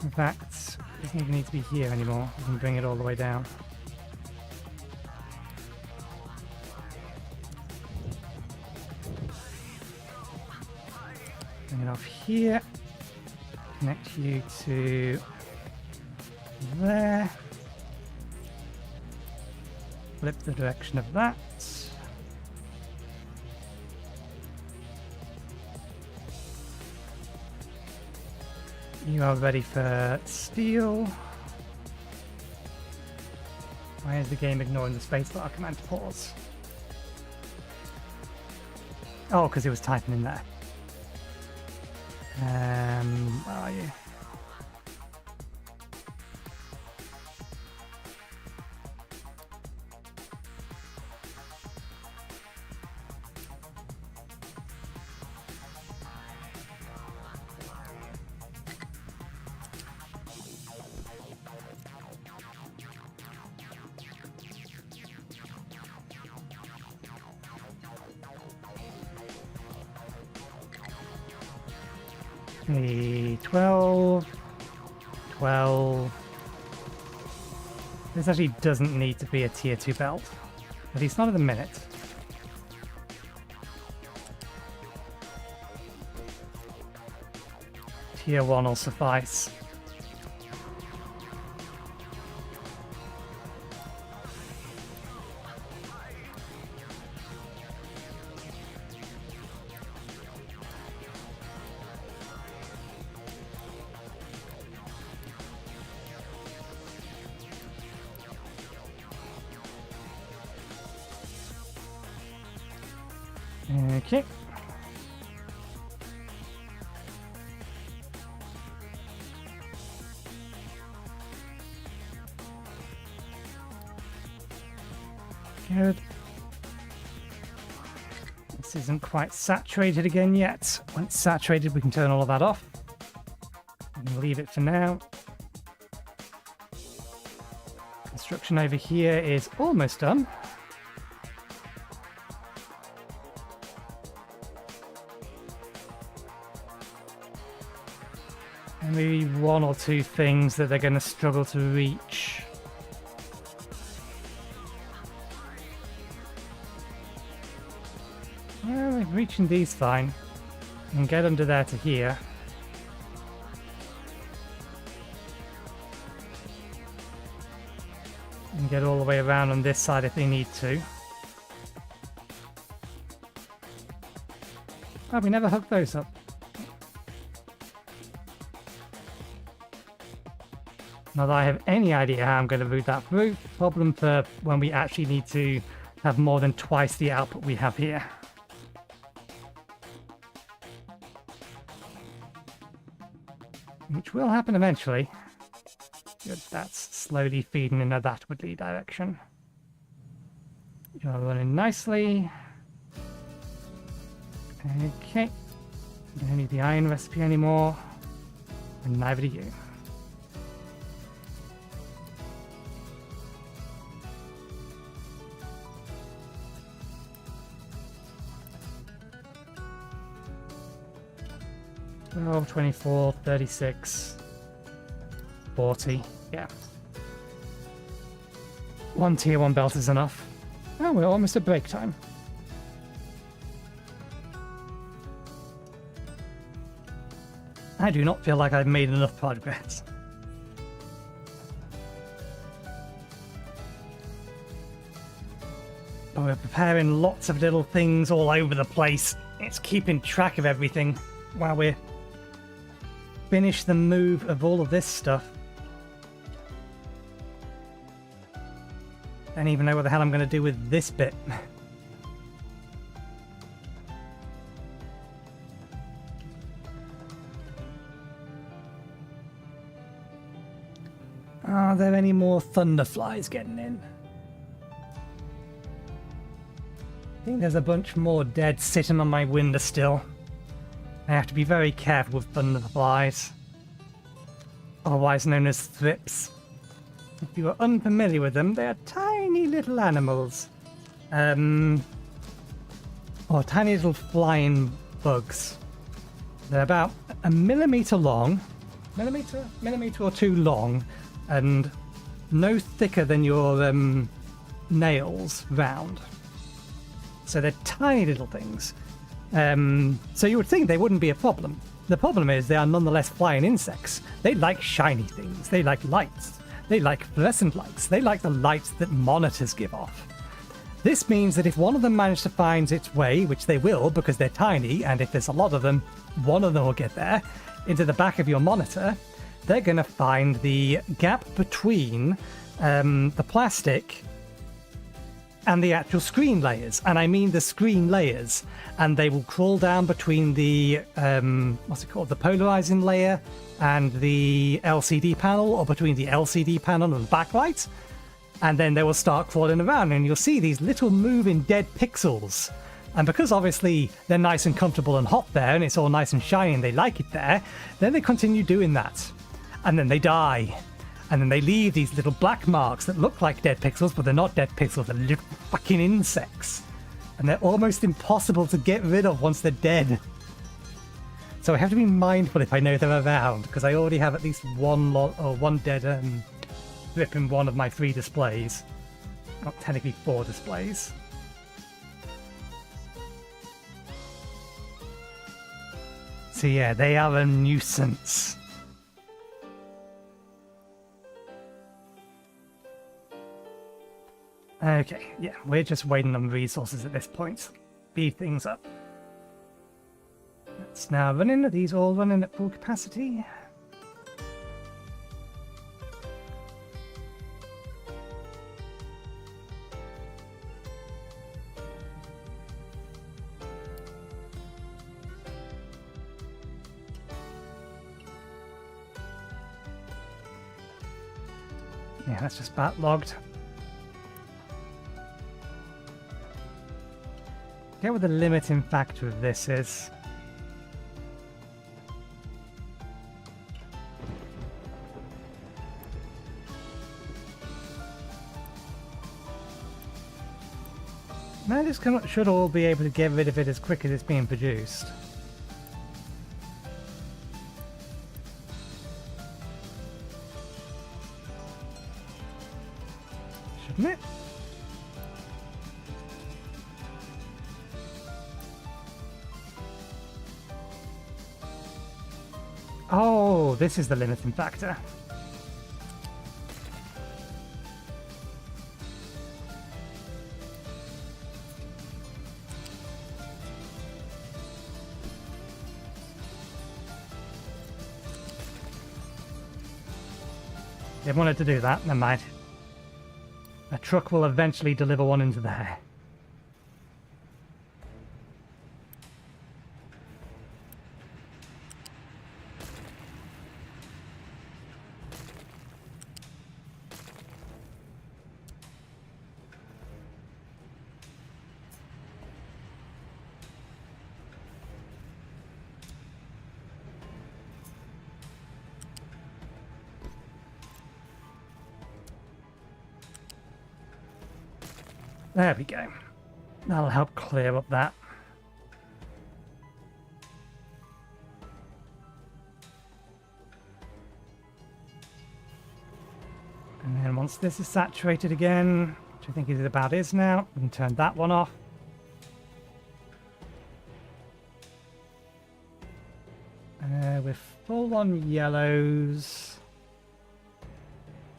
In fact, it doesn't even need to be here anymore. We can bring it all the way down. Bring it off here. Connect you to there. Flip the direction of that. You are ready for steel. Why is the game ignoring the spacebar command to pause? Oh, because it was typing in there. Where are you? The 12. This actually doesn't need to be a tier 2 belt. At least not at the minute. Tier 1 will suffice. Okay. Good. This isn't quite saturated again yet. When it's saturated, we can turn all of that off. And leave it for now. Construction over here is almost done. And maybe one or two things that they're going to struggle to reach. Well, reaching these fine. And get under there to here. And get all the way around on this side if they need to. Oh, we never hooked those up. Not that I have any idea how I'm going to route that through. Problem for when we actually need to have more than twice the output we have here. Which will happen eventually. Good, that's slowly feeding in a thatwardly direction. You're running nicely. Okay. Don't need the iron recipe anymore. And neither do you. Oh, 24, 36, 40, yeah. One tier 1 belt is enough. Oh, we're almost at break time. I do not feel like I've made enough progress. But we're preparing lots of little things all over the place. It's keeping track of everything while we're finish the move of all of this stuff. Don't even know what the hell I'm going to do with this bit. Are there any more thunderflies getting in? I think there's a bunch more dead sitting on my window still. I have to be very careful with thunderflies, otherwise known as thrips. If you are unfamiliar with them, they are tiny little animals. Or tiny little flying bugs. They're about a millimeter long, millimeter or two long, and no thicker than your nails round. So they're tiny little things. So you would think they wouldn't be a problem. The problem is they are nonetheless flying insects. They like shiny things. They like lights. They like fluorescent lights. They like the lights that monitors give off. This means that if one of them manages to find its way, which they will because they're tiny, and if there's a lot of them, one of them will get there, into the back of your monitor, they're going to find the gap between the plastic and the actual screen layers, and I mean the screen layers, and they will crawl down between the what's it called, the polarizing layer and the LCD panel, or between the LCD panel and the backlight, and then they will start crawling around, and you'll see these little moving dead pixels. And because obviously they're nice and comfortable and hot there, and it's all nice and shiny and they like it there, then they continue doing that, and then they die. And then they leave these little black marks that look like dead pixels, but they're not dead pixels, they're little fucking insects. And they're almost impossible to get rid of once they're dead. So I have to be mindful if I know they're around, because I already have at least one dead blip in one of my 3 displays. Not technically 4 displays. So yeah, they are a nuisance. Okay, yeah, we're just waiting on resources at this point. Speed things up. Let's now run in. Are these all running at full capacity? Yeah, that's just backlogged. Get what the limiting factor of this is. Now this should all be able to get rid of it as quick as it's being produced. Shouldn't it? Oh, this is the limiting factor. They wanted to do that, never mind. A truck will eventually deliver one into there. There we go. That'll help clear up that. And then once this is saturated again, which I think is about is now, we can turn that one off. We're full on yellows.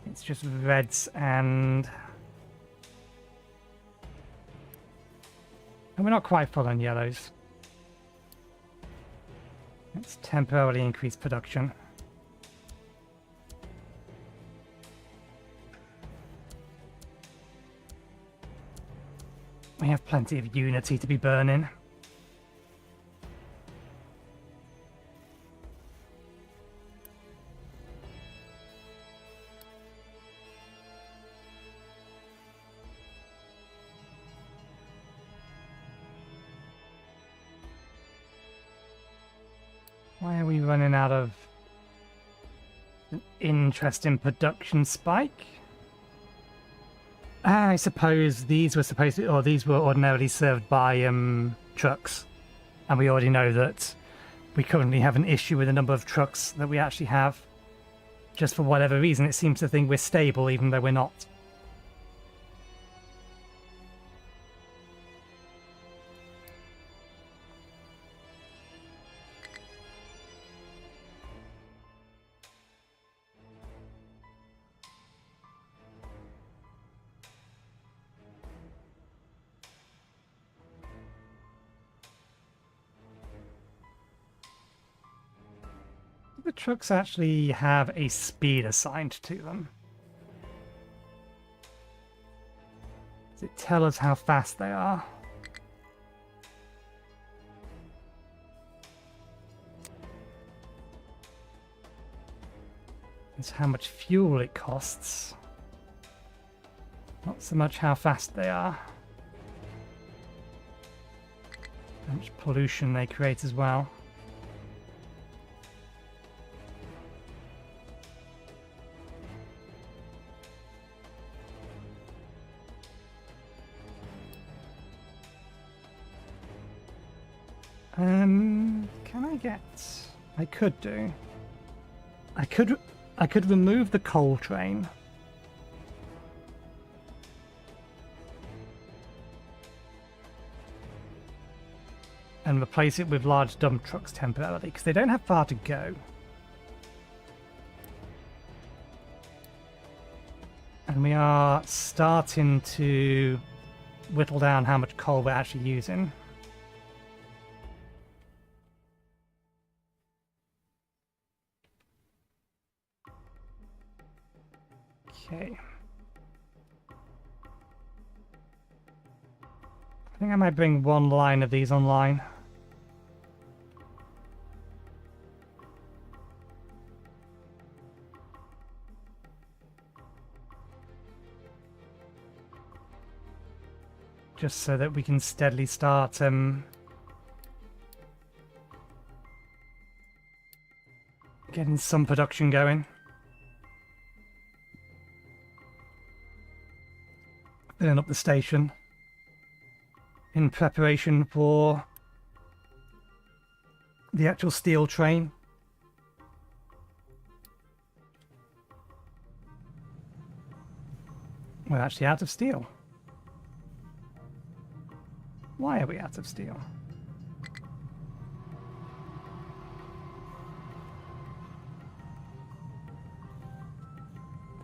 It's just reds and we're not quite full on yellows. Let's temporarily increase production. We have plenty of Unity to be burning. Why are we running out of an interesting production spike? I suppose these were supposed to, or these were ordinarily served by trucks, and we already know that we currently have an issue with the number of trucks that we actually have. Just for whatever reason, it seems to think we're stable, even though we're not. trucks actually have a speed assigned to them? Does it tell us how fast they are? It's how much fuel it costs. Not so much how fast they are. How much pollution they create as well. Can I get... I could do. I could remove the coal train. And replace it with large dump trucks temporarily, because they don't have far to go. And we are starting to whittle down how much coal we're actually using. Okay. I think I might bring one line of these online. Just so that we can steadily start getting some production going. Filling up the station in preparation for the actual steel train. We're actually out of steel. Why are we out of steel?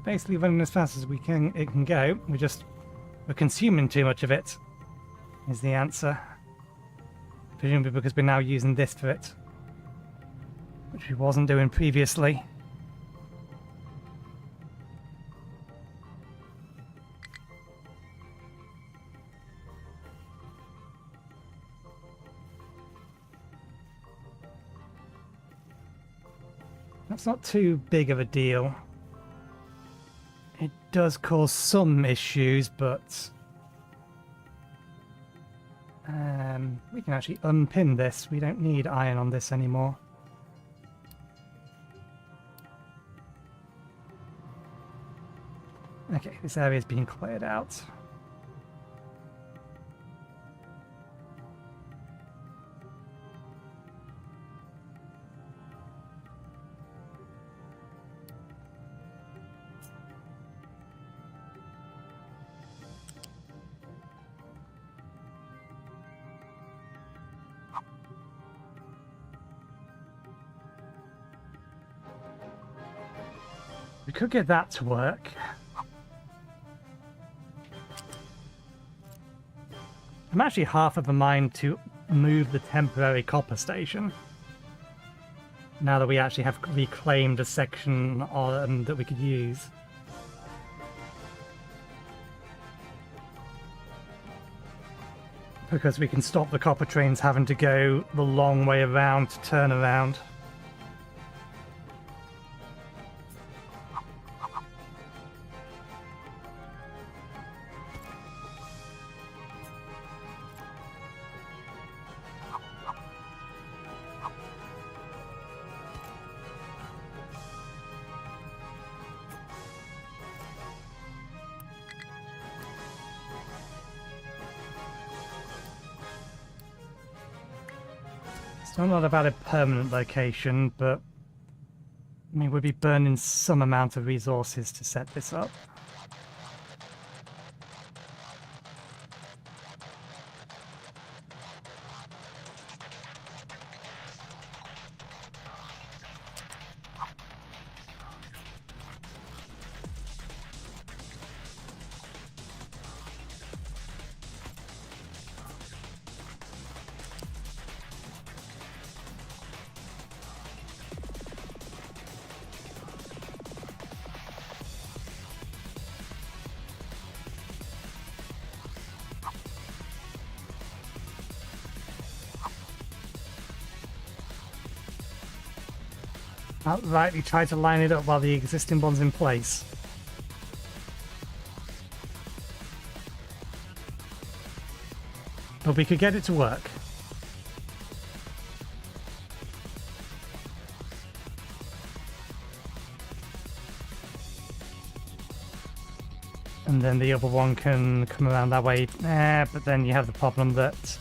Basically running as fast as it can go. We're consuming too much of it, is the answer. Presumably because we're now using this for it, which we wasn't doing previously. That's not too big of a deal. It does cause some issues, but we can actually unpin this. We don't need iron on this anymore. Okay, this area is being cleared out. We could get that to work. I'm actually half of a mind to move the temporary copper station. Now that we actually have reclaimed a section that we could use. Because we can stop the copper trains having to go the long way around to turn around. Still not about a permanent location, but I mean, we'd be burning some amount of resources to set this up. outrightly try to line it up while the existing one's in place. But we could get it to work. And then the other one can come around that way. But then you have the problem that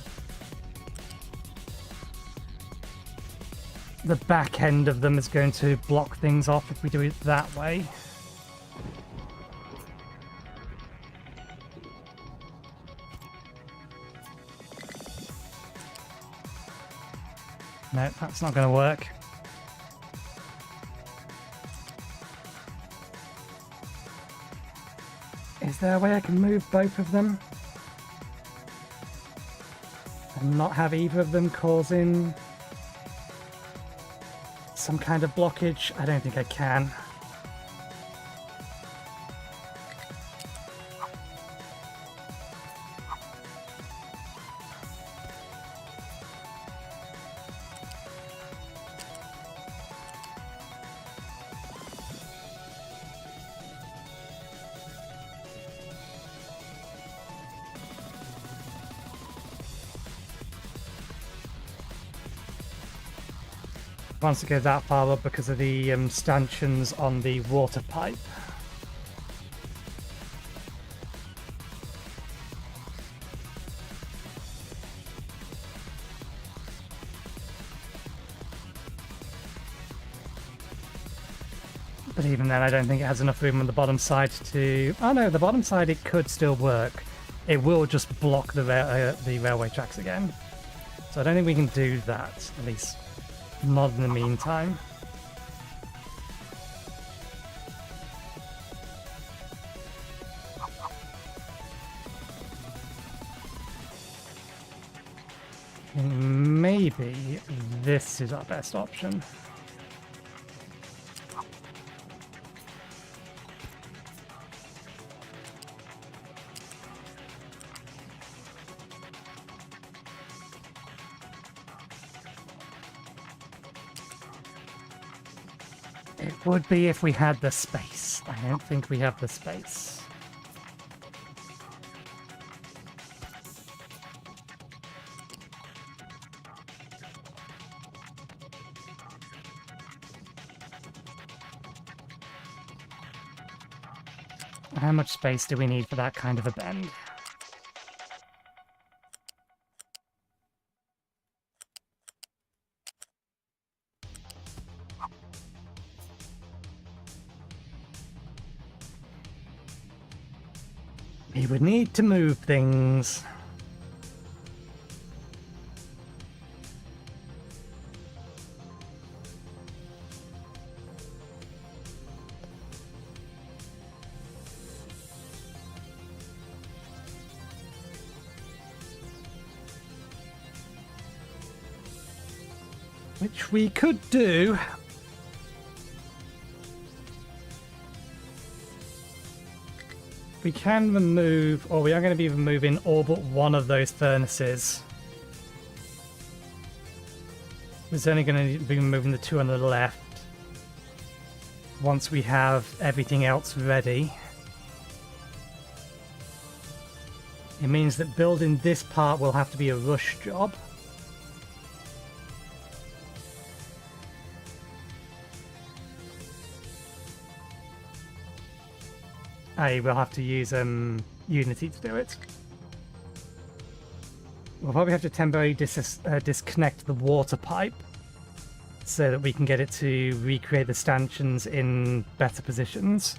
the back end of them is going to block things off if we do it that way. No, that's not going to work. Is there a way I can move both of them? And not have either of them causing some kind of blockage? I don't think I can. Wants to go that far up because of the stanchions on the water pipe. But even then, I don't think it has enough room on the bottom side to... Oh no, the bottom side it could still work. It will just block the railway tracks again. So I don't think we can do that, at least not in the meantime. Maybe this is our best option. It would be if we had the space. I don't think we have the space. How much space do we need for that kind of a bend? We would need to move things. Which we could do. We can remove, or we are going to be removing all but one of those furnaces. We're only going to be removing the two on the left once we have everything else ready. It means that building this part will have to be a rush job. We'll have to use Unity to do it. We'll probably have to temporarily disconnect the water pipe so that we can get it to recreate the stanchions in better positions.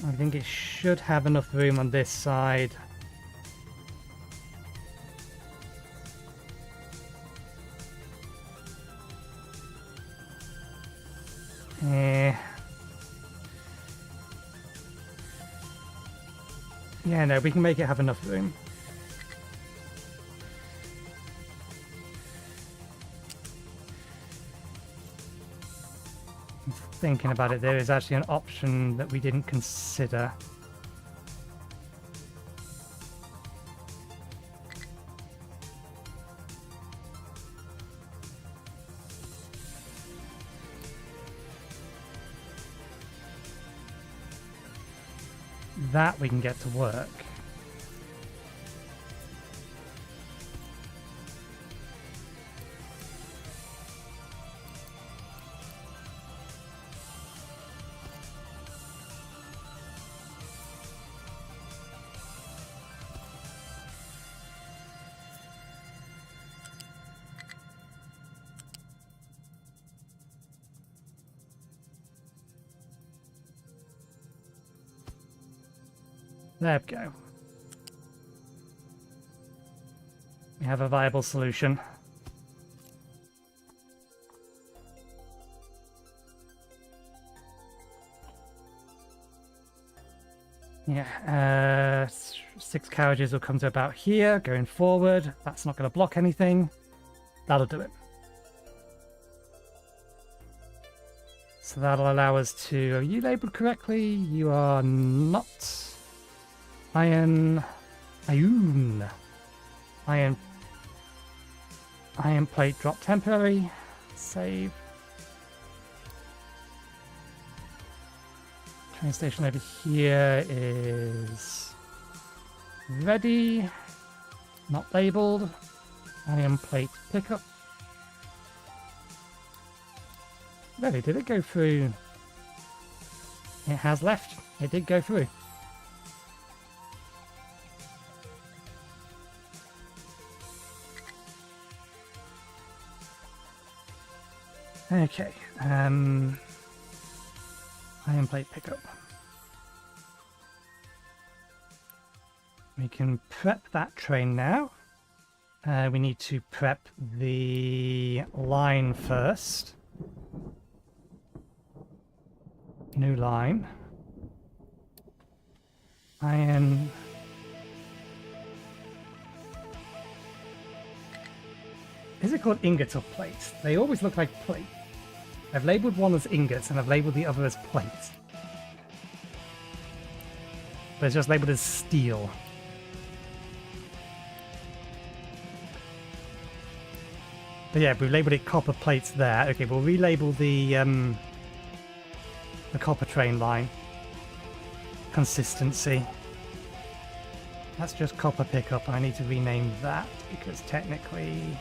I think it should have enough room on this side. Yeah, no, we can make it have enough room. Thinking about it, there is actually an option that we didn't consider. that we can get to work. There we go. We have a viable solution. Yeah, 6 carriages will come to about here, going forward. That's not going to block anything. That'll do it. So that'll allow us to... Are you labeled correctly? You are not. Iron plate drop temporary. Save. Train station over here is ready. Not labeled. Iron plate pickup. Ready, did it go through? It has left. It did go through. Okay, iron plate pickup. We can prep that train now. We need to prep the line first. New line. Iron. Is it called ingots or plates? They always look like plate. I've labelled one as ingots and I've labelled the other as plates. But it's just labelled as steel. But yeah, we've labelled it copper plates there. Okay, we'll relabel the copper train line. Consistency. That's just copper pickup. I need to rename that because technically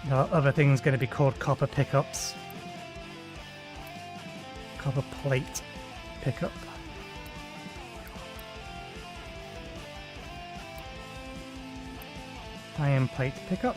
there are other things going to be called copper pickups. Copper plate pickup. Iron plate pickup.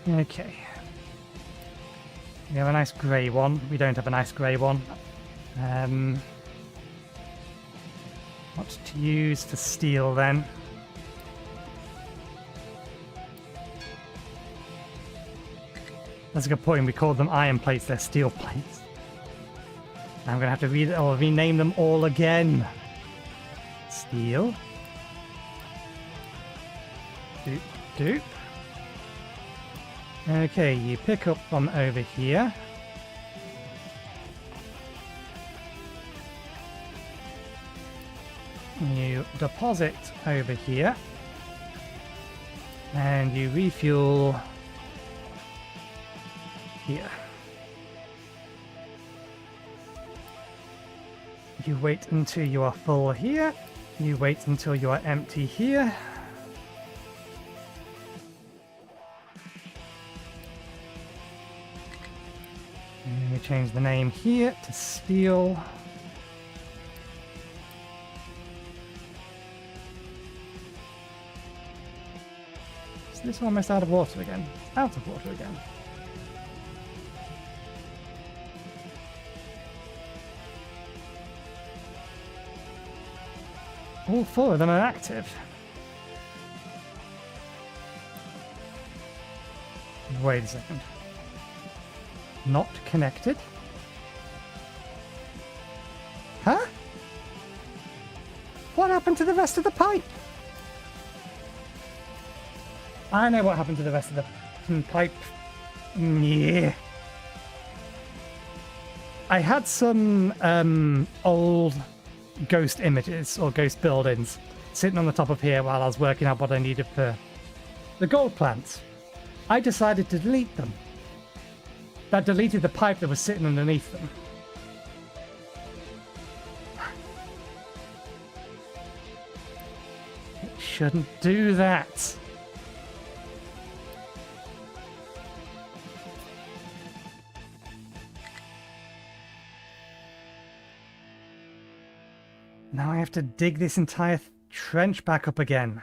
Okay. We have a nice grey one. We don't have a nice grey one. What to use for steel then? That's a good point. We called them iron plates, they're steel plates. I'm going to have to rename them all again. Steel. Doop, doop. Okay, you pick up from over here. You deposit over here. And you refuel here. You wait until you are full here. You wait until you are empty here. And we change the name here to steel. Is this almost out of water again? Out of water again. All 4 of them are active. Wait a second. Not connected? Huh? What happened to the rest of the pipe? I know what happened to the rest of the Pipe. Yeah. I had some old ghost images or ghost buildings sitting on the top of here while I was working out what I needed for the gold plants. I decided to delete them. That deleted the pipe that was sitting underneath them. It shouldn't do that. Now I have to dig this entire trench back up again.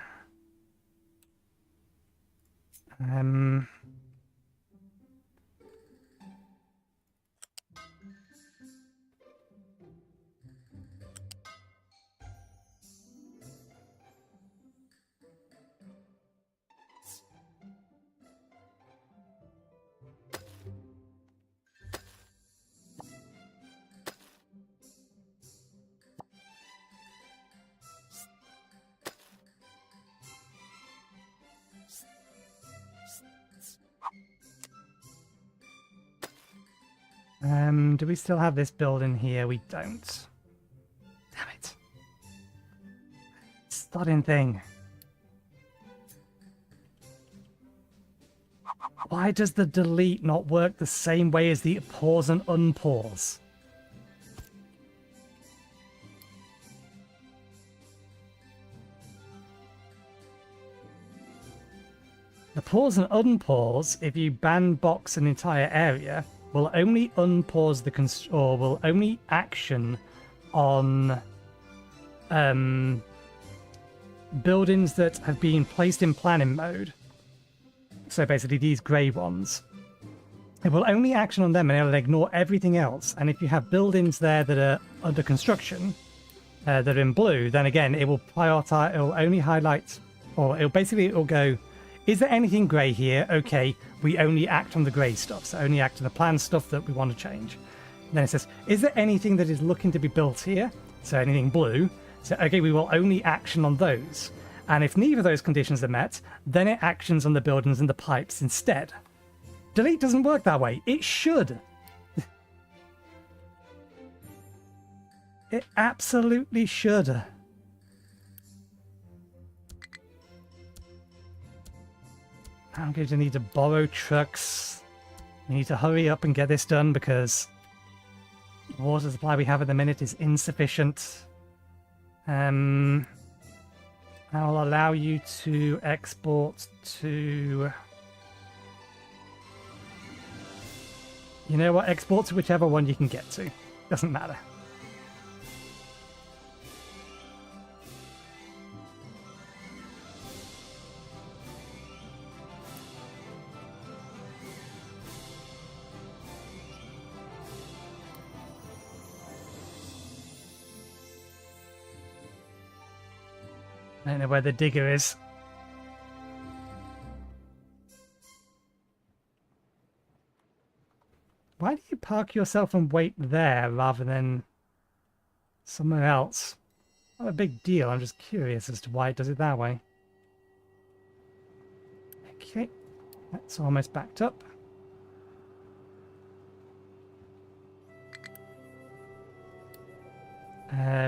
Do we still have this building here? We don't. Damn it. Starting thing. Why does the delete not work the same way as the pause and unpause? The pause and unpause, if you bandbox an entire area, will only unpause the or will only action on buildings that have been placed in planning mode. So basically these grey ones. It will only action on them and it'll ignore everything else. And if you have buildings there that are under construction, that are in blue, then again it will prioritize, it will only highlight, or it'll go, is there anything grey here? Okay, we only act on the grey stuff, so only act on the planned stuff that we want to change. And then it says, is there anything that is looking to be built here? So anything blue. So okay, we will only action on those. And if neither of those conditions are met, then it actions on the buildings and the pipes instead. Delete doesn't work that way. It should. It absolutely should. I'm going to need to borrow trucks. We need to hurry up and get this done because the water supply we have at the minute is insufficient. I will allow you to export to... You know what? Export to whichever one you can get to. Doesn't matter. I don't know where the digger is. Why do you park yourself and wait there rather than somewhere else? Not a big deal, I'm just curious as to why it does it that way. Okay, that's almost backed up.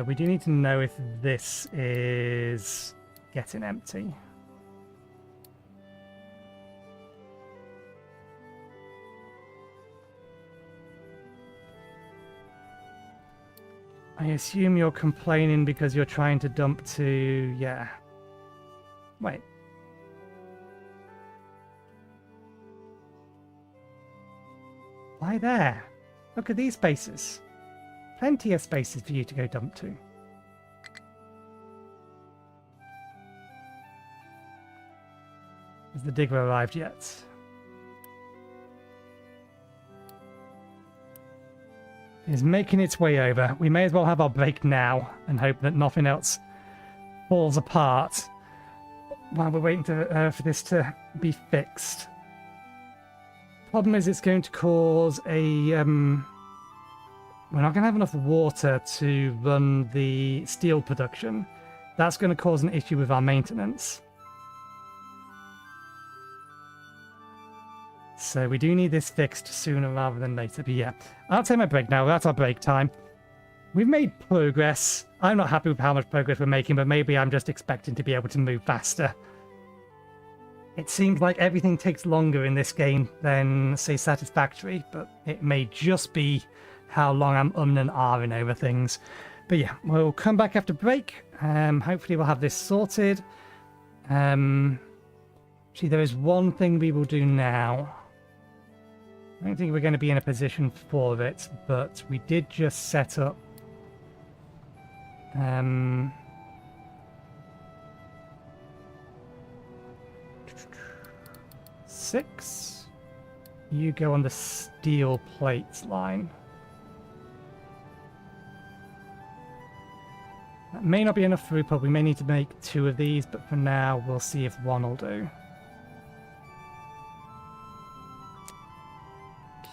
We do need to know if this is getting empty. I assume you're complaining because you're trying to dump to... yeah. Wait. Why there? Look at these spaces. Plenty of spaces for you to go dump to. Has the digger arrived yet? It's making its way over. We may as well have our break now and hope that nothing else falls apart while we're waiting for this to be fixed. Problem is it's going to cause a... we're not going to have enough water to run the steel production. That's going to cause an issue with our maintenance. So we do need this fixed sooner rather than later. But yeah, I'll take my break now. That's our break time. We've made progress. I'm not happy with how much progress we're making, but maybe I'm just expecting to be able to move faster. It seems like everything takes longer in this game than, say, Satisfactory, but it may just be how long I'm and ahhing over things. But yeah, we'll come back after break. Hopefully we'll have this sorted. Actually, there is one thing we will do now. I don't think we're going to be in a position for it, but we did just set up... 6. You go on the steel plates line. That may not be enough throughput. We may need to make 2 of these, but for now we'll see if 1 will do.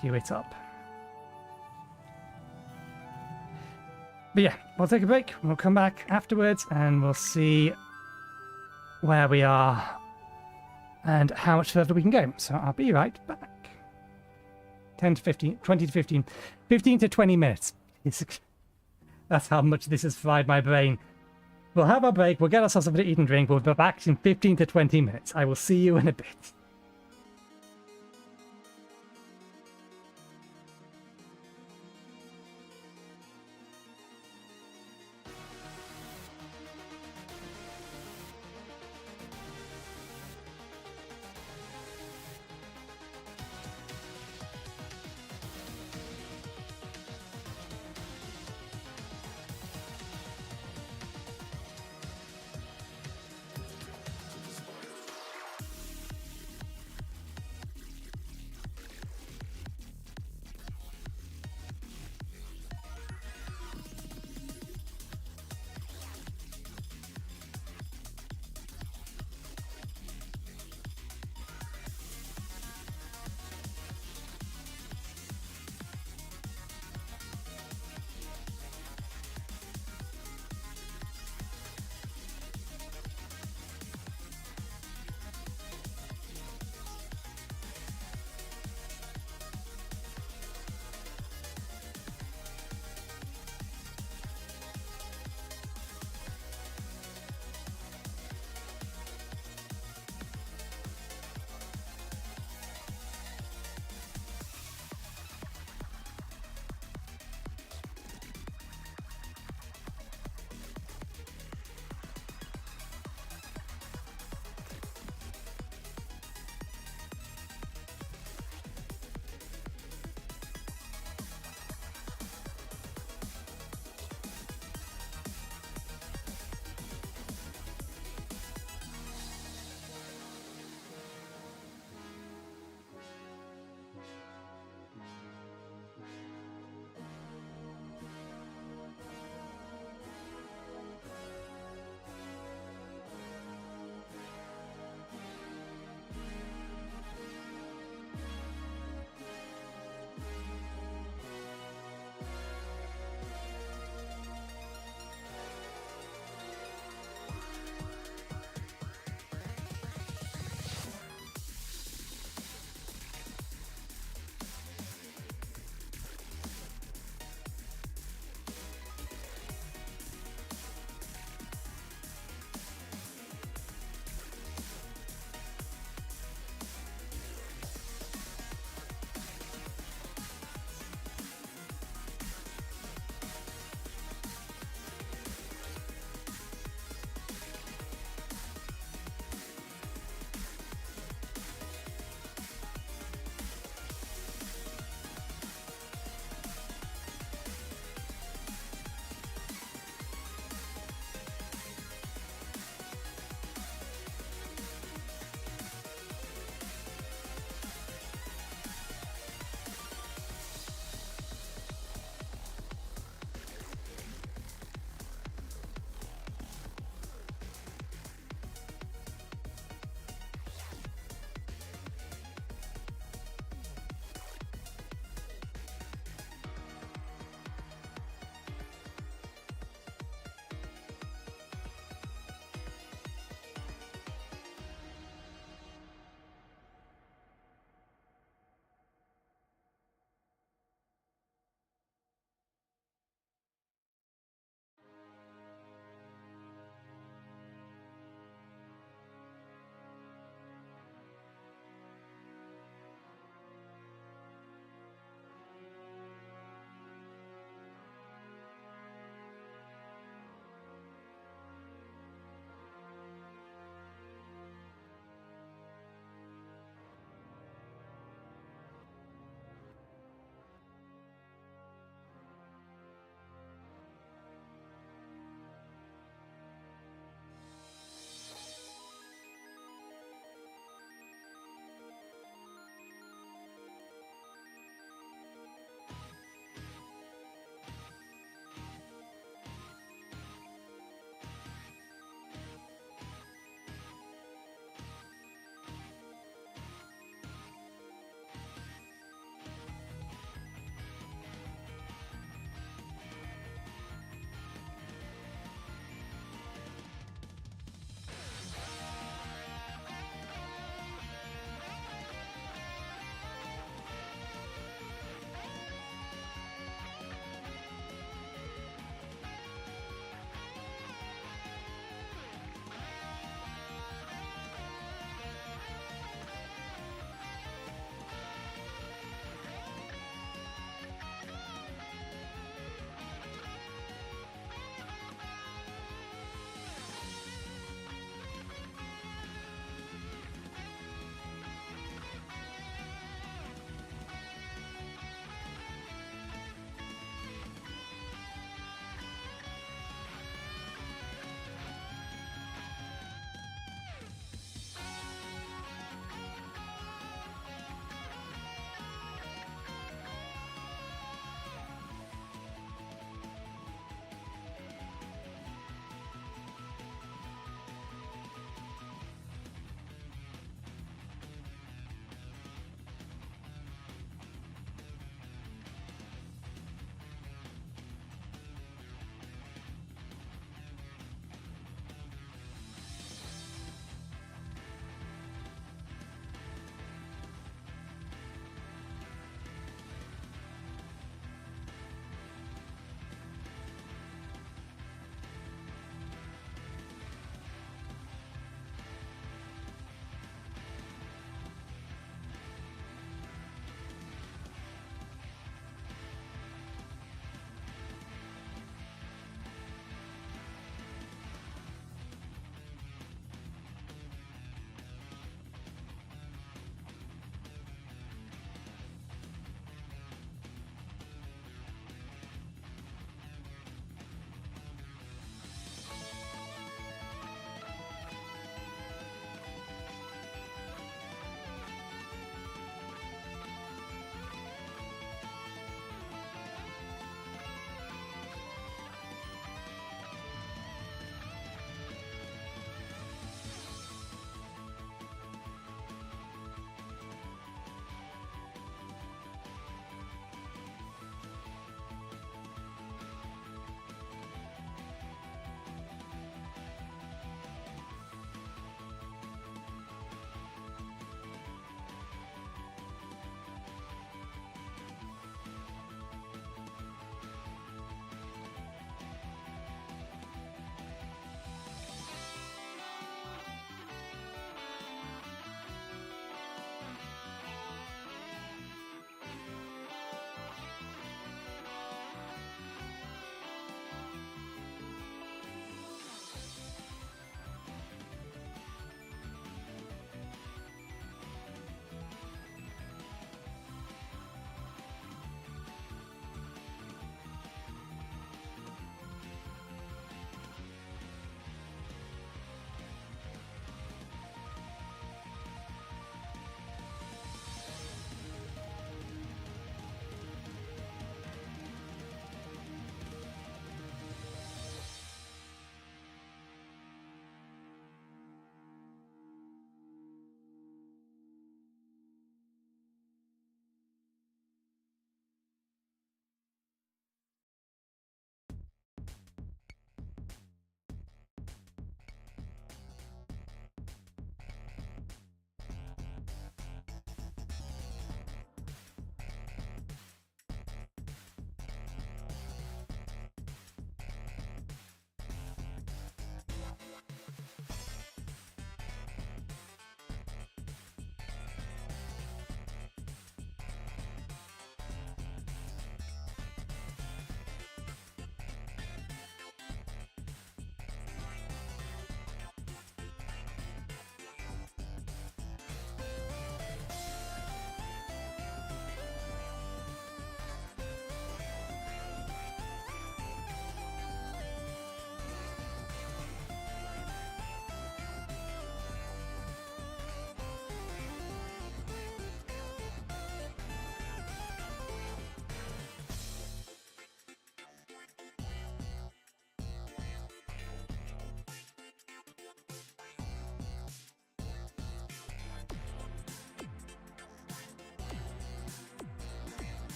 Queue it up. But yeah, we'll take a break. We'll come back afterwards and we'll see where we are and how much further we can go. So I'll be right back. 10 to 15, 20 to 15, 15 to 20 minutes. That's how much this has fried my brain. We'll have our break. We'll get ourselves something to eat and drink. We'll be back in 15 to 20 minutes. I will see you in a bit.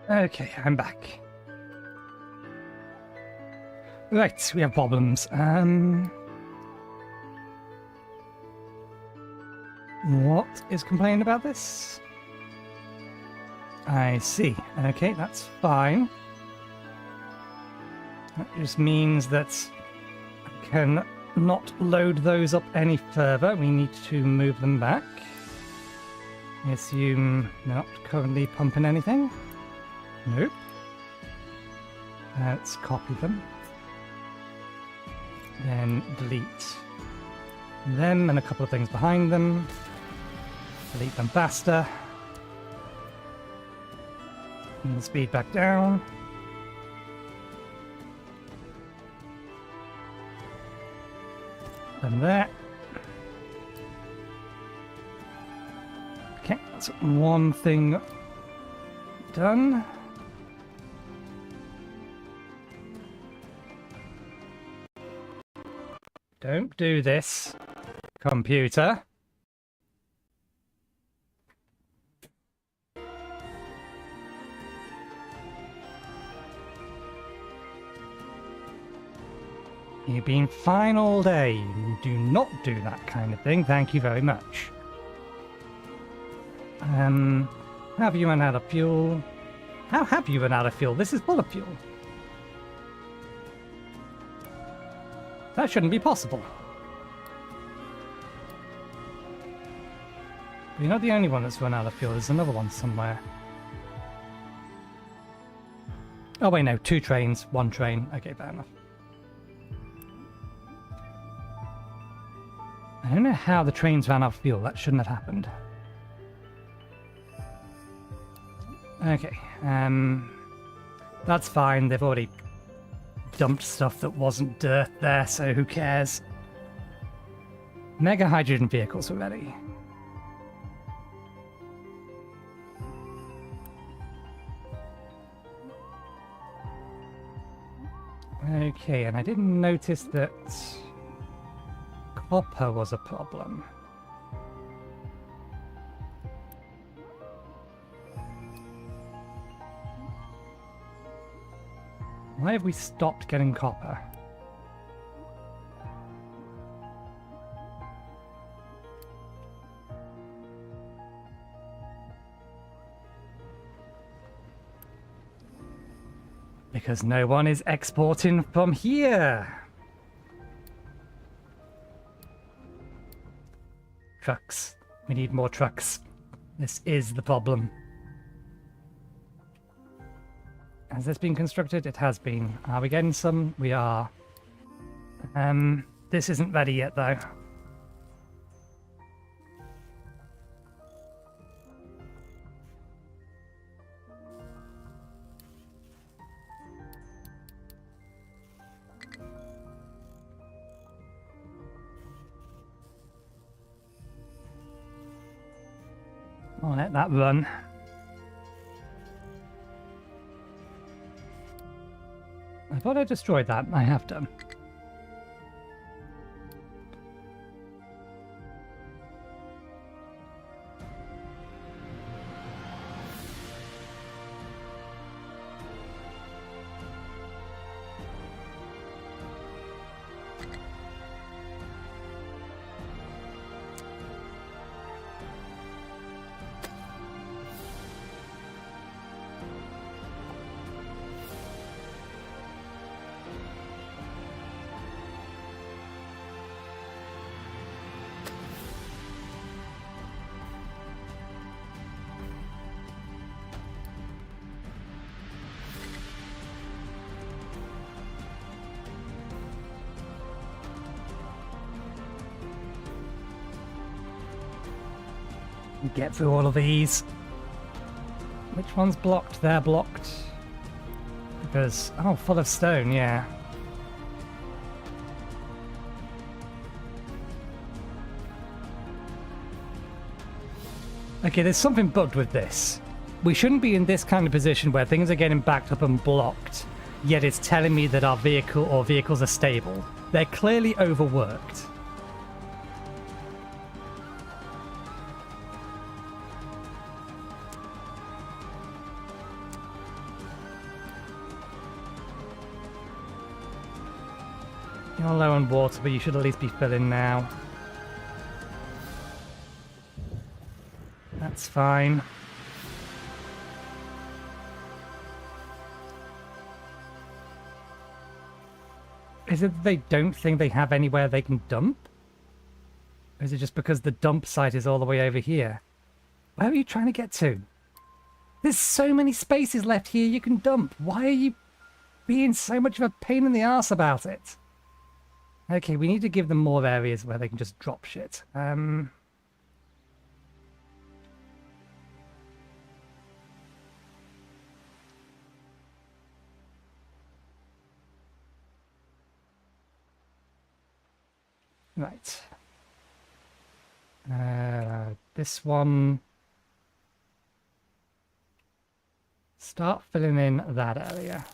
Okay, I'm back. Right, we have problems. What is complaining about this? I see. Okay, that's fine. That just means that I can not load those up any further. We need to move them back. I assume they're not currently pumping anything. Nope. Let's copy them. Then delete them and a couple of things behind them. Delete them faster. And the speed back down. And that. Okay, that's one thing done. Don't do this, computer. You've been fine all day. You do not do that kind of thing. Thank you very much. Have you run out of fuel? How have you run out of fuel? This is full of fuel. That shouldn't be possible. But you're not the only one that's run out of fuel. There's another one somewhere. Oh wait, no. 2 trains, 1 train. Okay, fair enough. I don't know how the trains ran out of fuel. That shouldn't have happened. Okay, that's fine. They've already dumped stuff that wasn't dirt there, so who cares? Mega hydrogen vehicles are ready. Okay, and I didn't notice that copper was a problem. Why have we stopped getting copper? Because no one is exporting from here. Trucks. We need more trucks. This is the problem. Has this been constructed? It has been. Are we getting some? We are. This isn't ready yet, though. I'll let that run. I thought I destroyed that. I have done. Get through all of these. Which one's blocked? They're blocked. Because, oh, full of stone, yeah. Okay, there's something bugged with this. We shouldn't be in this kind of position where things are getting backed up and blocked, yet it's telling me that our vehicle or vehicles are stable. They're clearly overworked. You're low on water, but you should at least be filling now. That's fine. Is it that they don't think they have anywhere they can dump? Or is it just because the dump site is all the way over here? Where are you trying to get to? There's so many spaces left here you can dump. Why are you being so much of a pain in the arse about it? Okay, we need to give them more areas where they can just drop shit. Right. This one. Start filling in that area.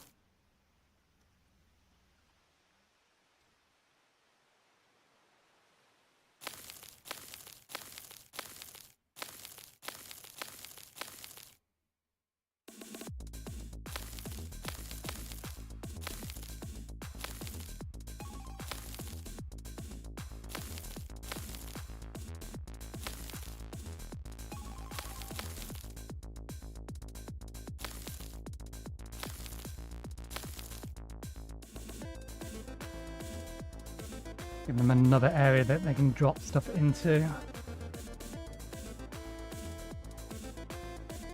Give them another area that they can drop stuff into.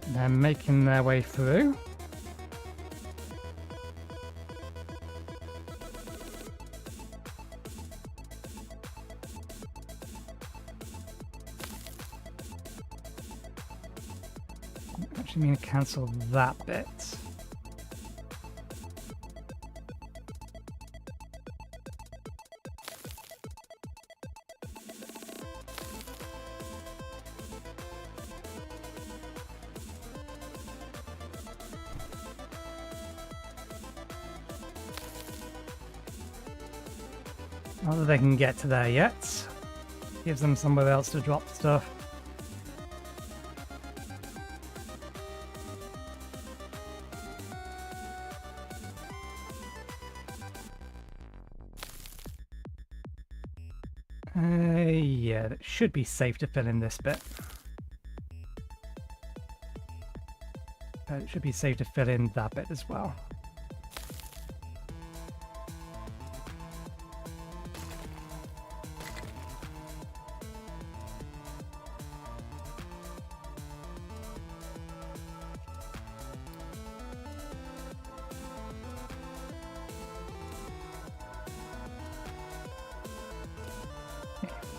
They're making their way through. Actually, I'm going to cancel that bit. Not that they can get to there yet. Gives them somewhere else to drop stuff. Yeah, that should be safe to fill in this bit. It should be safe to fill in that bit as well.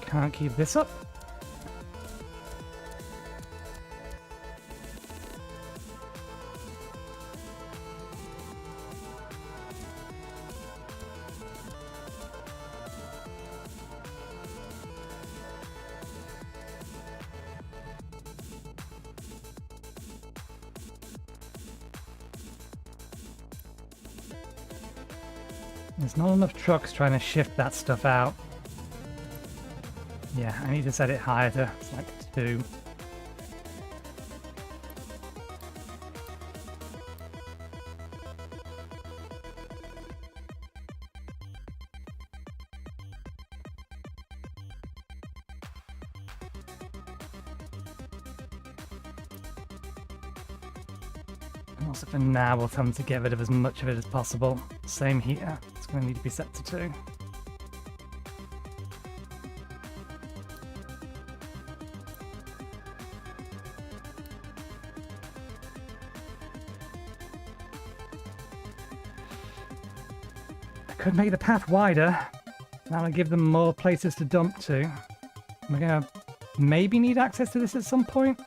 Can't keep this up. There's not enough trucks trying to shift that stuff out. Yeah, I need to set it higher to like 2. And also for now, we'll tell them to get rid of as much of it as possible. Same here. It's going to need to be set to 2. Could make the path wider. That'll give them more places to dump to. We're gonna maybe need access to this at some point.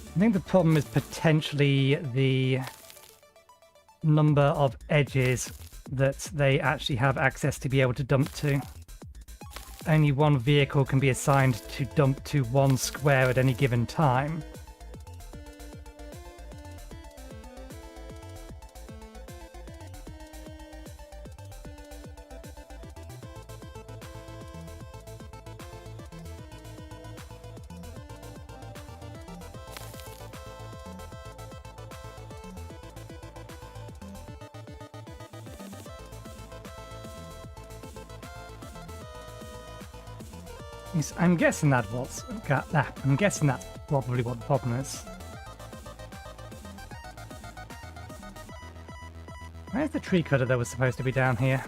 I think the problem is potentially the number of edges that they actually have access to be able to dump to. only one vehicle can be assigned to dump to one square at any given time. I'm guessing that's what's got that. I'm guessing that's probably what the problem is. Where's the tree cutter that was supposed to be down here?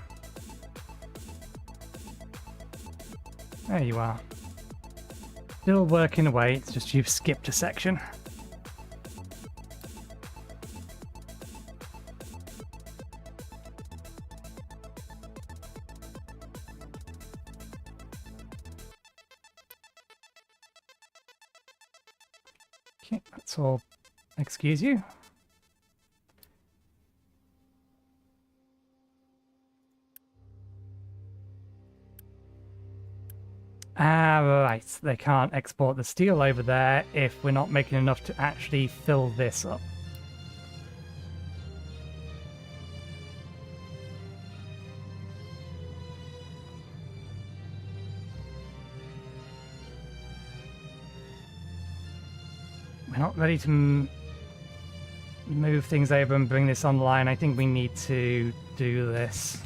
There you are. Still working away, it's just you've skipped a section. Okay, that's all. Excuse you. Ah, right. They can't export the steel over there if we're not making enough to actually fill this up. We're not ready to move things over and bring this online. I think we need to do this.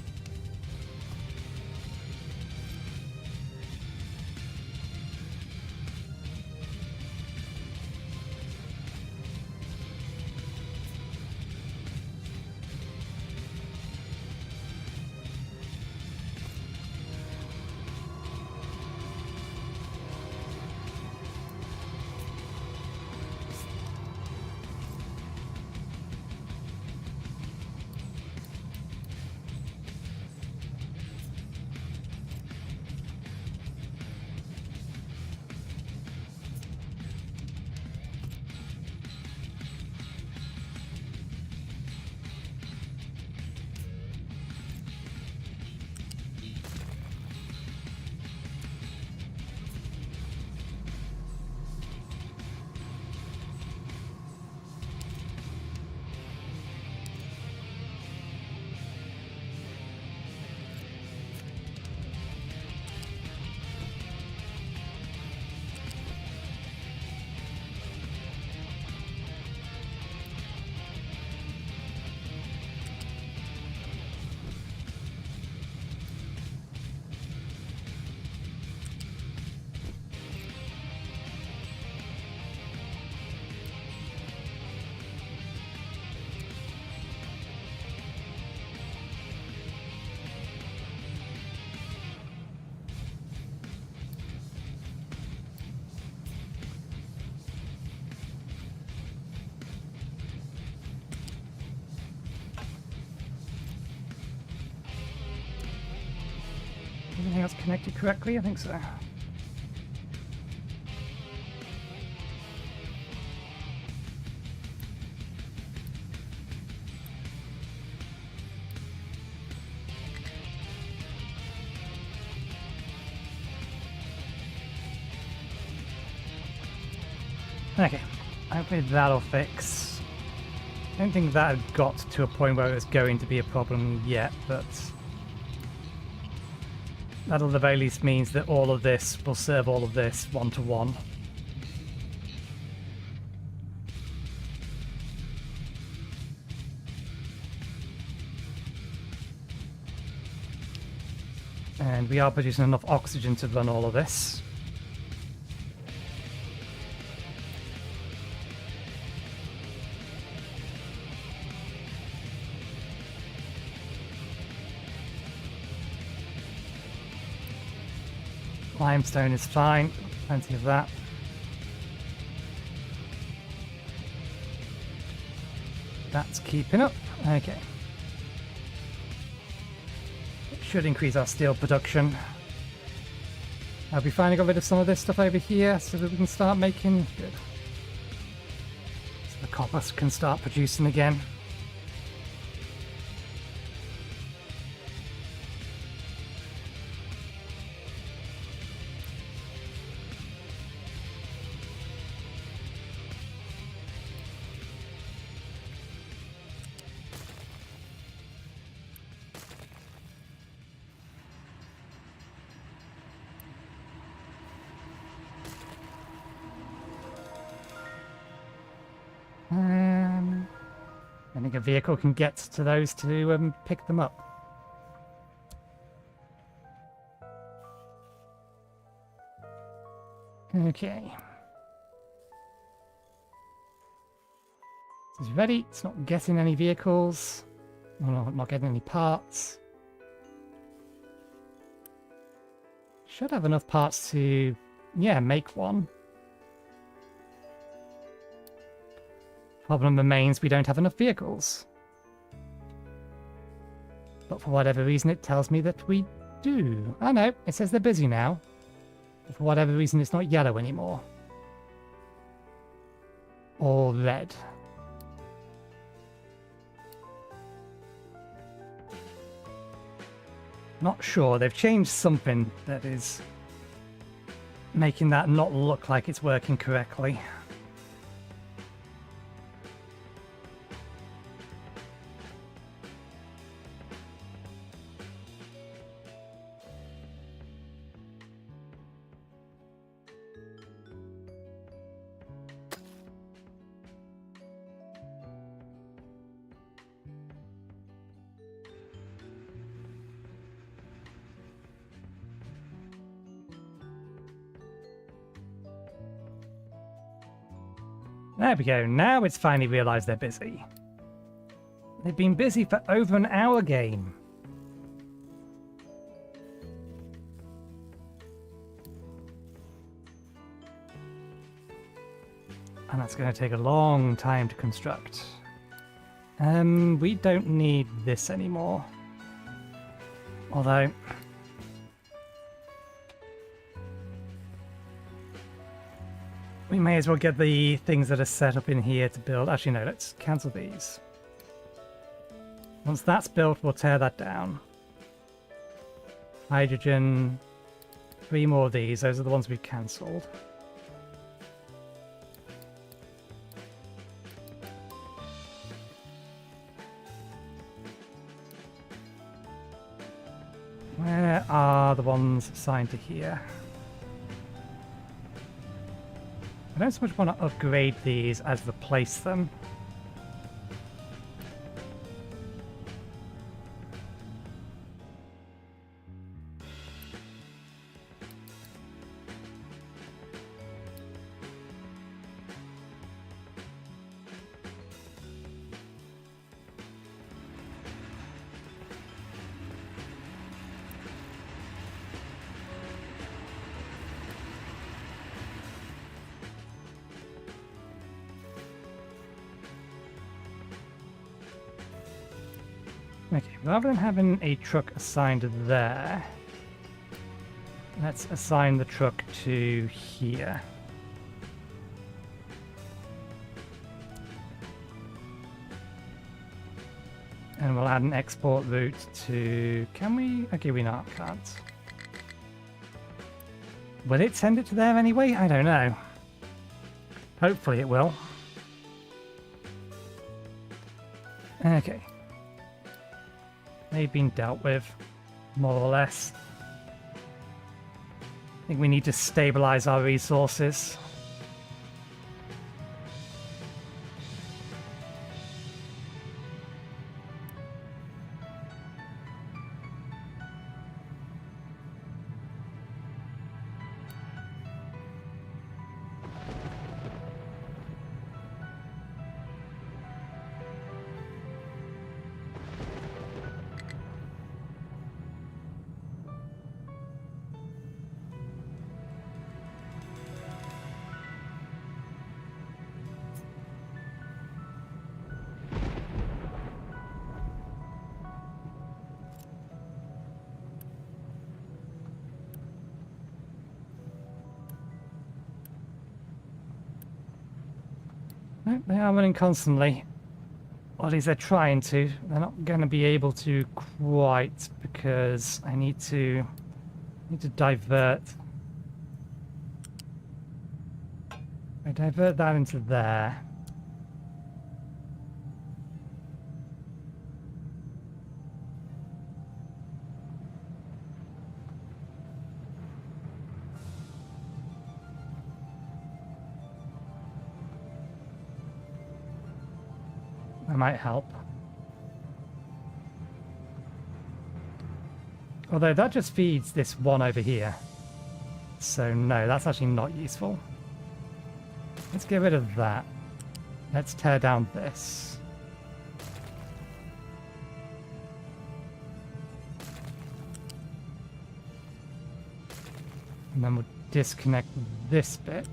Everything else connected correctly? I think so. Okay, hopefully that'll fix. I don't think that had got to a point where it was going to be a problem yet, but that'll at the very least means that all of this will serve all of this one-to-one. And we are producing enough oxygen to run all of this. Limestone is fine, plenty of that. That's keeping up. Okay. It should increase our steel production. We finally got rid of some of this stuff over here so that we can start making... Good. So the copper can start producing again. I think a vehicle can get to those to pick them up. Okay. It's ready. It's not getting any vehicles. Well, not getting any parts. Should have enough parts to, yeah, make one. Problem remains, we don't have enough vehicles. But for whatever reason, it tells me that we do. Oh no, it says they're busy now. But for whatever reason, it's not yellow anymore. Or red. Not sure. They've changed something that is making that not look like it's working correctly. There we go, now it's finally realised they're busy. They've been busy for over an hour game. And that's going to take a long time to construct. We don't need this anymore. Although... we may as well get the things that are set up in here to build. Actually, no, let's cancel these. Once that's built, we'll tear that down. Hydrogen. 3 more of these. Those are the ones we've cancelled. Where are the ones assigned to here? I don't so much want to upgrade these as replace them. Okay, rather than having a truck assigned there, let's assign the truck to here. And we'll add an export route to... can we? Okay, we not can't. Will it send it to there anyway? I don't know. Hopefully it will. Okay. They've been dealt with, more or less. I think we need to stabilize our resources. No, they are running constantly. Or at least they're trying to. They're not going to be able to quite because I need to divert. I divert that into there. That might help. Although that just feeds this one over here. So no, that's actually not useful. Let's get rid of that. Let's tear down this. And then we'll disconnect this bit.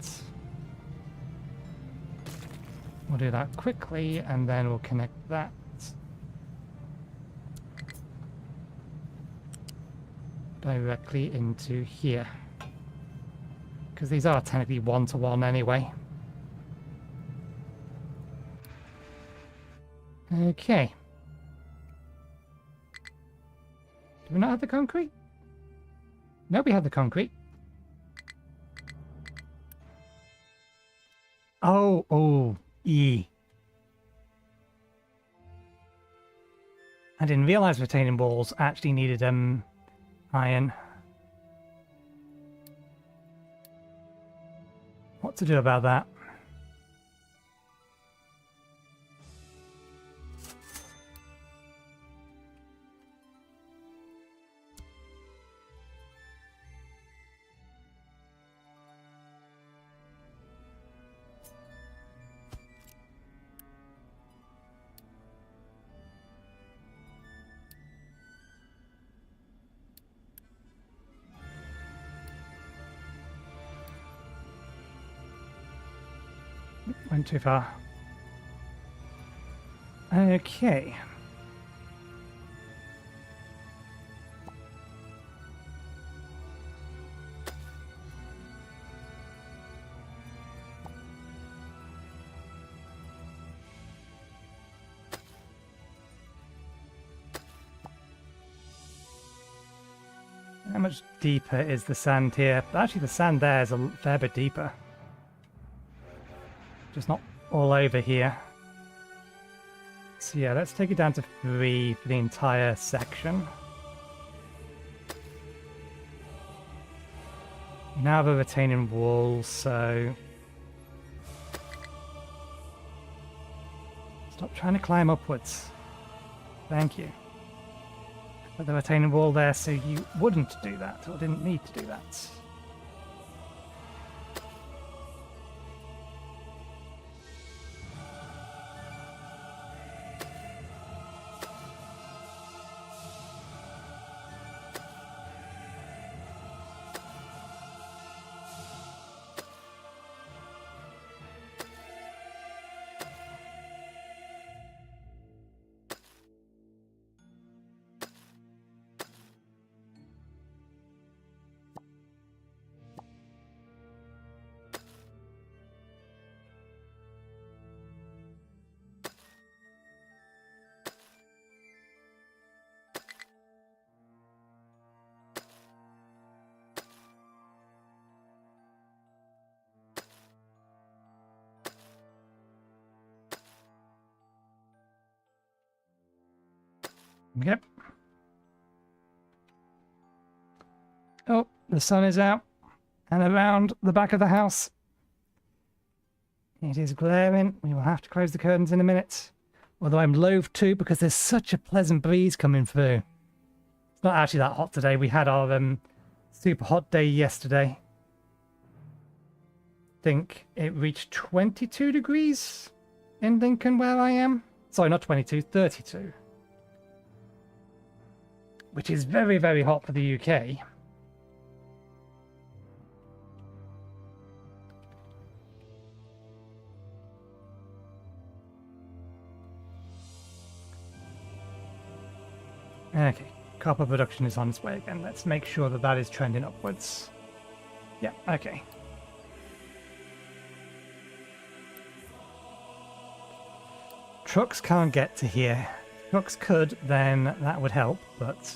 We'll do that quickly, and then we'll connect that. Directly into here. Because these are technically one-to-one anyway. Okay. Do we not have the concrete? No, we have the concrete. Oh, E. I didn't realize retaining walls actually needed iron. What to do about that? Went too far. Okay. How much deeper is the sand here? Actually, the sand there is a fair bit deeper. Just not all over here. So yeah, let's take it down to 3 for the entire section. We now have a retaining wall, so... Stop trying to climb upwards. Thank you. Put the retaining wall there so you wouldn't do that, or didn't need to do that. Yep. Oh, the sun is out and around the back of the house. It is glaring. We will have to close the curtains in a minute. Although I'm loath to, because there's such a pleasant breeze coming through. It's not actually that hot today. We had our super hot day yesterday. I think it reached 22 degrees in Lincoln where I am. Sorry, not 22, 32. Which is very, very hot for the UK. Okay, copper production is on its way again. Let's make sure that that is trending upwards. Yeah, okay. Trucks can't get to here. Trucks could, then that would help, but...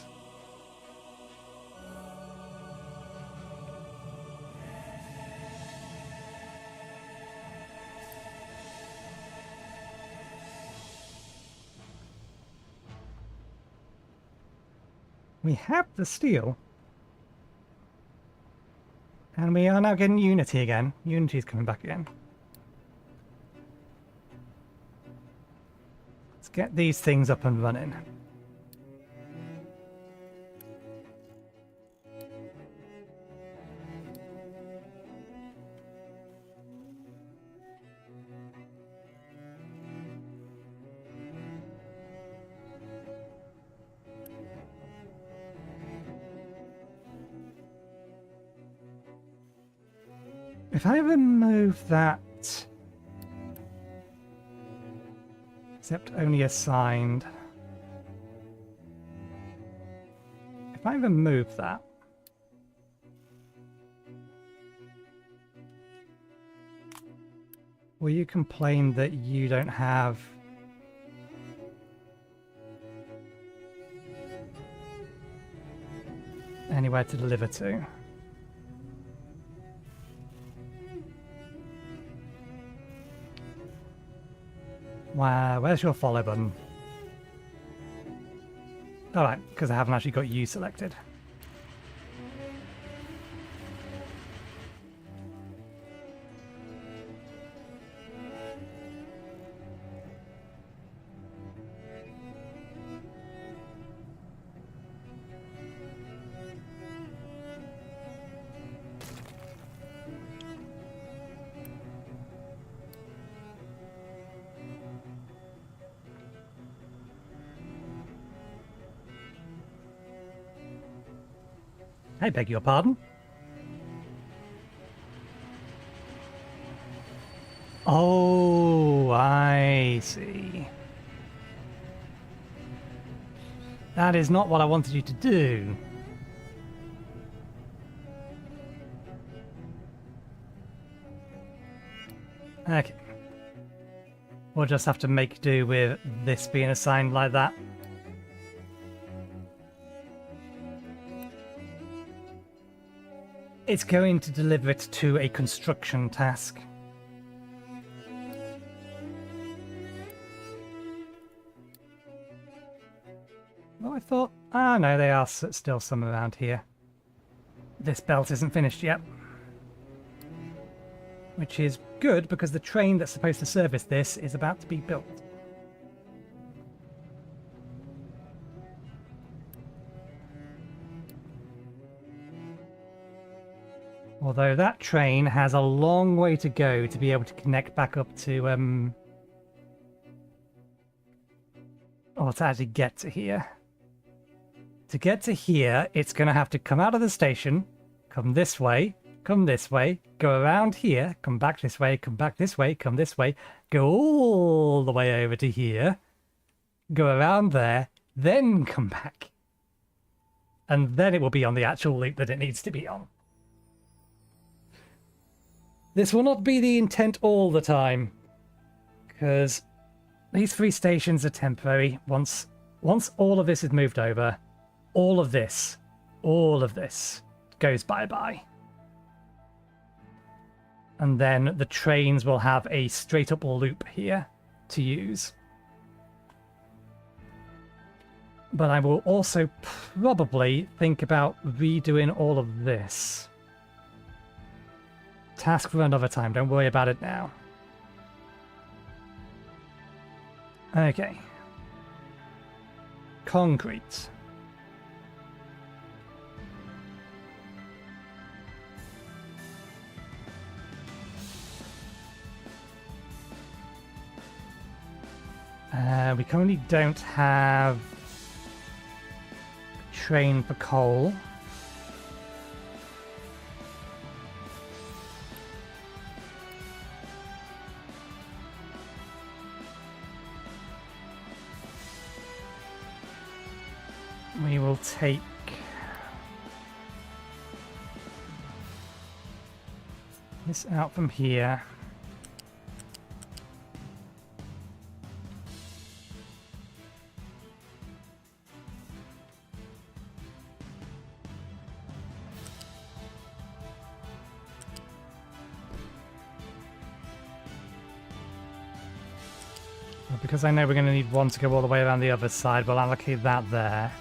We have the steel. And we are now getting Unity again. Unity is coming back again. get these things up and running. If I remove that, except only assigned. If I remove that, will you complain that you don't have anywhere to deliver to? Wow, where's your follow button? Alright, because I haven't actually got you selected. I beg your pardon? Oh, I see. That is not what I wanted you to do. Okay. We'll just have to make do with this being assigned like that. It's going to deliver it to a construction task. Well, I thought, no, they are still some around here. This belt isn't finished yet. Which is good, because the train that's supposed to service this is about to be built. Although that train has a long way to go to be able to connect back up to, or to actually get to here. To get to here, it's going to have to come out of the station, come this way, go around here, come back this way, come back this way, come this way, go all the way over to here, go around there, then come back. And then it will be on the actual loop that it needs to be on. This will not be the intent all the time, because these 3 stations are temporary. Once all of this is moved over, all of this goes bye-bye. And then the trains will have a straight-up loop here to use. But I will also probably think about redoing all of this. Task for another time, don't worry about it now. Okay. Concrete. We currently don't have a train for coal. We will take this out from here. Because I know we're going to need one to go all the way around the other side, we'll allocate that there.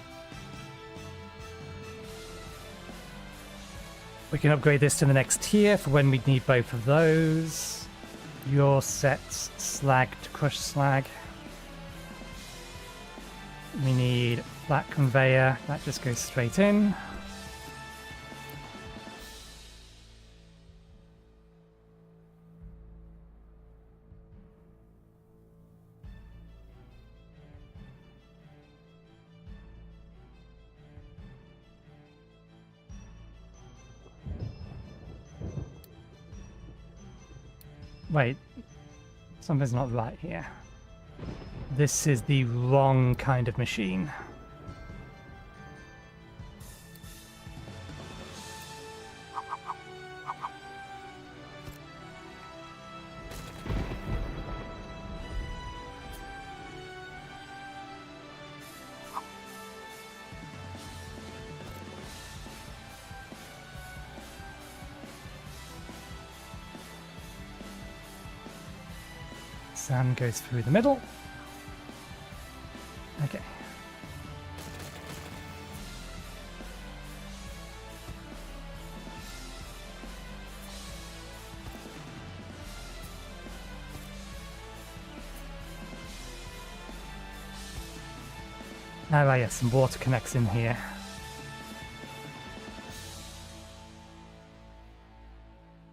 We can upgrade this to the next tier for when we need both of those. Your set slag to crush slag. We need flat conveyor, that just goes straight in. Wait, something's not right here. This is the wrong kind of machine. Sand goes through the middle. Okay. Ah, yes, some water connects in here.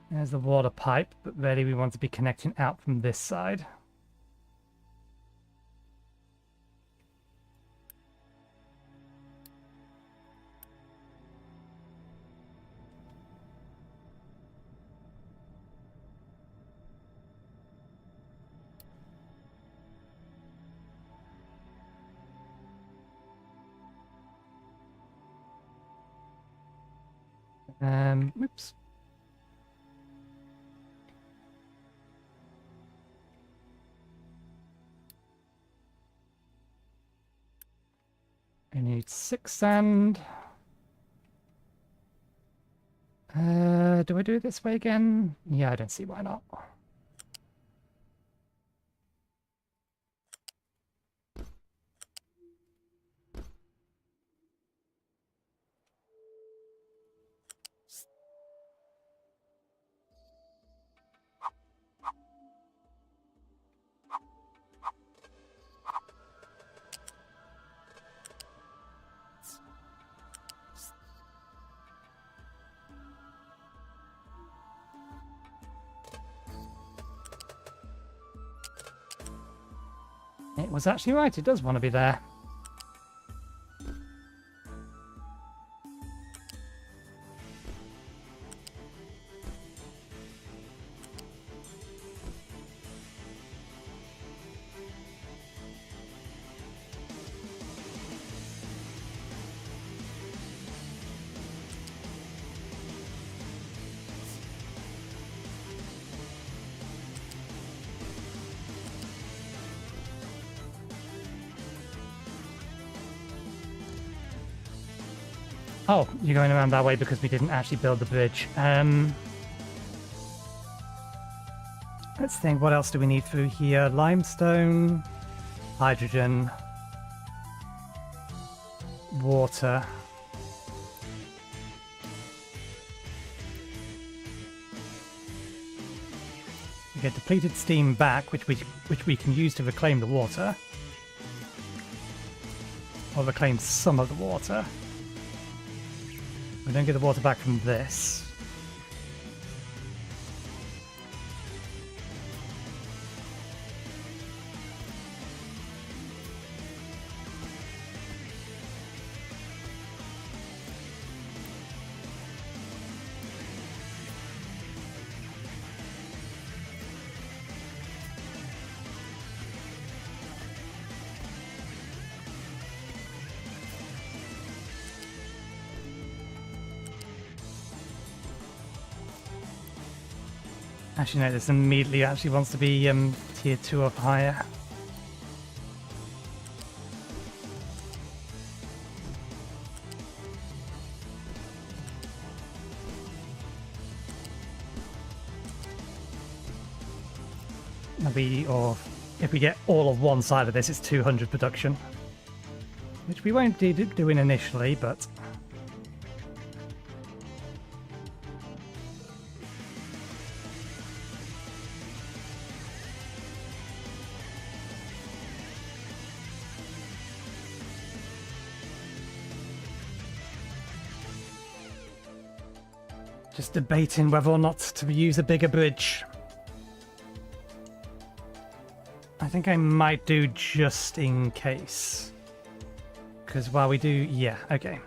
There's the water pipe, but really we want to be connecting out from this side. Oops. I need 6 sand. Do I do it this way again? Yeah, I don't see why not. It was actually right, it does want to be there. Oh, you're going around that way because we didn't actually build the bridge. Let's think, what else do we need through here? Limestone, hydrogen, water. We get depleted steam back, which we can use to reclaim the water. Or reclaim some of the water. We don't get the water back from this. Actually, no, this immediately actually wants to be tier 2 or higher. Or if we get all of one side of this, it's 200 production. Which we won't be doing initially, but... Just debating whether or not to use a bigger bridge. I think I might do just in case. Because while we do... yeah, okay.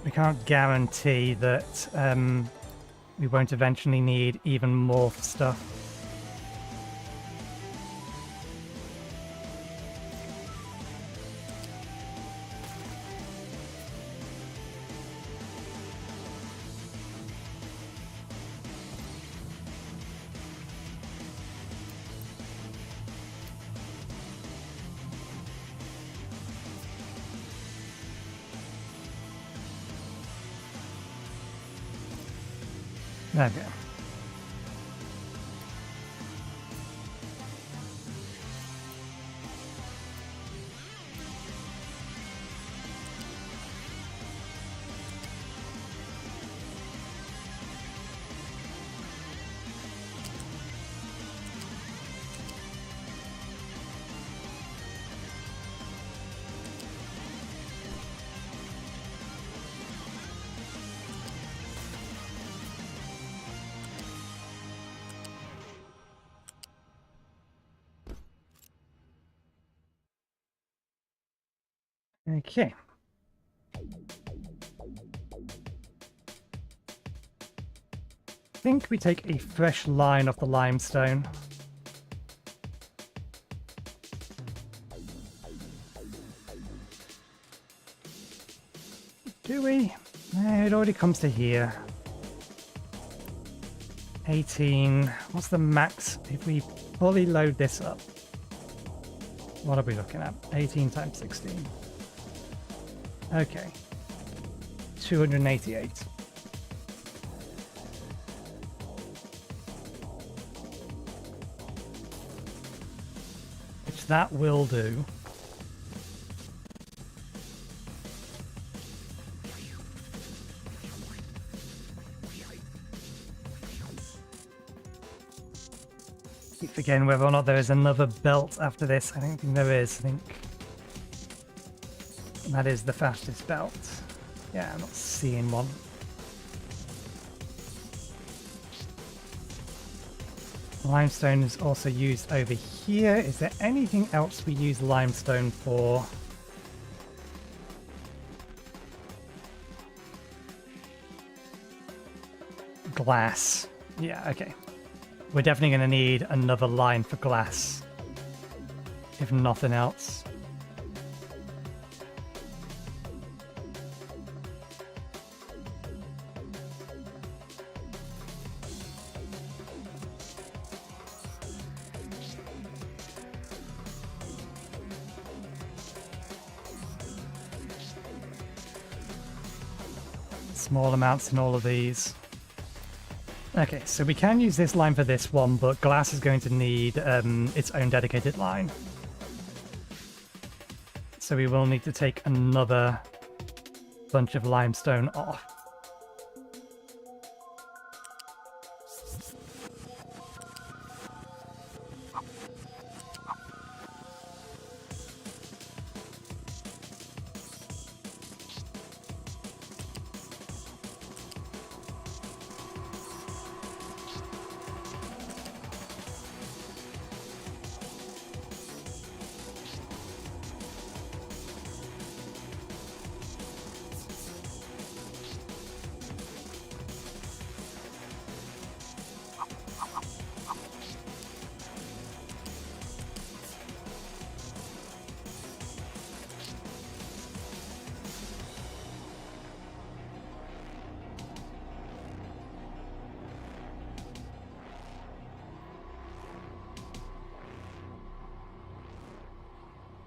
We can't guarantee that we won't eventually need even more stuff. Okay. Okay. I think we take a fresh line off the limestone. Do we? It already comes to here. 18. What's the max if we fully load this up? What are we looking at? 18 times 16. Okay. 288. Which that will do. Keep forgetting whether or not there is another belt after this. I don't think there is. I think that is the fastest belt. Yeah, I'm not seeing one. Limestone is also used over here. Is there anything else we use limestone for? Glass. Yeah, okay. We're definitely going to need another line for glass, if nothing else. Small amounts in all of these. Okay, so we can use this line for this one, but glass is going to need its own dedicated line. So we will need to take another bunch of limestone off.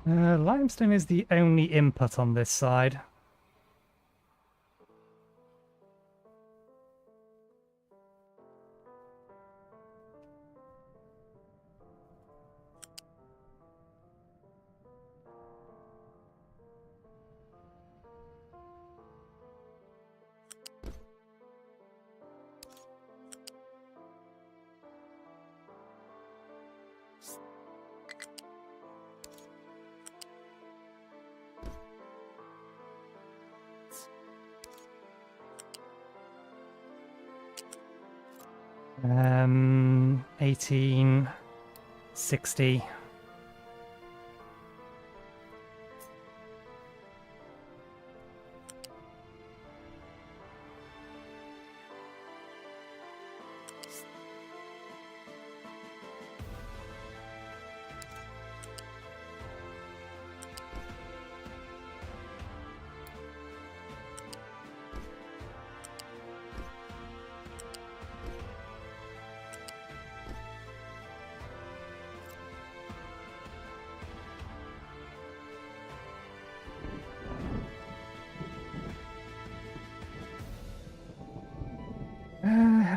Limestone is the only input on this side. 1860.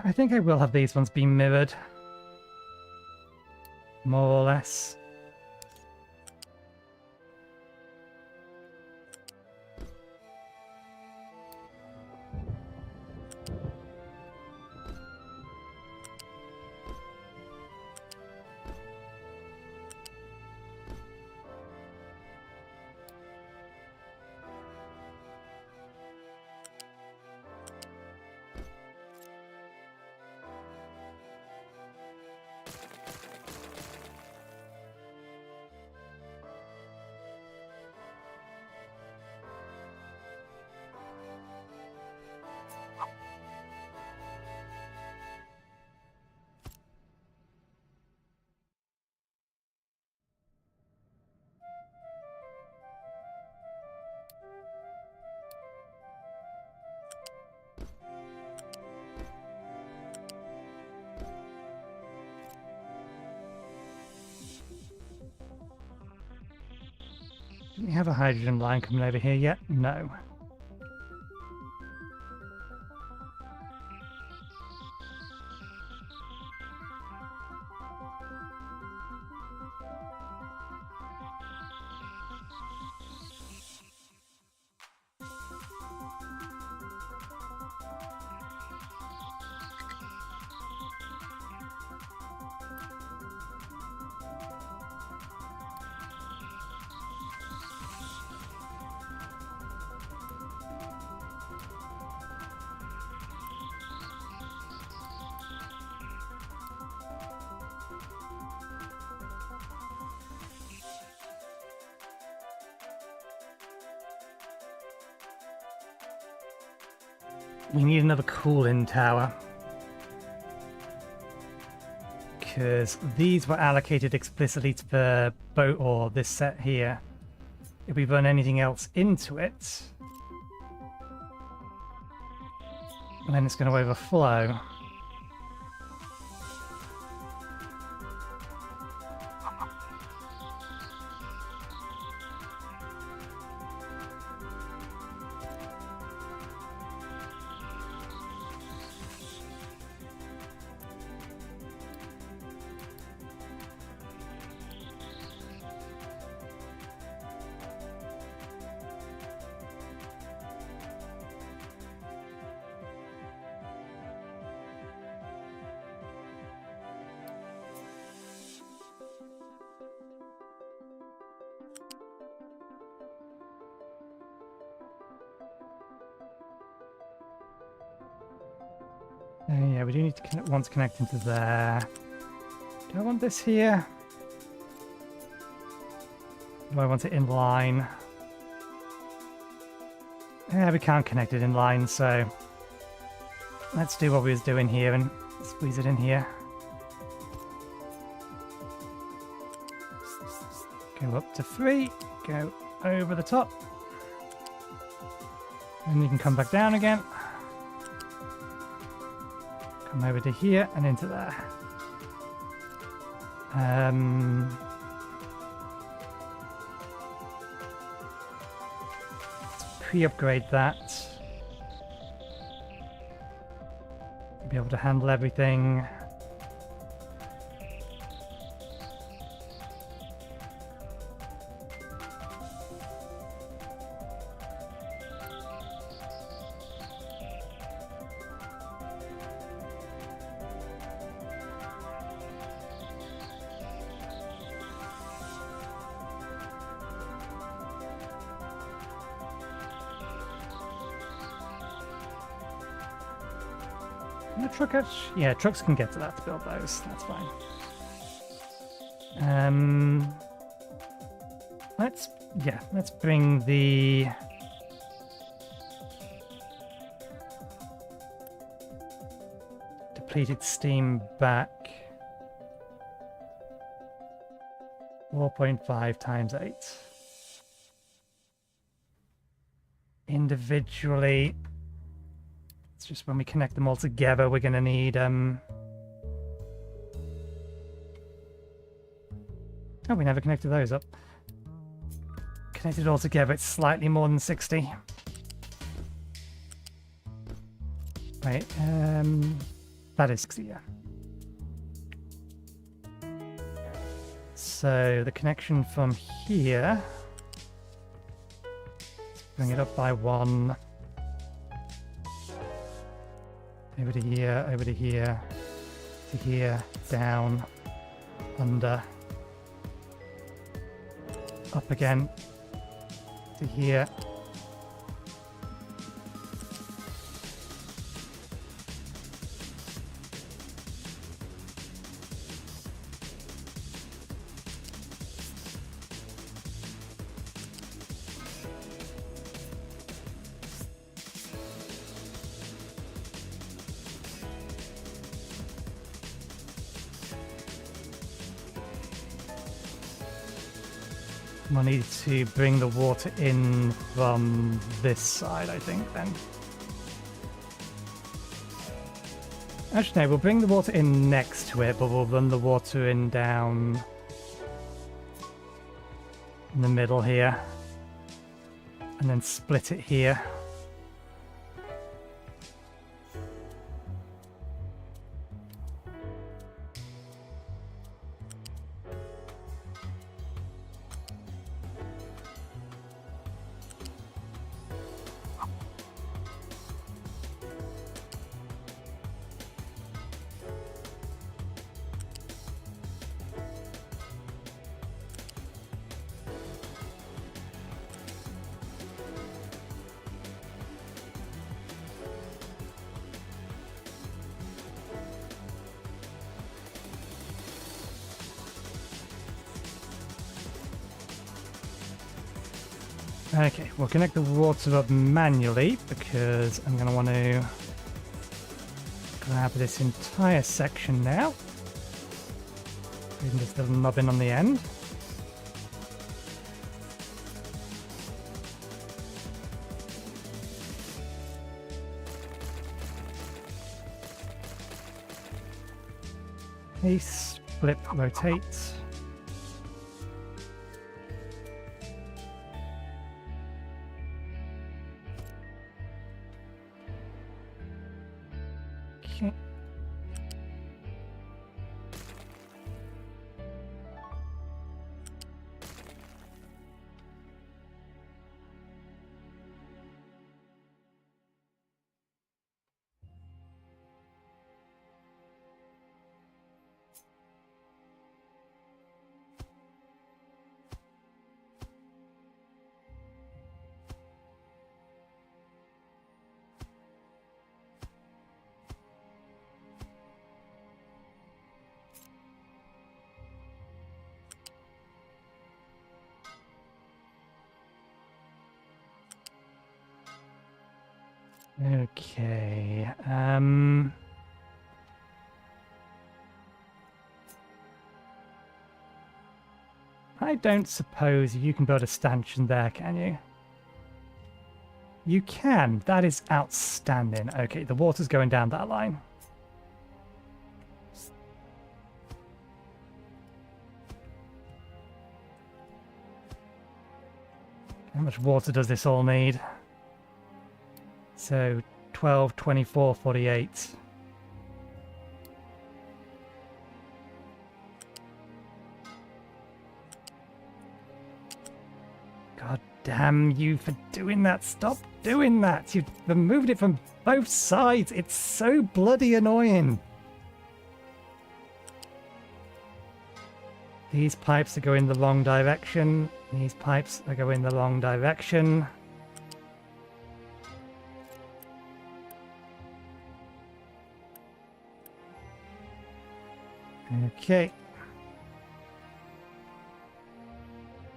I think I will have these ones be mirrored. More or less. Do we have a hydrogen line coming over here yet? No. We need another cooling tower. Because these were allocated explicitly to the boat or this set here. If we run anything else into it, then it's going to overflow. Yeah, we do need to want to connect into there. Do I want this here? Do I want it in line? Yeah, we can't connect it in line, so let's do what we was doing here and squeeze it in here. Go up to 3, go over the top. And you can come back down again. Come over to here and into there. Let's pre-upgrade that. Be able to handle everything. Can a truck actually... Yeah, trucks can get to that to build those. That's fine. Let's bring the... depleted steam back. 4.5 times 8. Individually, it's just when we connect them all together, we're going to need... Oh, we never connected those up. Connected all together, it's slightly more than 60. Right, that is 60, yeah. So the connection from here, let's bring it up by 1. Over to here, to here, down, under, up again, to here. We'll need to bring the water in from this side, I think, then. Actually, no, we'll bring the water in next to it, but we'll run the water in down in the middle here. And then split it here. Okay, we'll connect the water up manually because I'm going to want to grab this entire section now. Even just a little nubbin on the end. Paste, flip, rotate. Okay. Okay, I don't suppose you can build a stanchion there, can you? You can. That is outstanding. Okay, the water's going down that line. How much water does this all need? So 12, 24, 48. God damn you for doing that. Stop doing that. You've removed it from both sides. It's so bloody annoying. These pipes are going the wrong direction. These pipes are going the wrong direction. Okay.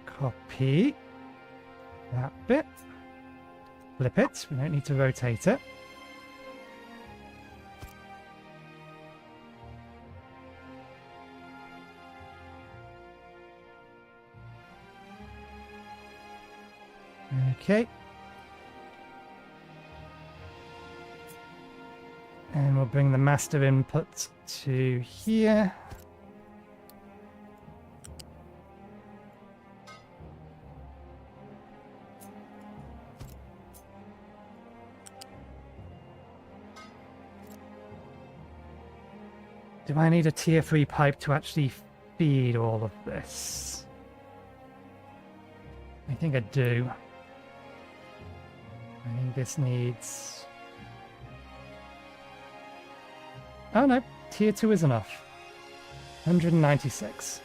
Copy that bit. Flip it. We don't need to rotate it. Okay. And we'll bring the master input to here. Do I need a tier 3 pipe to actually feed all of this? I think I do. I think this needs... Oh no, tier 2 is enough. 196.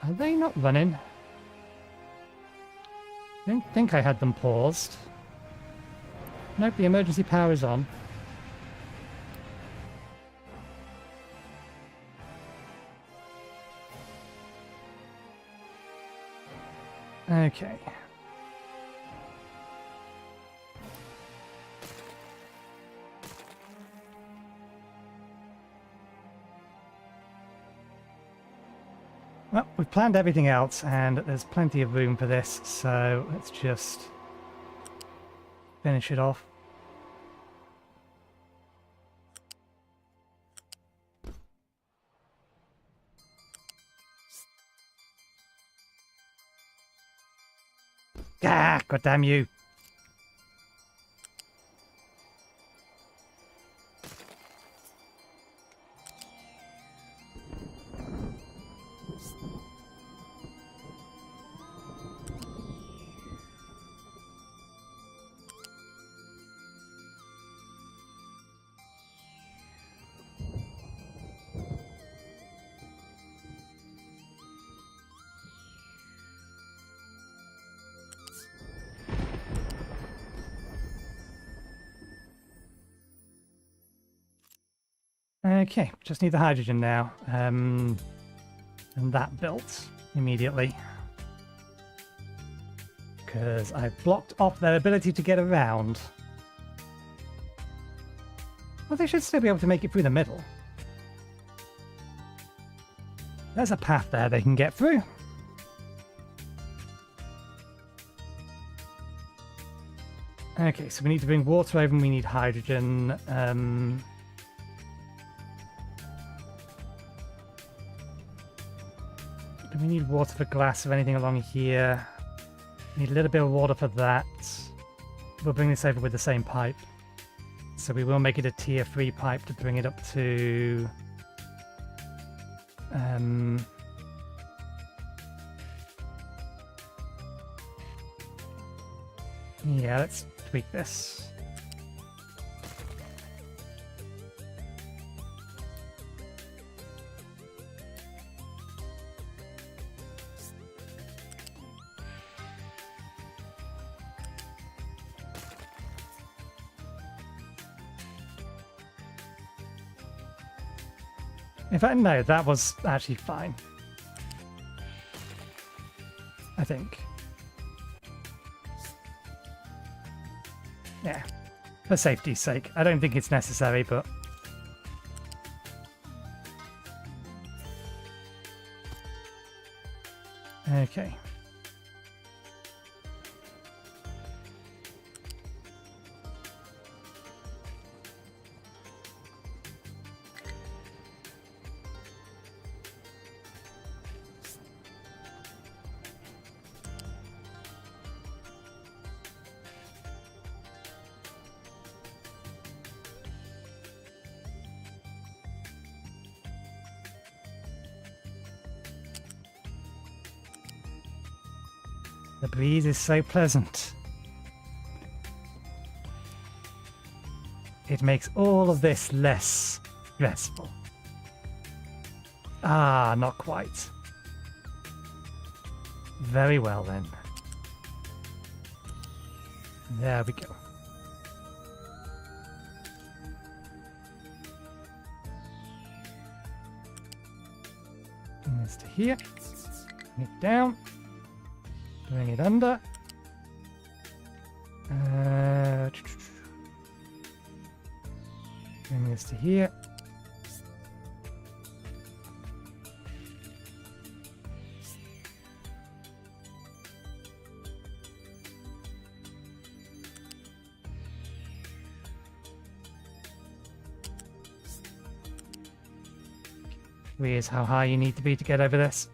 Are they not running? I don't think I had them paused. Nope, the emergency power is on. Okay. Well, we've planned everything else, and there's plenty of room for this, so let's just finish it off. Ah, goddamn you! Okay, just need the hydrogen now. And that built immediately. Because I've blocked off their ability to get around. Well, they should still be able to make it through the middle. There's a path there they can get through. Okay, so we need to bring water over and we need hydrogen. Do we need water for glass or anything along here? Need a little bit of water for that. We'll bring this over with the same pipe. So we will make it a tier 3 pipe to bring it up to... yeah, let's tweak this. In fact, no, that was actually fine. I think. Yeah, for safety's sake. I don't think it's necessary, but... Okay. The breeze is so pleasant. It makes all of this less stressful. Ah, not quite. Very well then. There we go. Bring this to here. Bring it down. Bring it under. Bring this to here. Here's how high you need to be to get over this.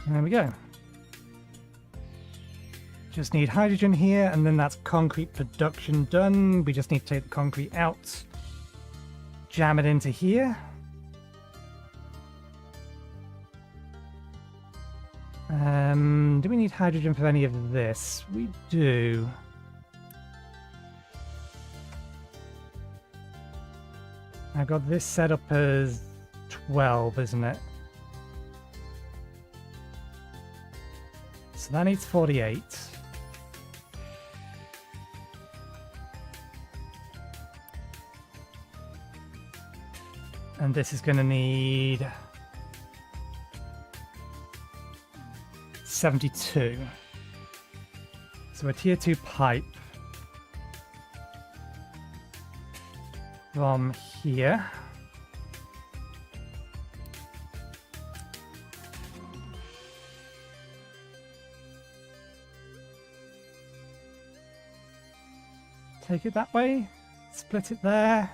There we go. Just need hydrogen here, and then that's concrete production done. We just need to take the concrete out, jam it into here. Do we need hydrogen for any of this? We do. I've got this set up as 12, isn't it? So that needs 48. And this is going to need 72. So a tier 2 pipe from here. Take it that way, split it there.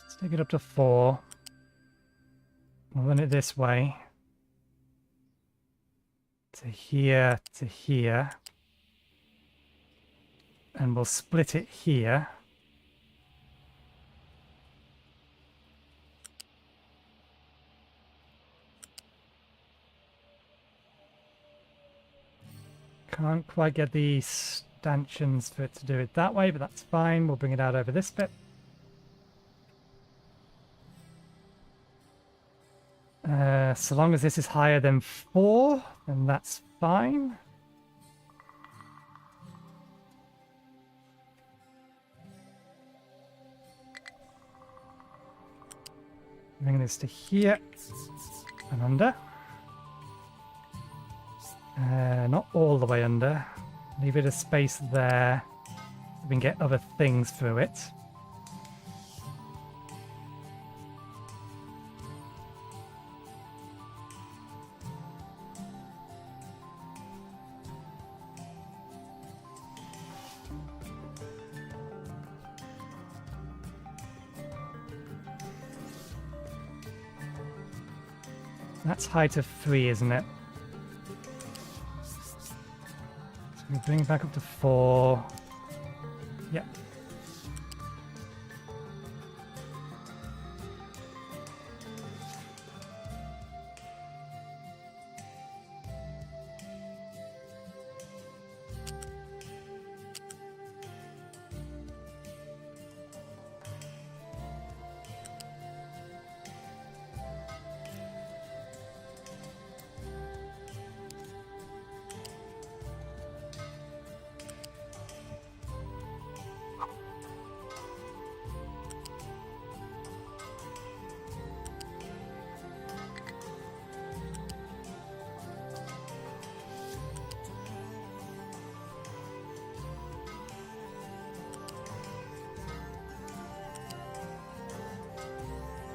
Let's take it up to 4. We'll run it this way. To here, to here. And we'll split it here. Can't quite get the stanchions for it to do it that way, but that's fine. We'll bring it out over this bit. So long as this is higher than 4, then that's fine. Bring this to here and under. Not all the way under. Leave it a space there so we can get other things through it. That's height of 3, isn't it? So we bring it back up to 4. Yep.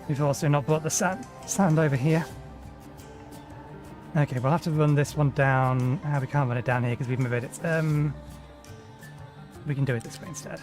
We've also not brought the sand over here. Okay, we'll have to run this one down. We can't run it down here because we've moved it. We can do it this way instead.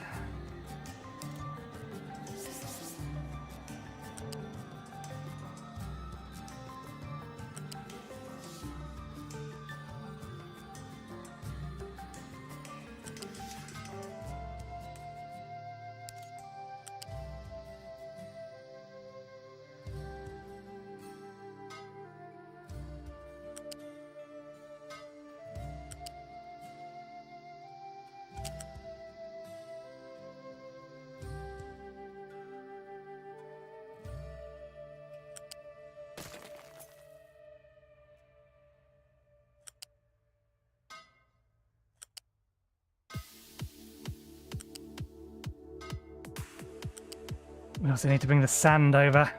We also need to bring the sand over.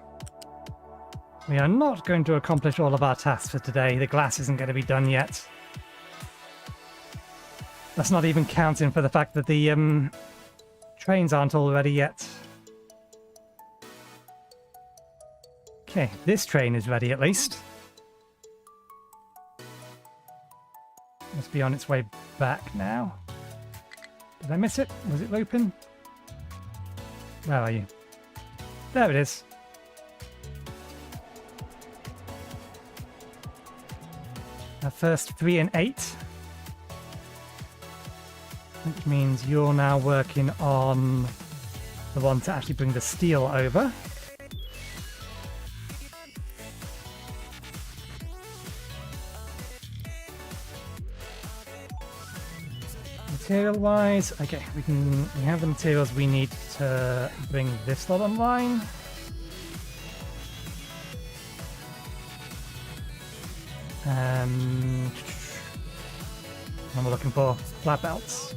We are not going to accomplish all of our tasks for today. The glass isn't going to be done yet. That's not even counting for the fact that the trains aren't all ready yet. Okay, this train is ready at least. Must be on its way back now. Did I miss it? Was it looping? Where are you? There it is. Our first 3 and 8. Which means you're now working on the one to actually bring the steel over. Material-wise, okay, we have the materials we need to bring this lot online. What am I looking for? Flat belts.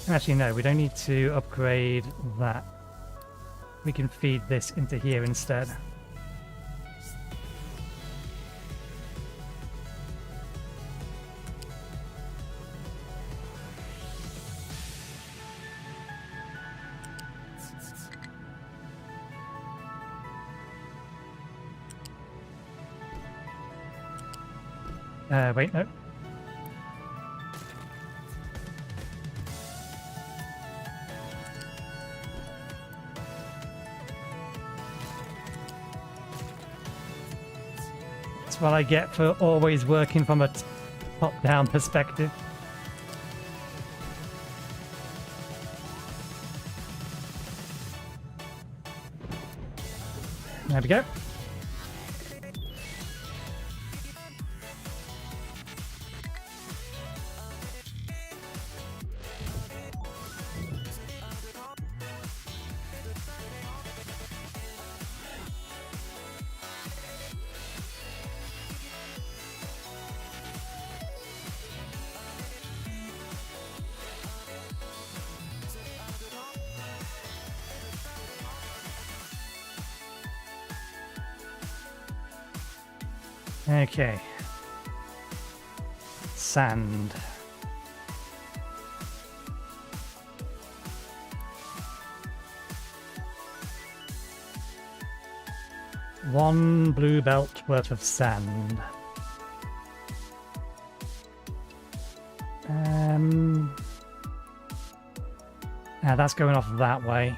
Actually, no, we don't need to upgrade that. We can feed this into here instead. Wait, no. That's what I get for always working from a top-down perspective. There we go. Okay. Sand. One blue belt worth of sand. That's going off that way.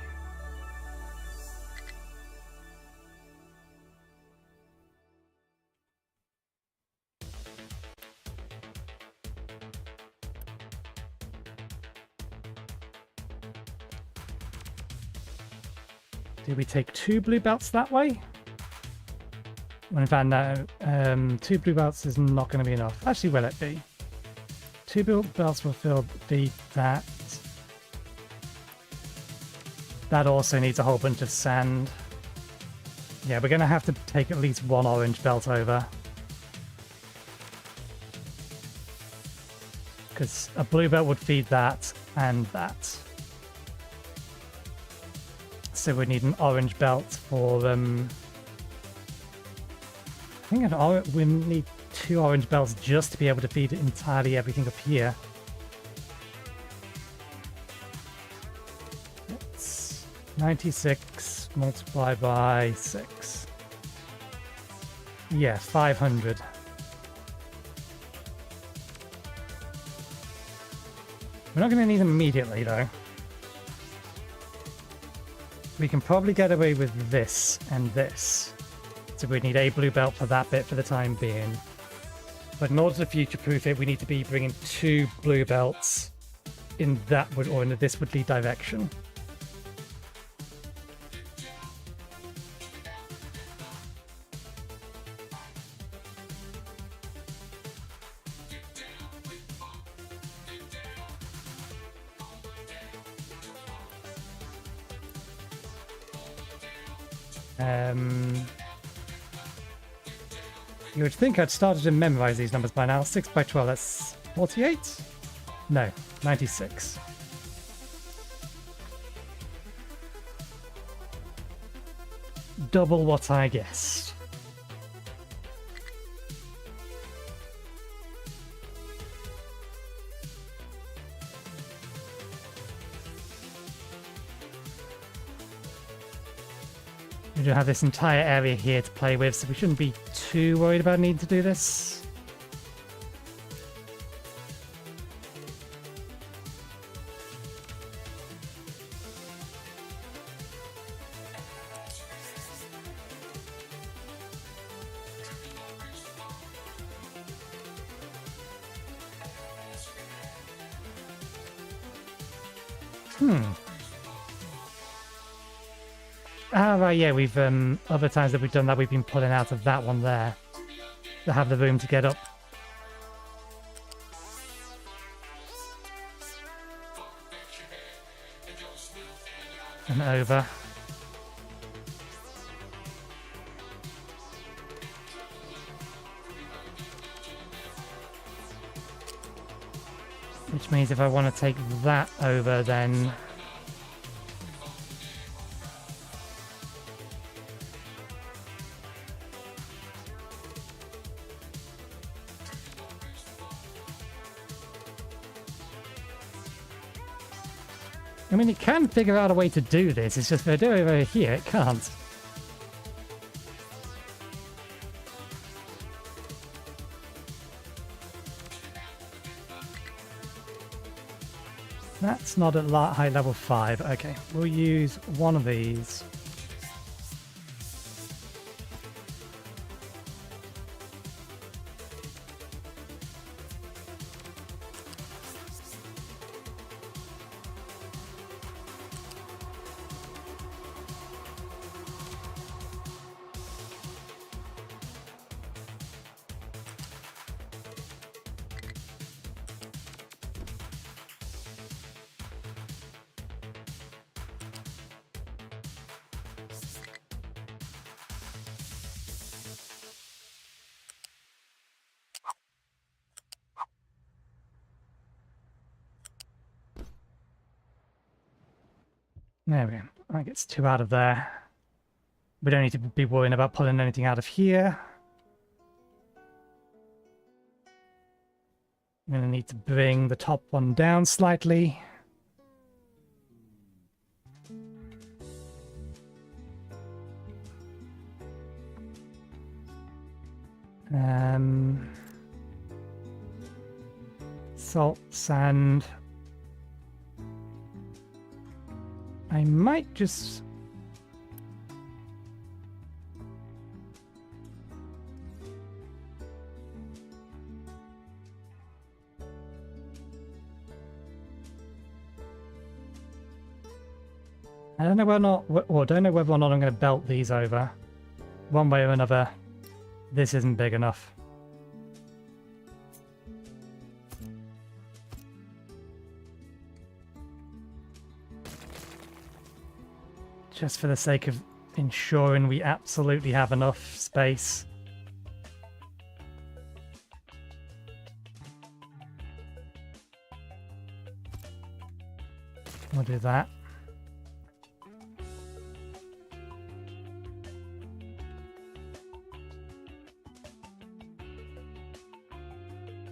Did we take 2 blue belts that way? Well, in fact, no. 2 blue belts is not going to be enough. Actually, will it be? 2 blue belts will feed that. That also needs a whole bunch of sand. Yeah, we're going to have to take at least 1 orange belt over. Because a blue belt would feed that and that. So we need an orange belt for them. I think we need 2 orange belts just to be able to feed entirely everything up here. It's 96 multiplied by 6. Yeah, 500. We're not going to need them immediately though. We can probably get away with this and this. So we need a blue belt for that bit for the time being. But in order to future-proof it, we need to be bringing 2 blue belts in that would or in this would lead direction. You would think I'd started to memorize these numbers by now. 6 by 12, that's 48? No, 96. Double what I guessed. We do have this entire area here to play with, so we shouldn't be too worried about needing to do this. Ah, right, yeah, we've, other times that we've done that, we've been pulling out of that one there to have the room to get up. And over. Which means if I want to take that over, then... I mean, it can figure out a way to do this, it's just if I do it over here, it can't. That's not at high level 5. Okay, we'll use one of these. There we go. That gets 2 out of there. We don't need to be worrying about pulling anything out of here. I'm going to need to bring the top one down slightly. Salt, sand. I might just... I don't know whether or not, or don't know whether or not I'm going to belt these over. One way or another, this isn't big enough. Just for the sake of ensuring we absolutely have enough space. We'll do that.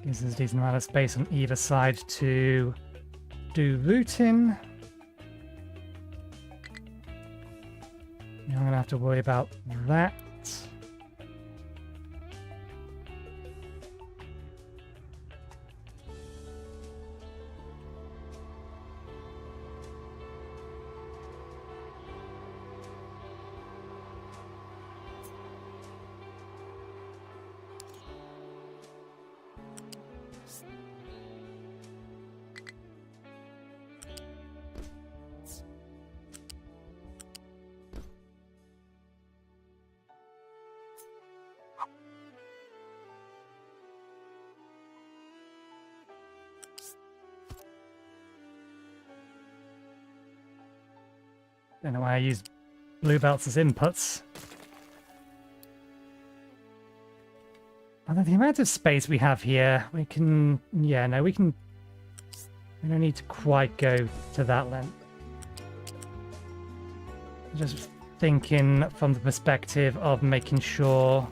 Gives us a decent amount of space on either side to do routing. Now I'm going to have to worry about that. Don't know why I used blue belts as inputs. Although the amount of space we have here, we can... Yeah, no, we can... We don't need to quite go to that length. Just thinking from the perspective of making sure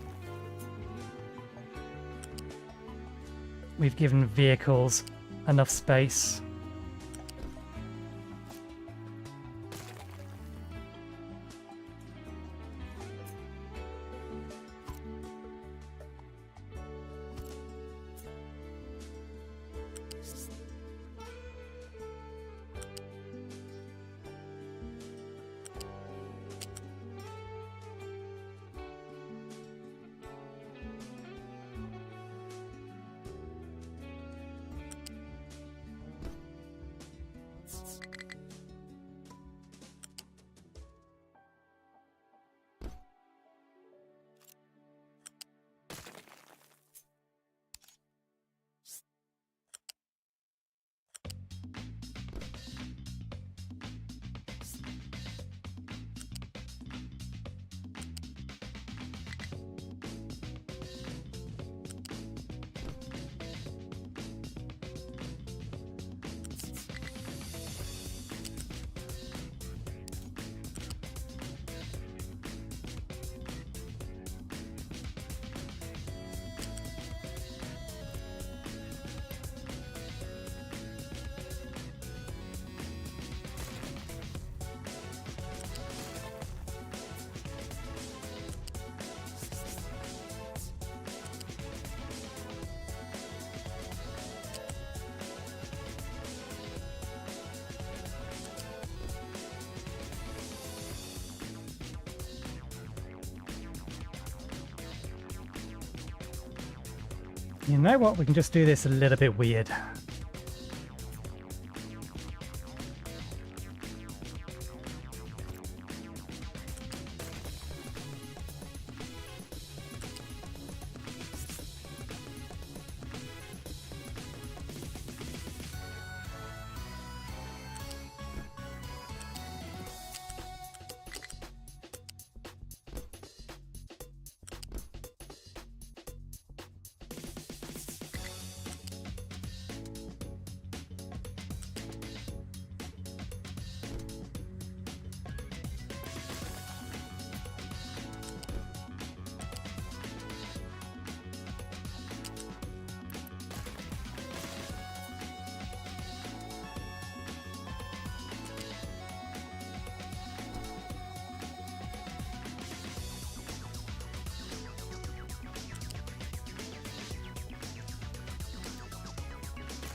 we've given vehicles enough space. You know what? We can just do this a little bit weird.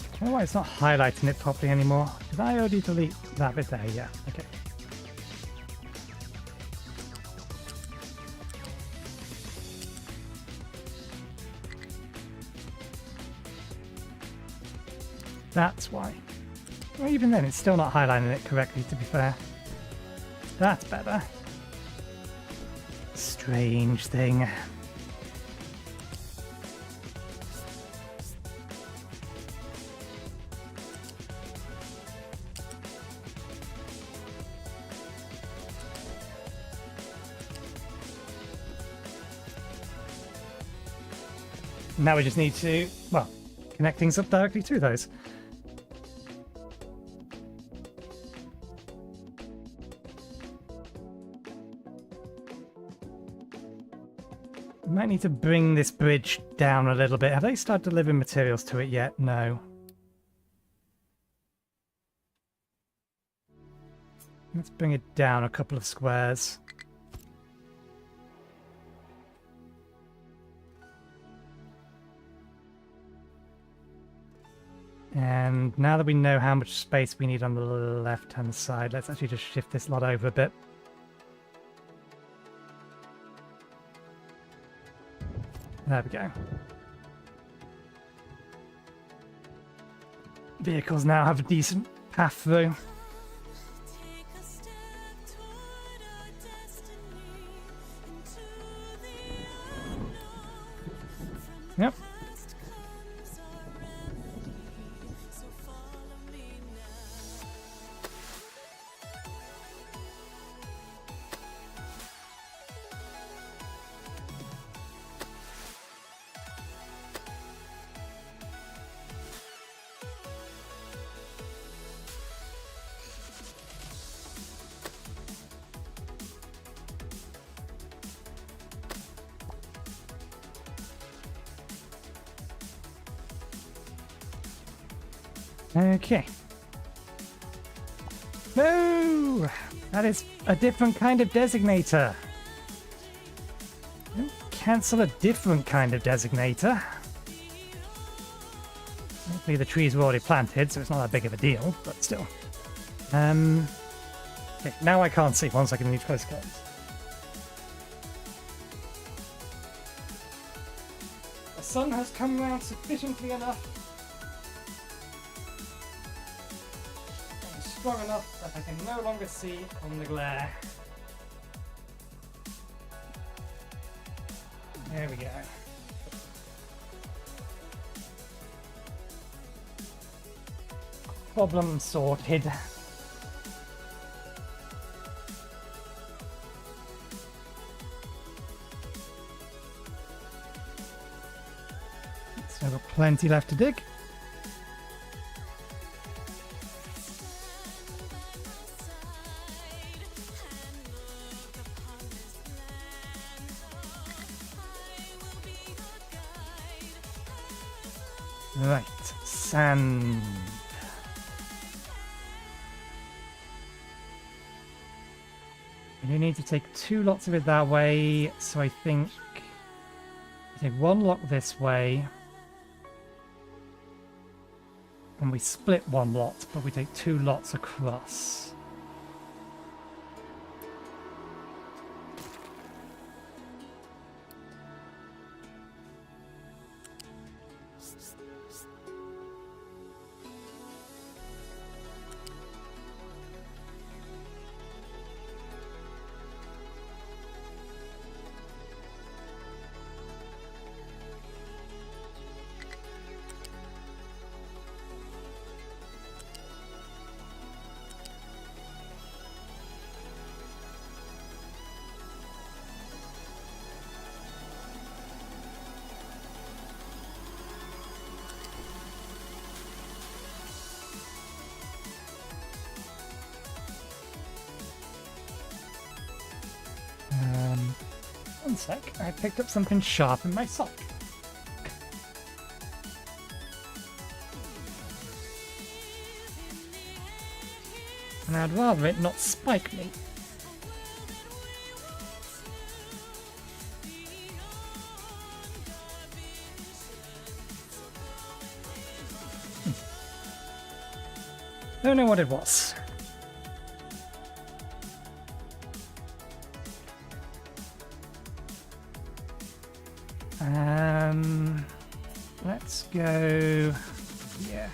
I don't know why it's not highlighting it properly anymore. Did I already delete that bit there? Yeah, okay. That's why. Well, even then, it's still not highlighting it correctly, to be fair. That's better. Strange thing. Now we just need to, well, connect things up directly to those. We might need to bring this bridge down a little bit. Have they started delivering materials to it yet? No. Let's bring it down a couple of squares. And now that we know how much space we need on the left-hand side, let's actually just shift this lot over a bit. There we go. Vehicles now have a decent path through. Yep. Okay. No! That is a different kind of designator. Don't cancel a different kind of designator. Hopefully the trees were already planted, so it's not that big of a deal, but still. Okay, now I can't see. 1 second, I need to close the curtains. The sun has come round sufficiently enough. And strong enough that I can no longer see on the glare. There we go. Problem sorted. So I've got plenty left to dig. Right, sand. You need to take 2 lots of it that way, so I think take 1 lot this way, and we split 1 lot, but we take 2 lots across. One sec, I picked up something sharp in my sock. And I'd rather it not spike me. Don't know what it was. Let's go. Yeah.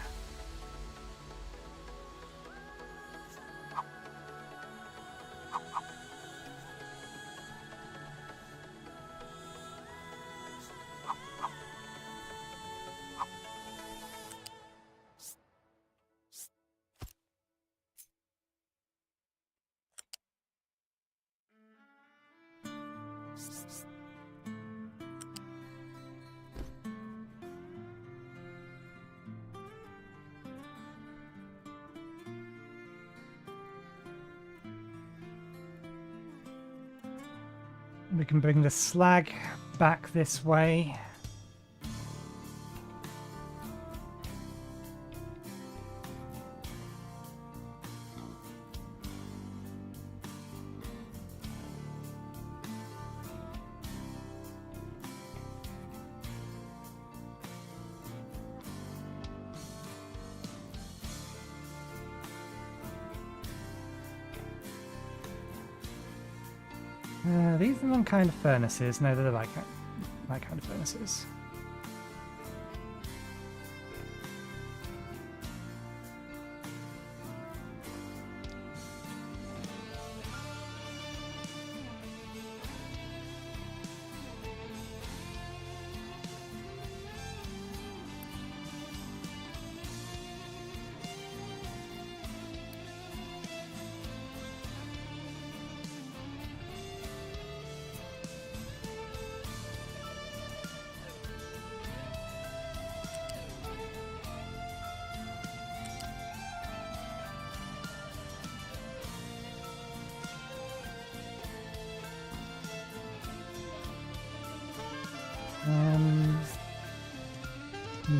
We can bring the slag back this way. These are the wrong kind of furnaces. No, they're the right kind of furnaces.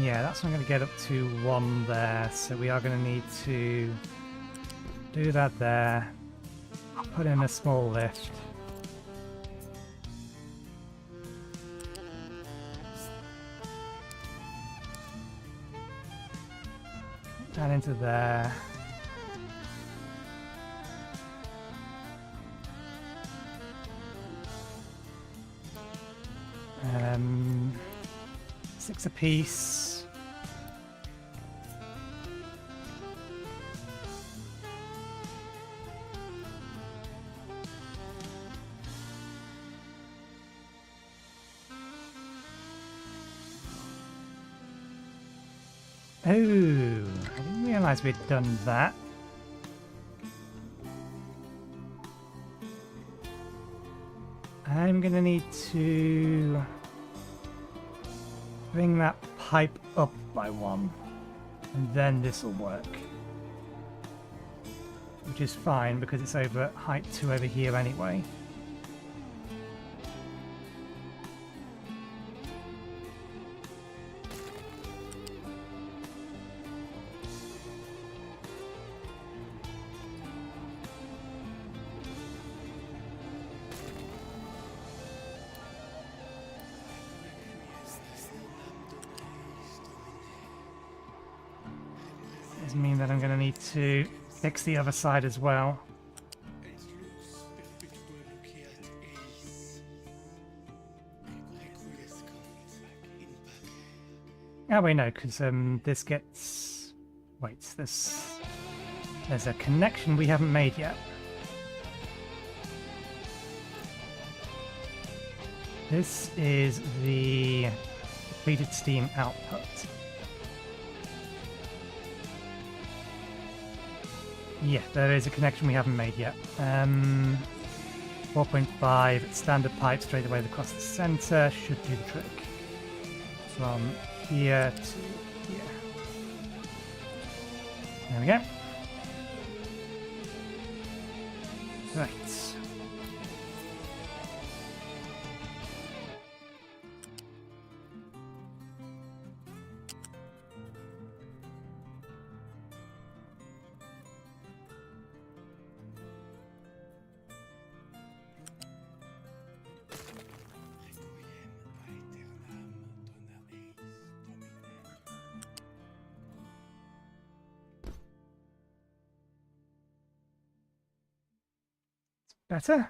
Yeah, that's not going to get up to 1 there, so we are going to need to do that there. Put in a small lift. That into there. Um, 6 apiece. Oh, I didn't realise we'd done that. I'm gonna need to bring that pipe up by 1, and then this will work. Which is fine because it's over at height 2 over here anyway. Does mean that I'm going to need to fix the other side as well. Oh wait, no, because this gets... Wait, there's a connection we haven't made yet. This is the depleted steam output. Yeah, there is a connection we haven't made yet. 4.5 standard pipe straight away across the center should do the trick. From here to here. There we go. Right. Better?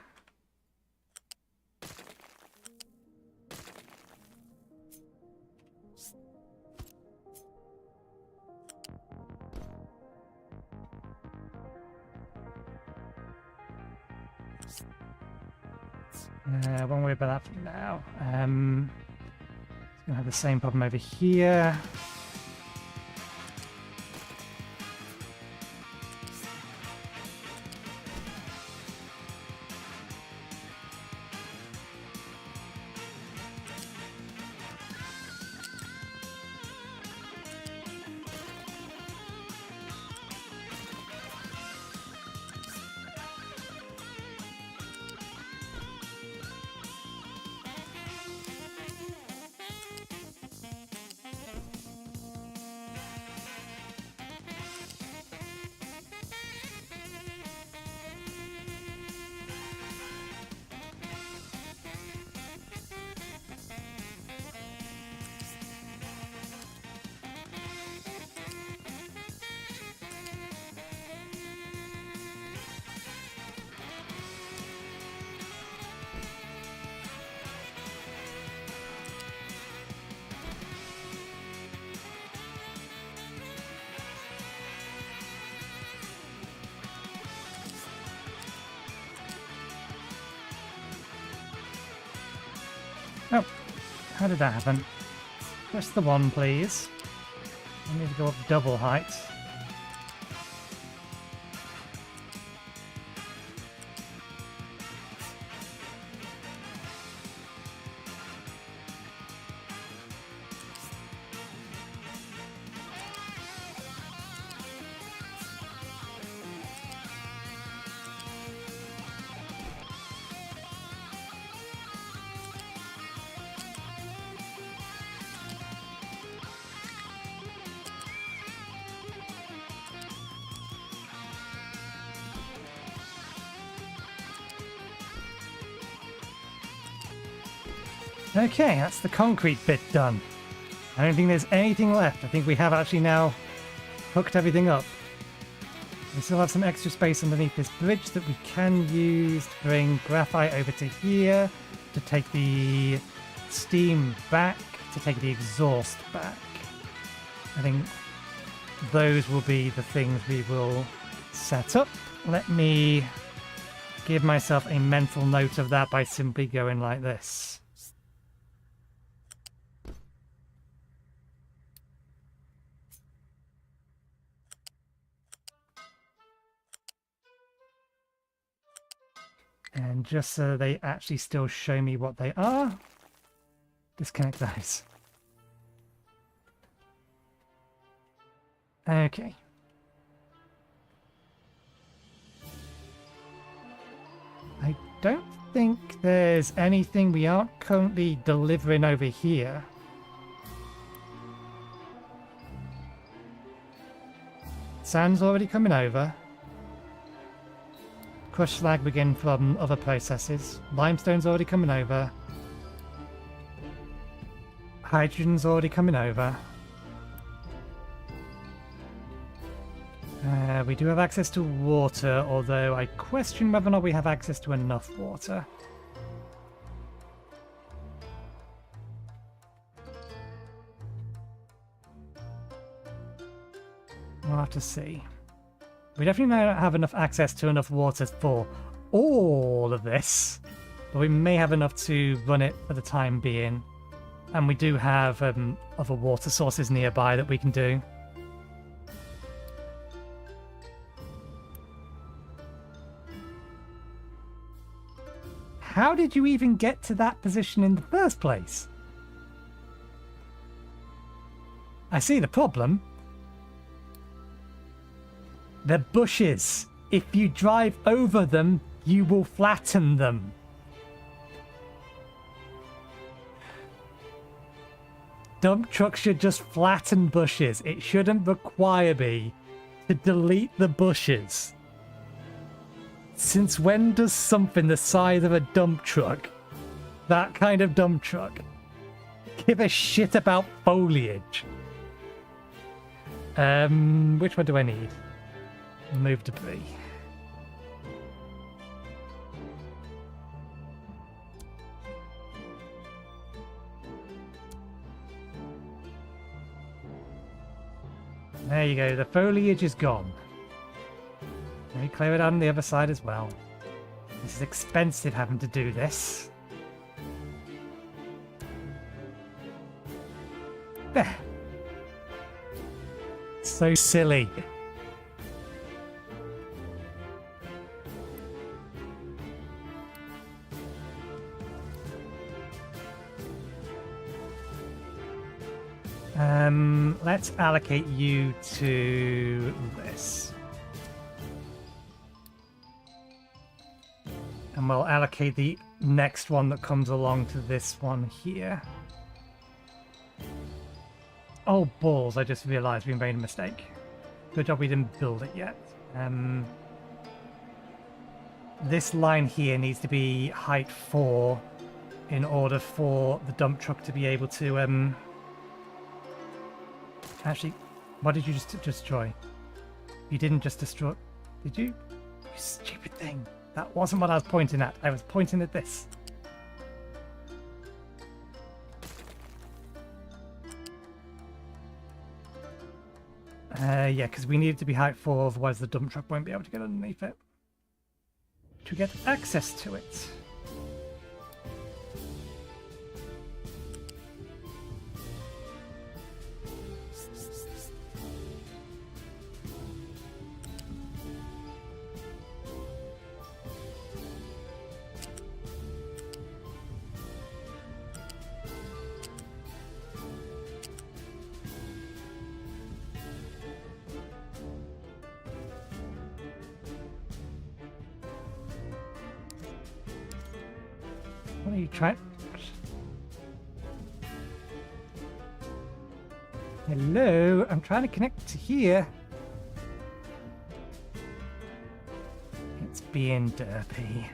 Won't worry about that for now. It's going to have the same problem over here. Oh, how did that happen? Press the 1, please. I need to go up double height. Okay, that's the concrete bit done. I don't think there's anything left. I think we have actually now hooked everything up. We still have some extra space underneath this bridge that we can use to bring graphite over to here, to take the steam back, to take the exhaust back. I think those will be the things we will set up. Let me give myself a mental note of that by simply going like this. And just so they actually still show me what they are, disconnect those. Okay. I don't think there's anything we aren't currently delivering over here. Sand's already coming over. Crushed slag again from other processes. Limestone's already coming over. Hydrogen's already coming over. We do have access to water, although I question whether or not we have access to enough water. We'll have to see. We definitely don't have enough access to enough water for all of this, but we may have enough to run it for the time being. And we do have other water sources nearby that we can do. How did you even get to that position in the first place? I see the problem. They're bushes. If you drive over them, you will flatten them. Dump trucks should just flatten bushes. It shouldn't require me to delete the bushes. Since when does something the size of a dump truck, that kind of dump truck, give a shit about foliage? Which one do I need? Remove debris. There you go, the foliage is gone. Let me clear it out on the other side as well. This is expensive having to do this. There. So silly. Let's allocate you to this. And we'll allocate the next one that comes along to this one here. Oh, balls, I just realized we made a mistake. Good job we didn't build it yet. This line here needs to be height 4 in order for the dump truck to be able to... Actually, what did you just destroy? You didn't just destroy... Did you? You stupid thing. That wasn't what I was pointing at. I was pointing at this. Yeah, because we need it to be height 4, otherwise the dump truck won't be able to get underneath it. To get access to it. What are you trying? Hello, I'm trying to connect to here. It's being derpy.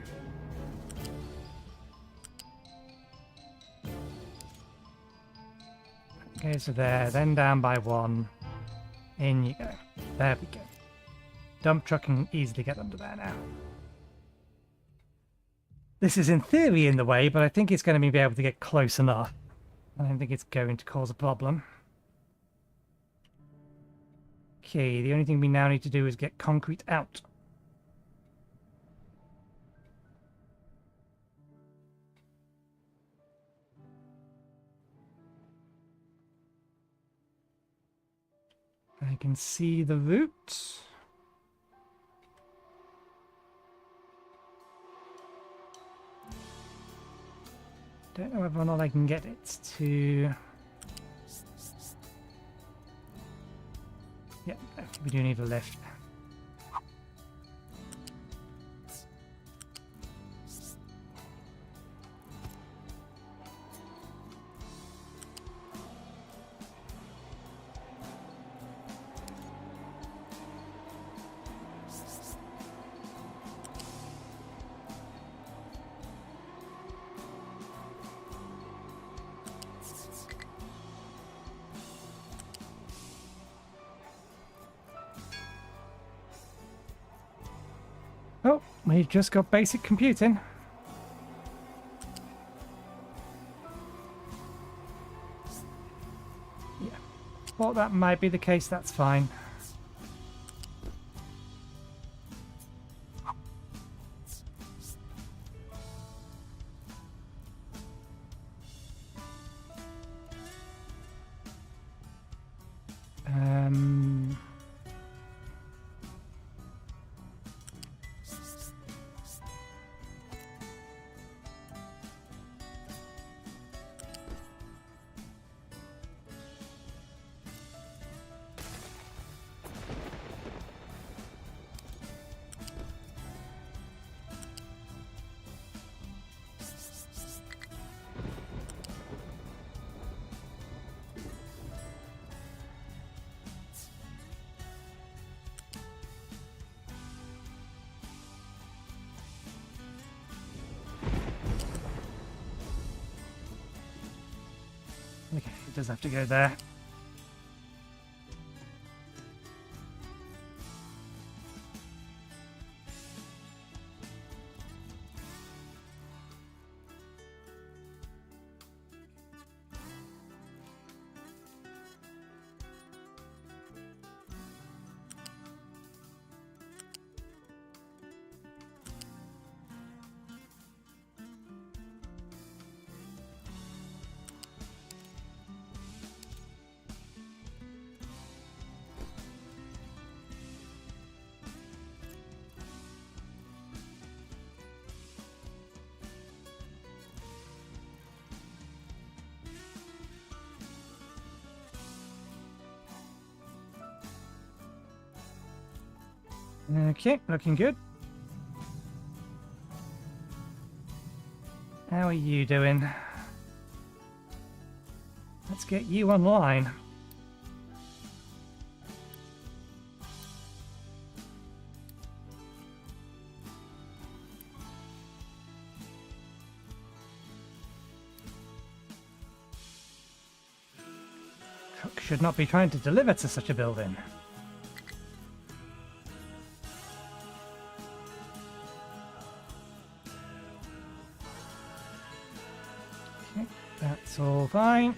Okay, so there, then down by 1. In you go. There we go. Dump truck can easily get under there now. This is in theory in the way, but I think it's going to be able to get close enough. I don't think it's going to cause a problem. Okay, the only thing we now need to do is get concrete out. I can see the route. Don't know whether or not I can get it to... Yeah, we do need a lift. Oh, we've just got basic computing. Yeah, thought that might be the case, that's fine. Okay, it does have to go there. Okay, looking good. How are you doing? Let's get you online. Truck should not be trying to deliver to such a building. That's all fine.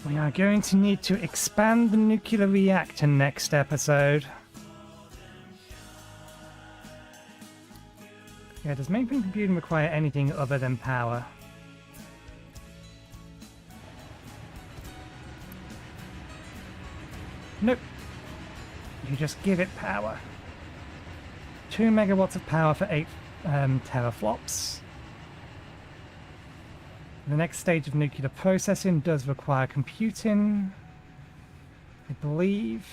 We are going to need to expand the nuclear reactor next episode. Yeah, does mainframe computing require anything other than power? Nope. You just give it power. 2 megawatts of power for 8 teraflops. The next stage of nuclear processing does require computing, I believe.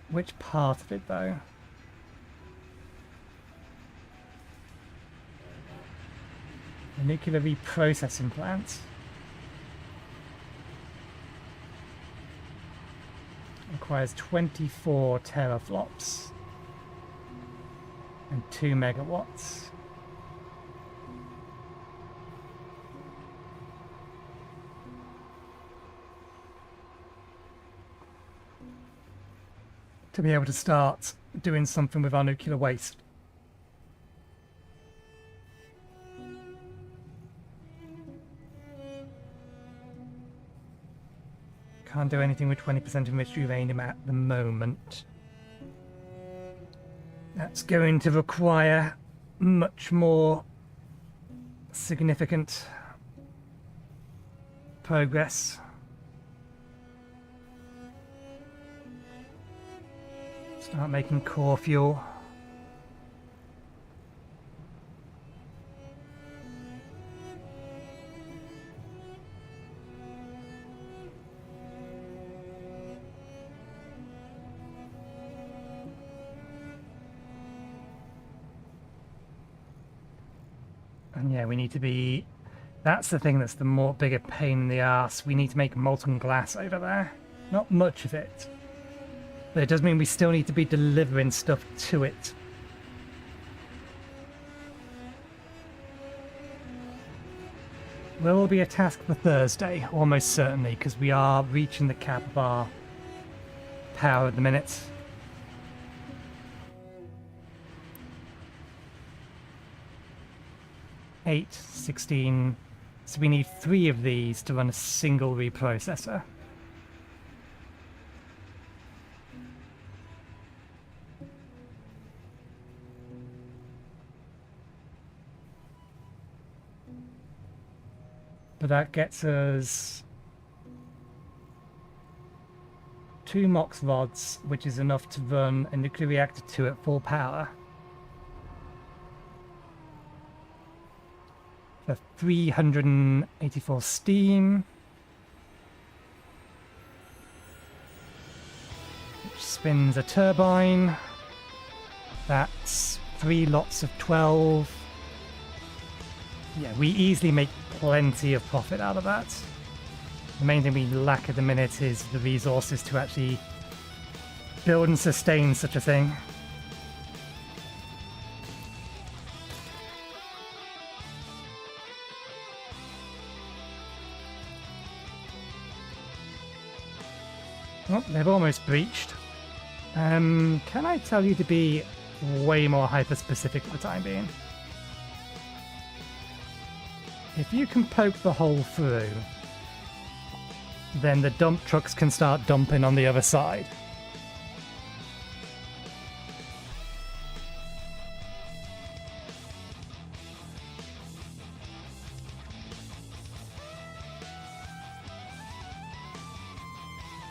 Which part of it, though? The nuclear reprocessing plant. requires 24 teraflops and 2 megawatts. To be able to start doing something with our nuclear waste. Can't do anything with 20% enriched uranium at the moment. That's going to require much more significant progress. Start making core fuel. And yeah, we need to be... That's the thing that's the more bigger pain in the arse. We need to make molten glass over there. Not much of it. But it does mean we still need to be delivering stuff to it. Will be a task for Thursday, almost certainly, because we are reaching the cap of our power at the minute. Eight, 16. So we need 3 of these to run a single reprocessor. But that gets us 2 MOX rods, which is enough to run a nuclear reactor 2 at full power. For 384 steam. Which spins a turbine. That's 3 lots of 12. Yeah, we easily make plenty of profit out of that. The main thing we lack at the minute is the resources to actually build and sustain such a thing. Oh, they've almost breached. Can I tell you to be way more hyper-specific for the time being? If you can poke the hole through, then the dump trucks can start dumping on the other side.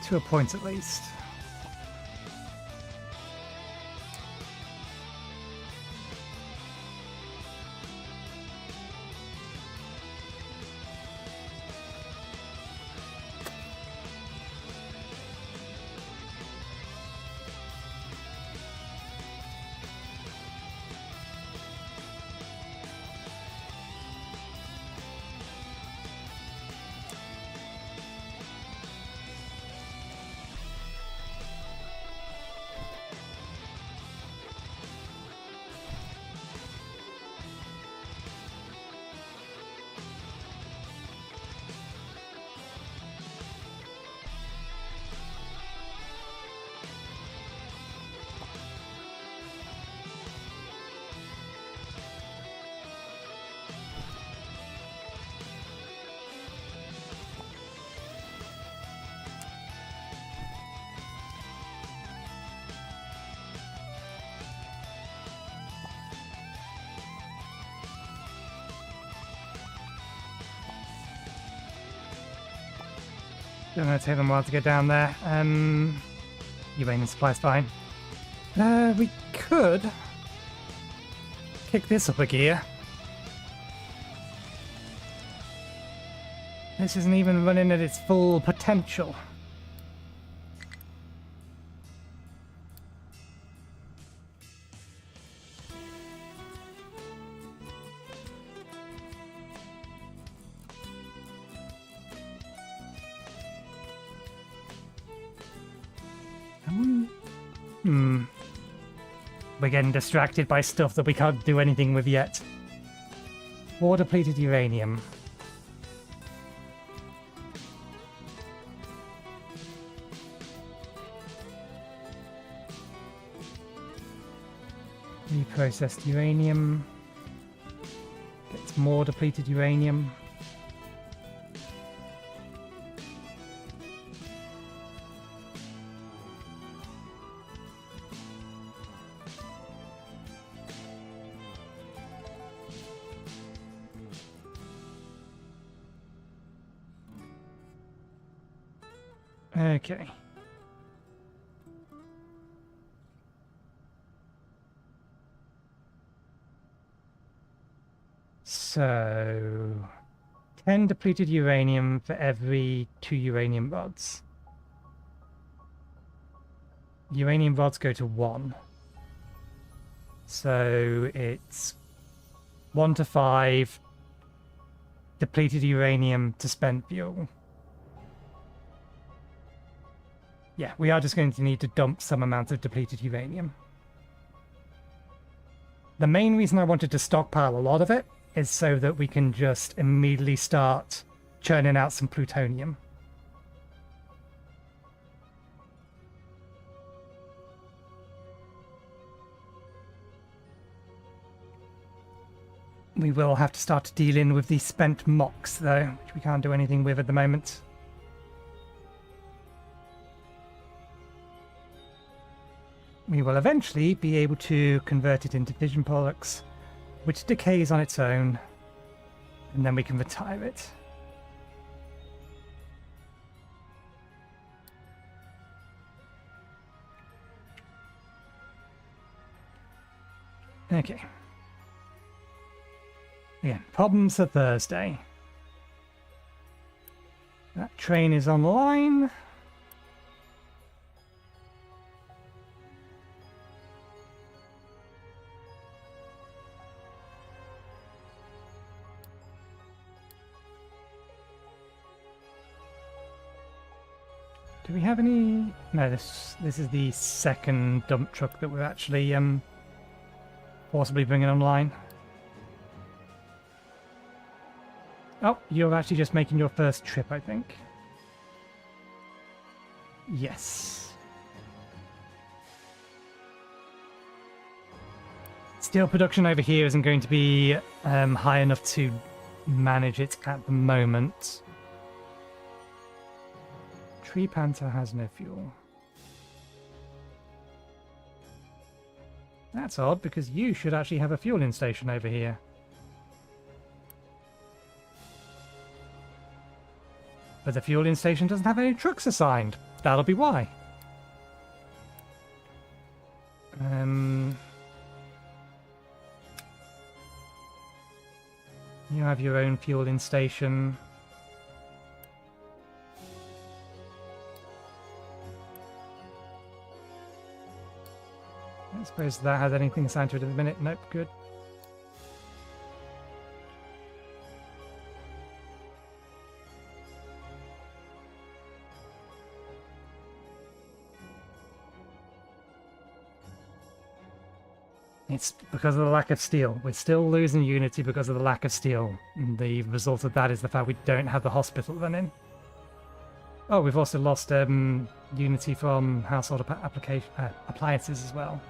To a point at least. Don't know, take them a while to get down there. Uranium supply's fine. We could kick this up a gear. This isn't even running at its full potential. We're getting distracted by stuff that we can't do anything with yet. Ore depleted uranium. Reprocessed uranium. Gets more depleted uranium. Okay. So, 10 depleted uranium for every 2 uranium rods. Uranium rods go to 1. So it's 1 to 5 depleted uranium to spent fuel. Yeah, we are just going to need to dump some amount of depleted uranium. The main reason I wanted to stockpile a lot of it is so that we can just immediately start churning out some plutonium. We will have to start dealing with the spent MOX though, which we can't do anything with at the moment. We will eventually be able to convert it into fission products, which decays on its own, and then we can retire it. Okay. Again, problems for Thursday. That train is online. Do we have any... No, this is the second dump truck that we're actually possibly bringing online. Oh, you're actually just making your first trip, I think. Yes. Steel production over here isn't going to be high enough to manage it at the moment. Tree Panther has no fuel. That's odd, because you should actually have a fueling station over here. But the fueling station doesn't have any trucks assigned. That'll be why. You have your own fueling station. I suppose that has anything assigned to it at the minute. Nope, good. It's because of the lack of steel. We're still losing Unity because of the lack of steel. And the result of that is the fact we don't have the hospital running. Oh, we've also lost Unity from household appliances as well.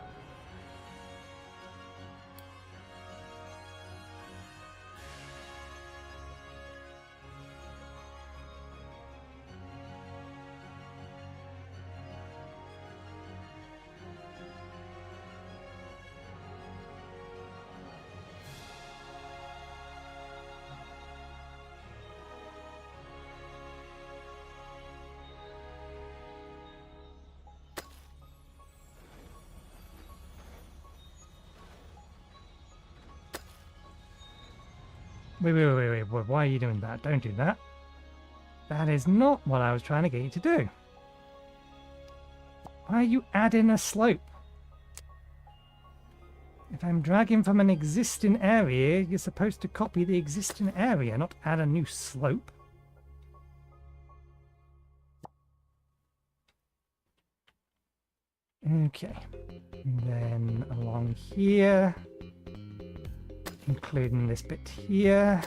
Wait, why are you doing that? Don't do that. That is not what I was trying to get you to do. Why are you adding a slope? If I'm dragging from an existing area, you're supposed to copy the existing area, not add a new slope. Okay. And then along here, including this bit here.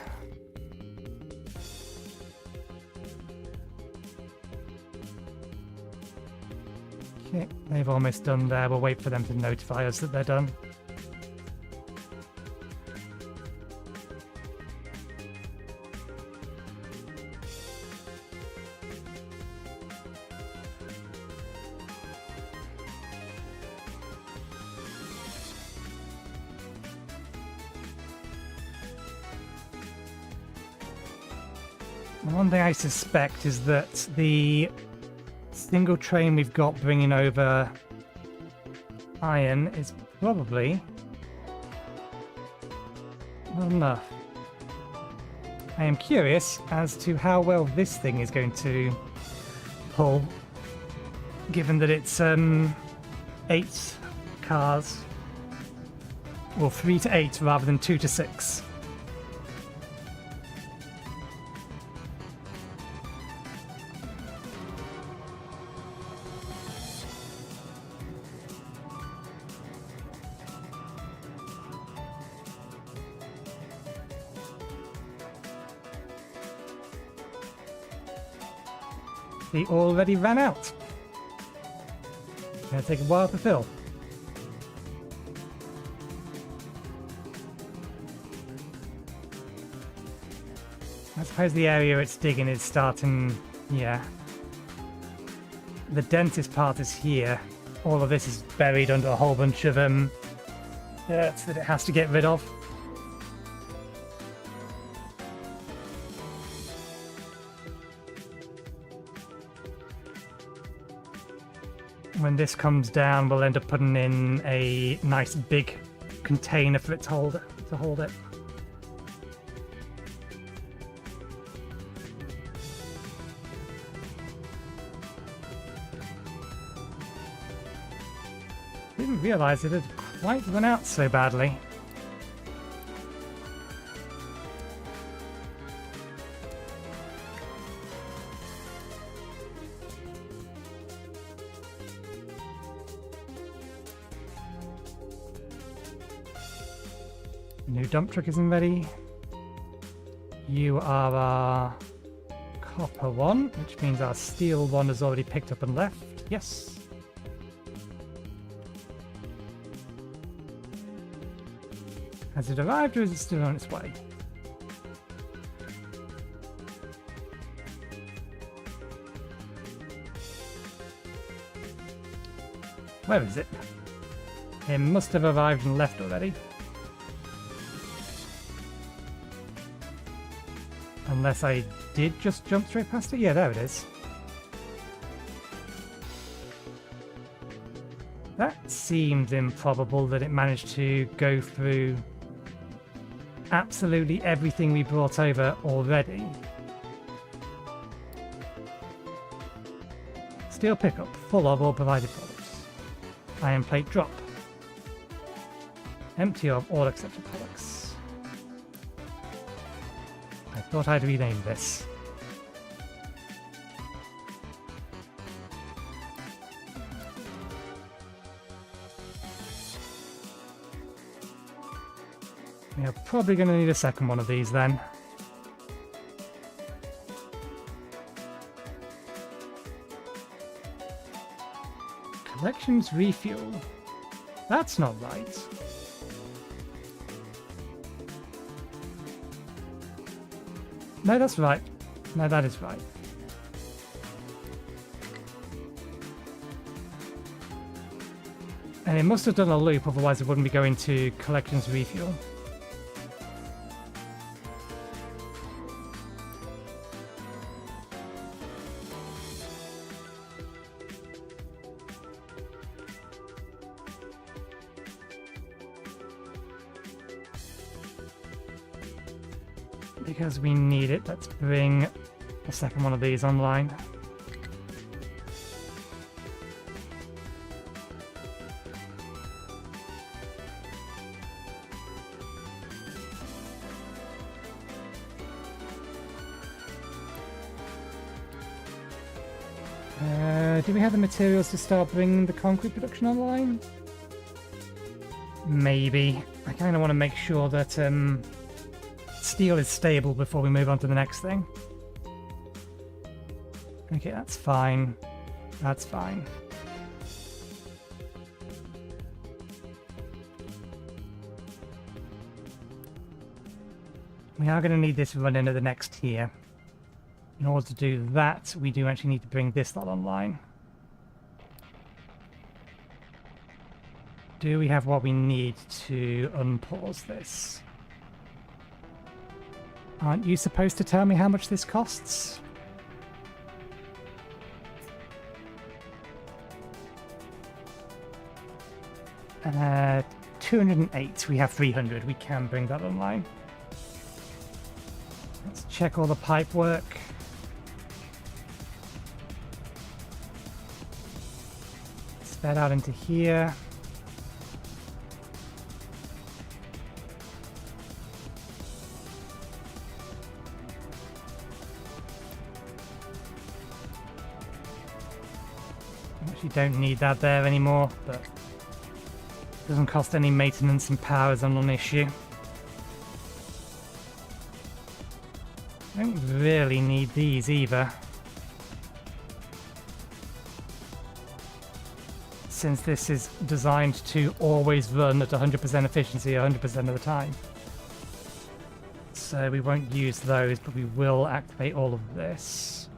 Okay, they've almost done there. We'll wait for them to notify us that they're done. One thing I suspect is that the single train we've got bringing over iron is probably not enough. I am curious as to how well this thing is going to pull, given that it's 8 cars, or 3 to 8 rather than 2 to 6. They already ran out. Gonna take a while to fill. I suppose the area it's digging is starting, yeah. The dentist part is here. All of this is buried under a whole bunch of dirt that it has to get rid of. When this comes down, we'll end up putting in a nice big container for it to hold it. Didn't realise it had quite run out so badly. New dump truck isn't ready. You are our copper one, which means our steel one is already picked up and left. Yes. Has it arrived or is it still on its way? Where is it? It must have arrived and left already. Unless I did just jump straight past it? Yeah, there it is. That seems improbable that it managed to go through absolutely everything we brought over already. Steel pickup, full of all provided products. Iron plate drop. Empty of all accepted products. I thought I'd rename this. We are probably going to need a second one of these then. Collections refuel. That's not right. No, that's right. No, that is right. And it must have done a loop, otherwise it wouldn't be going to collections refuel. Because we need it, let's bring a second one of these online. Do we have the materials to start bringing the concrete production online? Maybe. I kind of want to make sure that steel is stable before we move on to the next thing. Okay, that's fine. That's fine. We are going to need this run into the next tier. In order to do that, we do actually need to bring this lot online. Do we have what we need to unpause this? Aren't you supposed to tell me how much this costs? Uh, 208. We have 300. We can bring that online. Let's check all the pipe work. Sped out into here. Actually don't need that there anymore, but doesn't cost any maintenance and power is a non-issue. I don't really need these either, since this is designed to always run at 100% efficiency 100% of the time. So we won't use those, but we will activate all of this.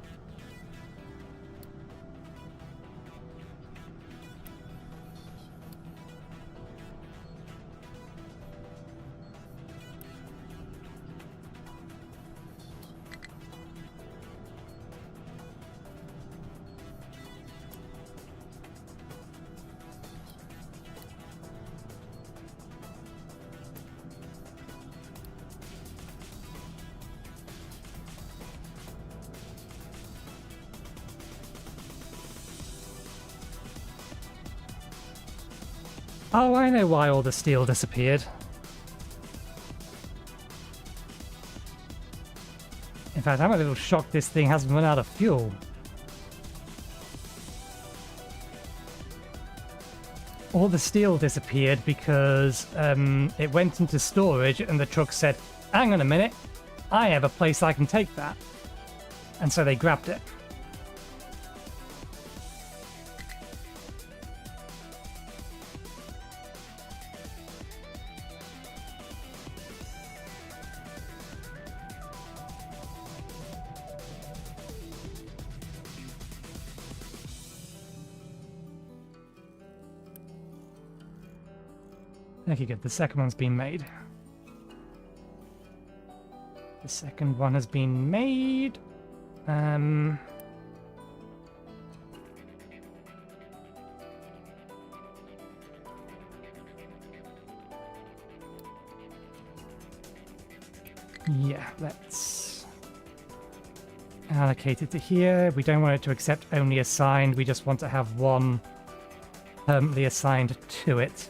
Oh, I know why all the steel disappeared. In fact, I'm a little shocked this thing hasn't run out of fuel. All the steel disappeared because it went into storage and the truck said, hang on a minute, I have a place I can take that. And so they grabbed it. Okay, good. The second one's been made. The second one has been made. Yeah, let's allocate it to here. We don't want it to accept only assigned. We just want to have one permanently assigned to it.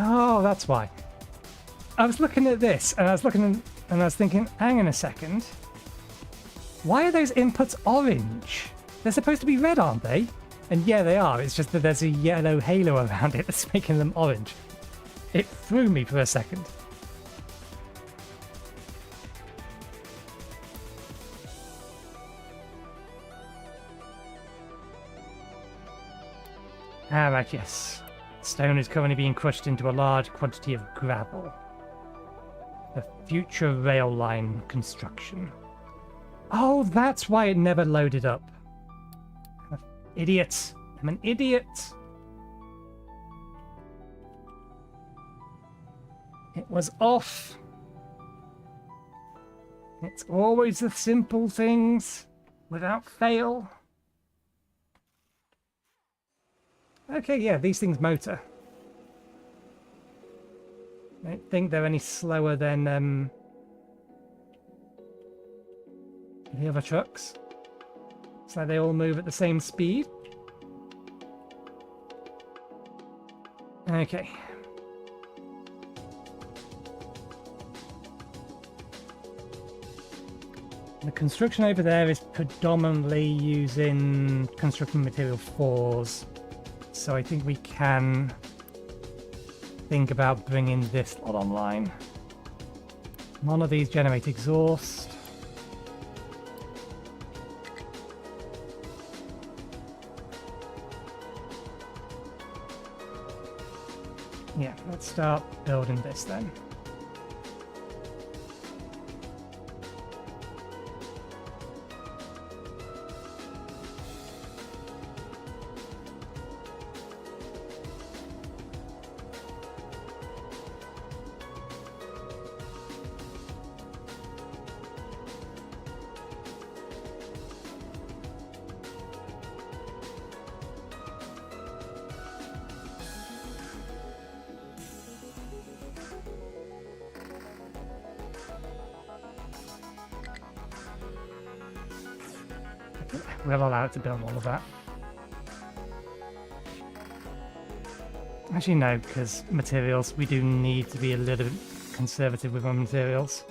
Oh, that's why. I was looking at this, and I was thinking, hang on a second. Why are those inputs orange? They're supposed to be red, aren't they? And yeah, they are. It's just that there's a yellow halo around it that's making them orange. It threw me for a second. Ah, right, yes. Stone is currently being crushed into a large quantity of gravel. The future rail line construction. Oh, that's why it never loaded up. I'm an idiot. I'm an idiot. It was off. It's always the simple things without fail. Okay, yeah, these things motor. I don't think they're any slower than the other trucks. It's like they all move at the same speed. Okay, The construction over there is predominantly using construction material 4s. So I think we can think about bringing this lot online. None of these generate exhaust. Yeah, let's start building this then. We'll allow it to build all of that. Actually, no, because materials, we do need to be a little bit conservative with our materials.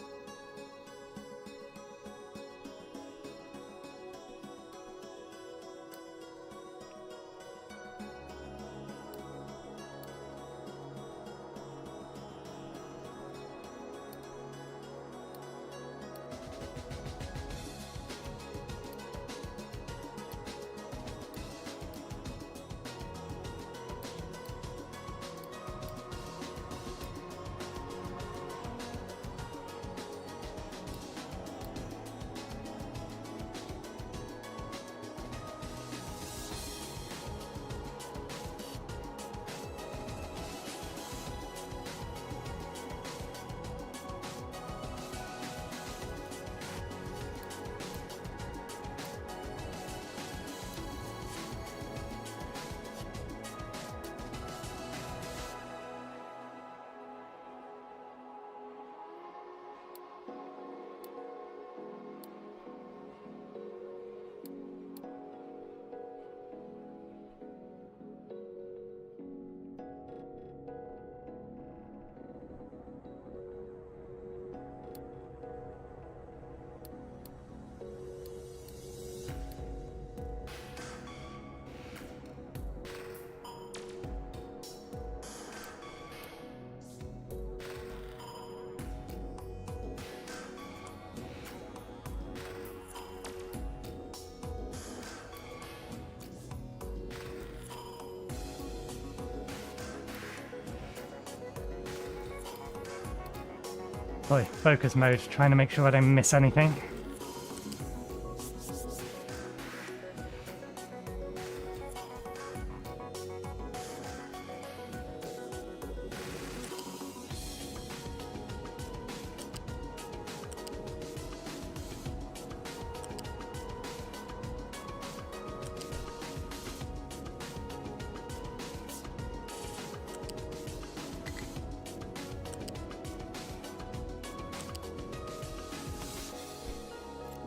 Boy, focus mode, trying to make sure I don't miss anything.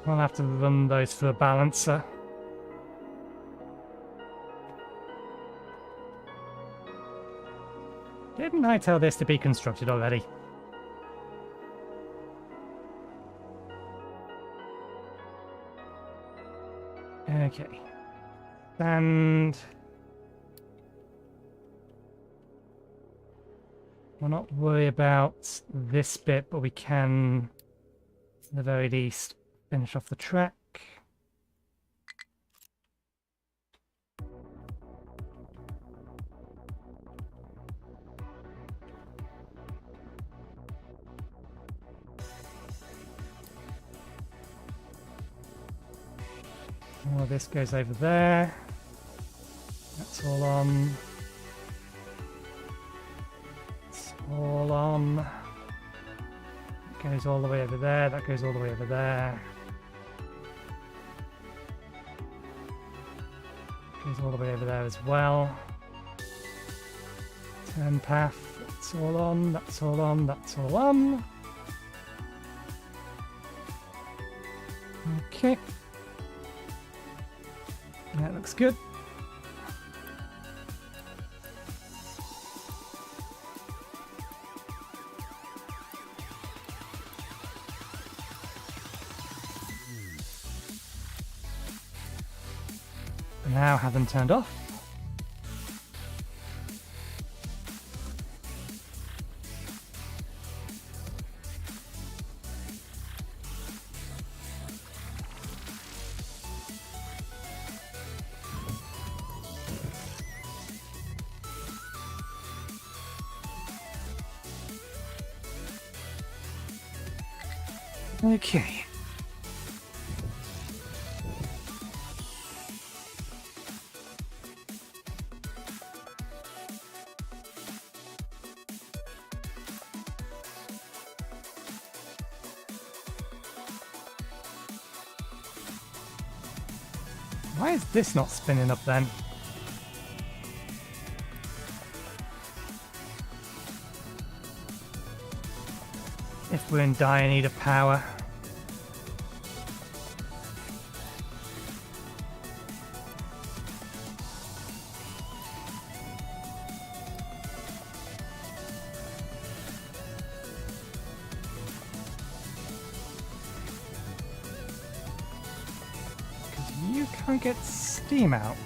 I'll have to run those through a balancer. Didn't I tell this to be constructed already? Okay. And we'll not worry about this bit, but we can, at the very least, finish off the track. All this goes over there. That's all on. It's all on. That goes all the way over there. That goes all the way over there. Goes all the way over there as well. Turn path. That's all on. That's all on. That's all on. Okay. That looks good. now have them turned off. Okay. Why is this not spinning up then? If we're in dire need of power. Because you can't get steam out.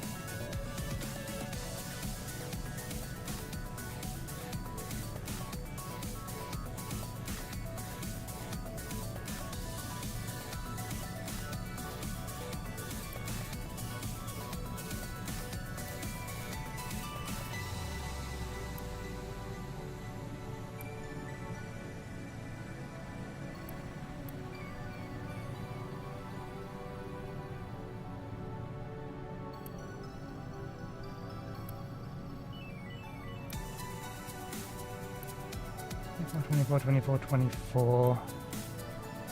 Twenty-four, 24, 24,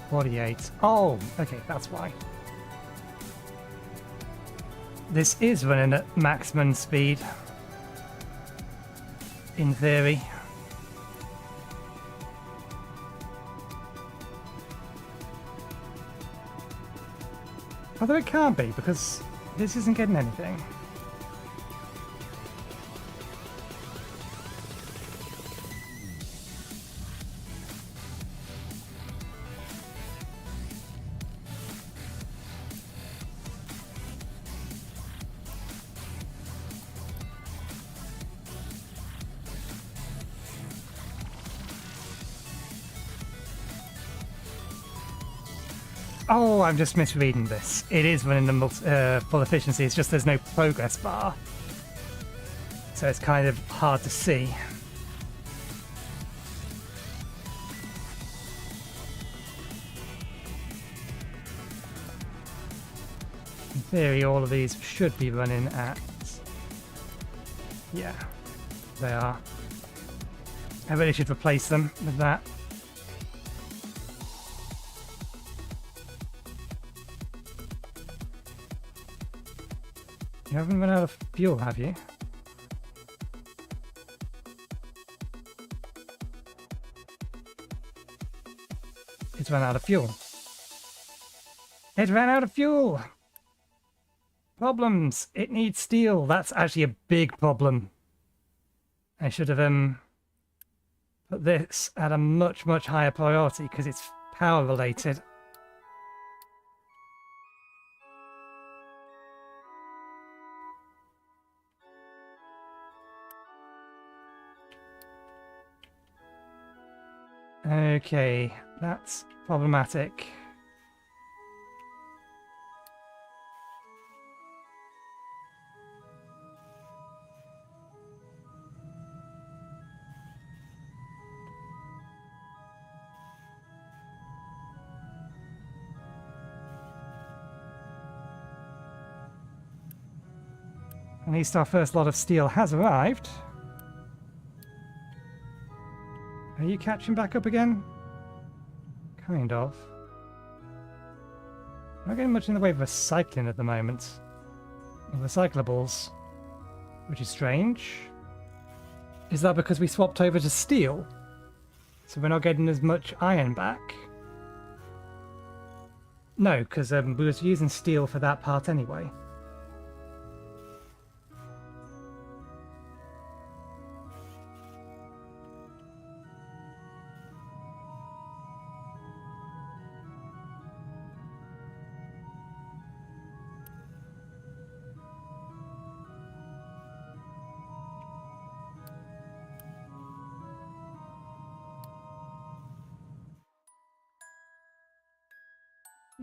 48. Oh, okay, that's why. This is running at maximum speed, in theory. Although it can't be, because this isn't getting anything. Oh, I'm just misreading this. It is running the full efficiency, it's just there's no progress bar. So it's kind of hard to see. In theory, all of these should be running at... Yeah, they are. I really should replace them with that. You haven't run out of fuel, have you? It's run out of fuel. It ran out of fuel! Problems! It needs steel. That's actually a big problem. I should have put this at a much, much higher priority because it's power related. Okay, that's problematic. At least our first lot of steel has arrived. Are you catching back up again? Kind of. Not getting much in the way of recycling at the moment. Or recyclables. Which is strange. Is that because we swapped over to steel? So we're not getting as much iron back? No, because we was using steel for that part anyway.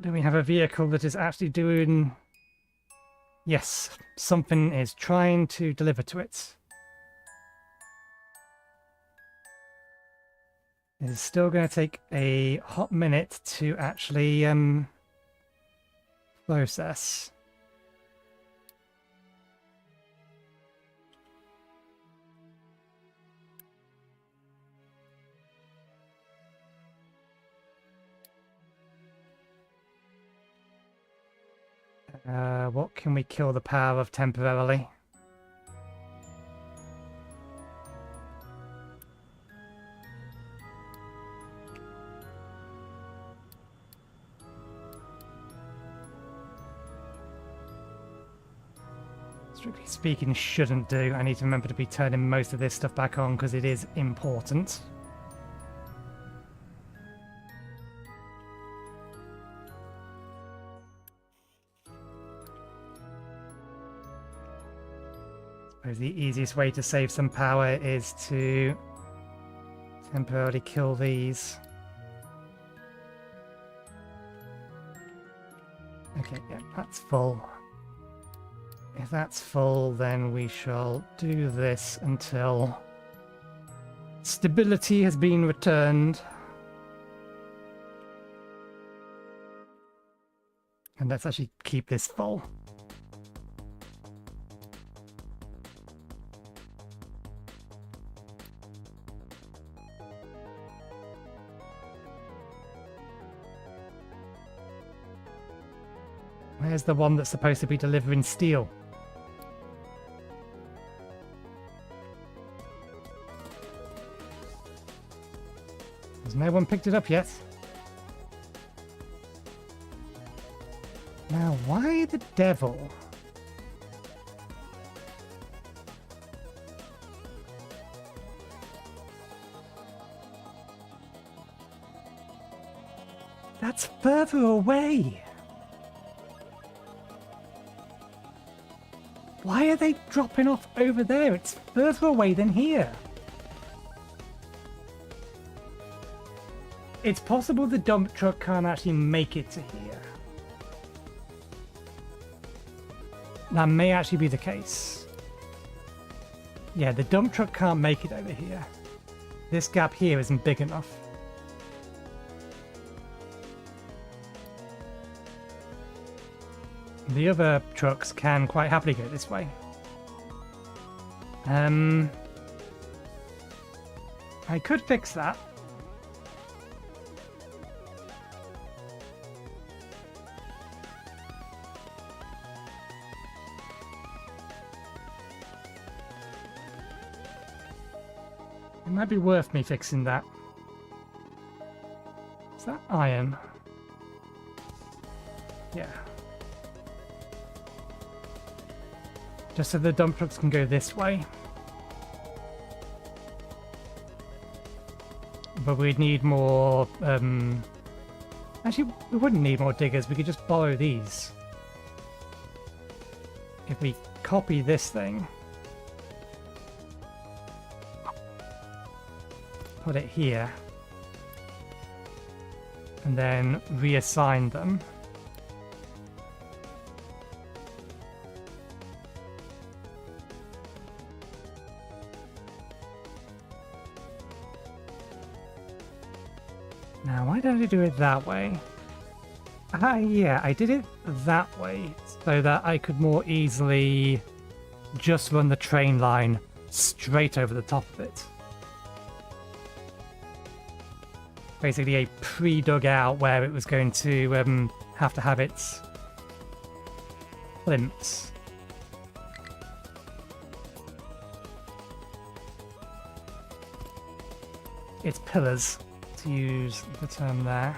Do we have a vehicle that is actually doing... Yes, something is trying to deliver to it. It is still going to take a hot minute to actually process. What can we kill the power of temporarily? Strictly speaking, shouldn't do. I need to remember to be turning most of this stuff back on because it is important. I suppose the easiest way to save some power is to temporarily kill these. Okay, yeah, that's full. If that's full, then we shall do this until stability has been returned. And let's actually keep this full. Where's the one that's supposed to be delivering steel? Has no one picked it up yet? Now, why the devil? That's further away. Why are they dropping off over there? It's further away than here. It's possible the dump truck can't actually make it to here. That may actually be the case. Yeah, the dump truck can't make it over here. This gap here isn't big enough. The other trucks can quite happily go this way. I could fix that. It might be worth me fixing that. Is that iron? Yeah. Just so the dump trucks can go this way. But we'd need more... Actually, we wouldn't need more diggers. We could just borrow these. If we copy this thing... Put it here. And then reassign them. Now, why don't I do it that way? Yeah, I did it that way so that I could more easily just run the train line straight over the top of it. Basically a pre-dug out where it was going to have to have its plinths. Its pillars, to use the term there.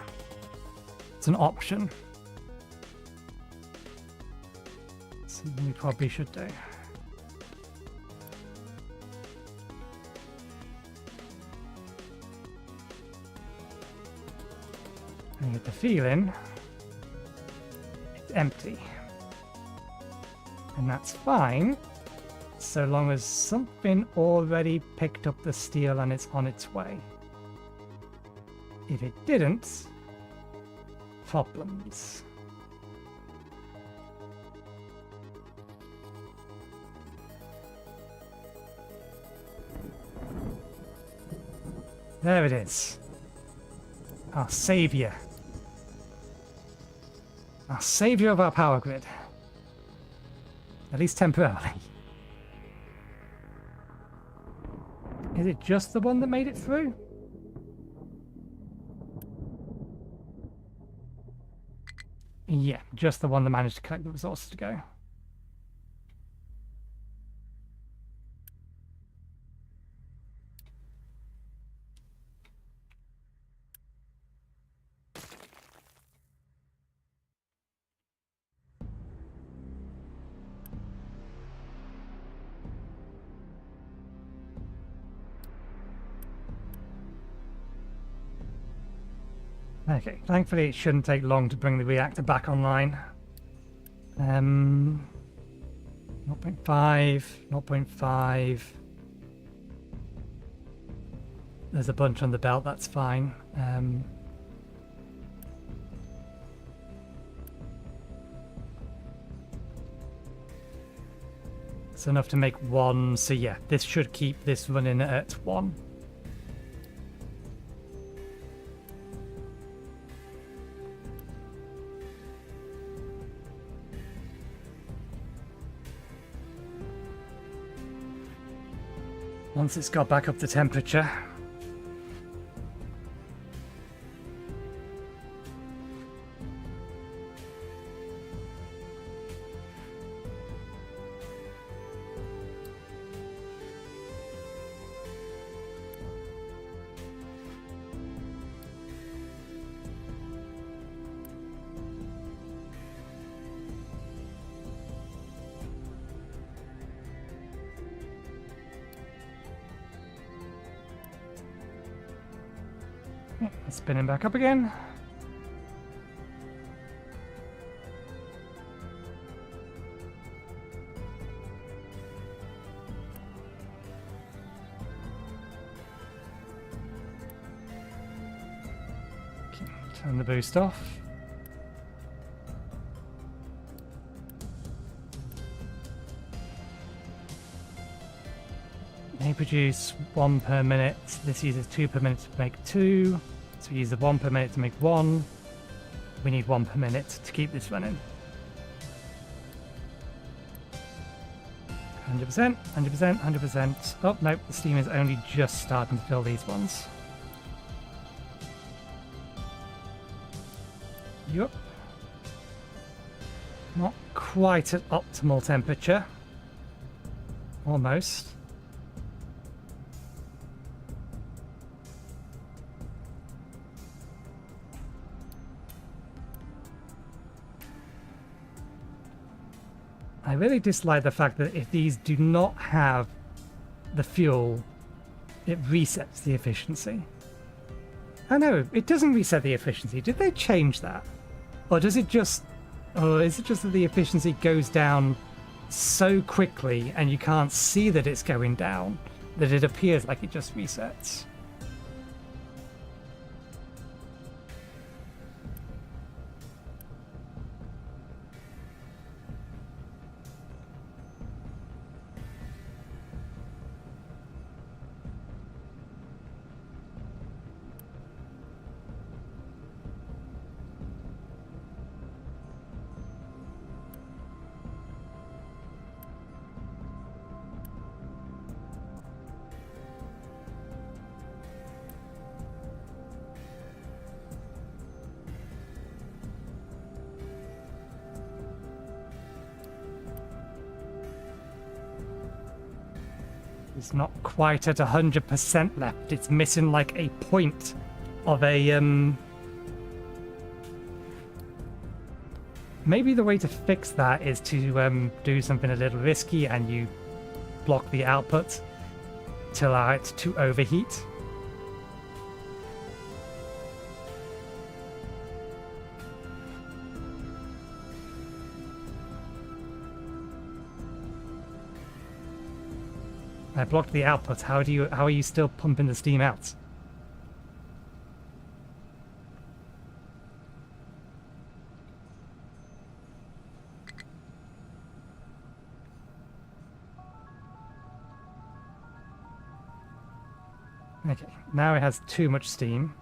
It's an option. Something we probably should do. I get the feeling it's empty. And that's fine, so long as something already picked up the steel and it's on its way. If it didn't, problems. There it is. Our savior. Our savior of our power grid. At least temporarily. Is it just the one that made it through? Yeah, just the one that managed to collect the resources to go. Okay, thankfully it shouldn't take long to bring the reactor back online. 0.5, 0.5. There's a bunch on the belt, that's fine. It's enough to make one, so yeah, this should keep this running at 1. Once it's got back up to temperature. Spinning back up again. Okay, turn the boost off. They produce 1 per minute. This uses 2 per minute to make 2. So we use the 1 per minute to make 1. We need 1 per minute to keep this running. 100%, 100%, 100%. Oh, nope, the steam is only just starting to fill these ones. Yup. Not quite at optimal temperature. Almost. I really dislike the fact that if these do not have the fuel, it resets the efficiency. Oh no, it doesn't reset the efficiency. Did they change that? Or does it just... Or is it just that the efficiency goes down so quickly and you can't see that it's going down, that it appears like it just resets? It's not quite at 100% left. It's missing like a point of a... Maybe the way to fix that is to do something a little risky and you block the output to allow it to overheat. I blocked the output. How are you still pumping the steam out? Okay, now it has too much steam.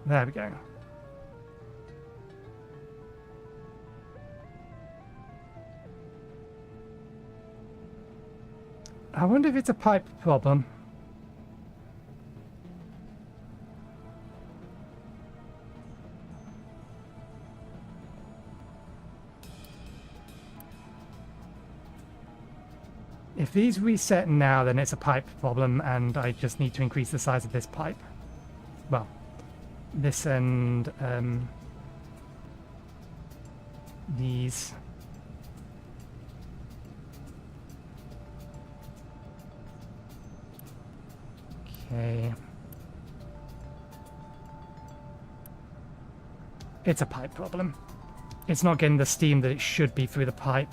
There we go. I wonder if it's a pipe problem. If these reset now, then it's a pipe problem, and I just need to increase the size of this pipe. Well, this and these. Okay. It's a pipe problem. It's not getting the steam that it should be through the pipe.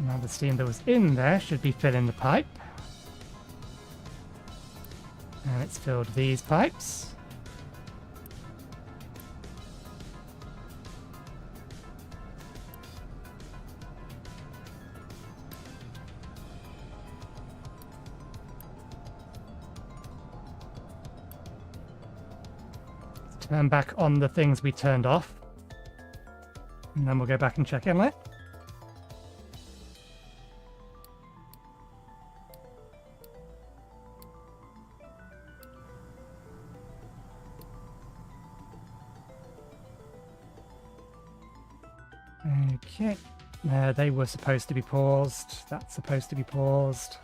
Now the steam that was in there should be filling the pipe. And it's filled these pipes. Let's turn back on the things we turned off. And then we'll go back and check inlet. Okay, they were supposed to be paused. That's supposed to be paused.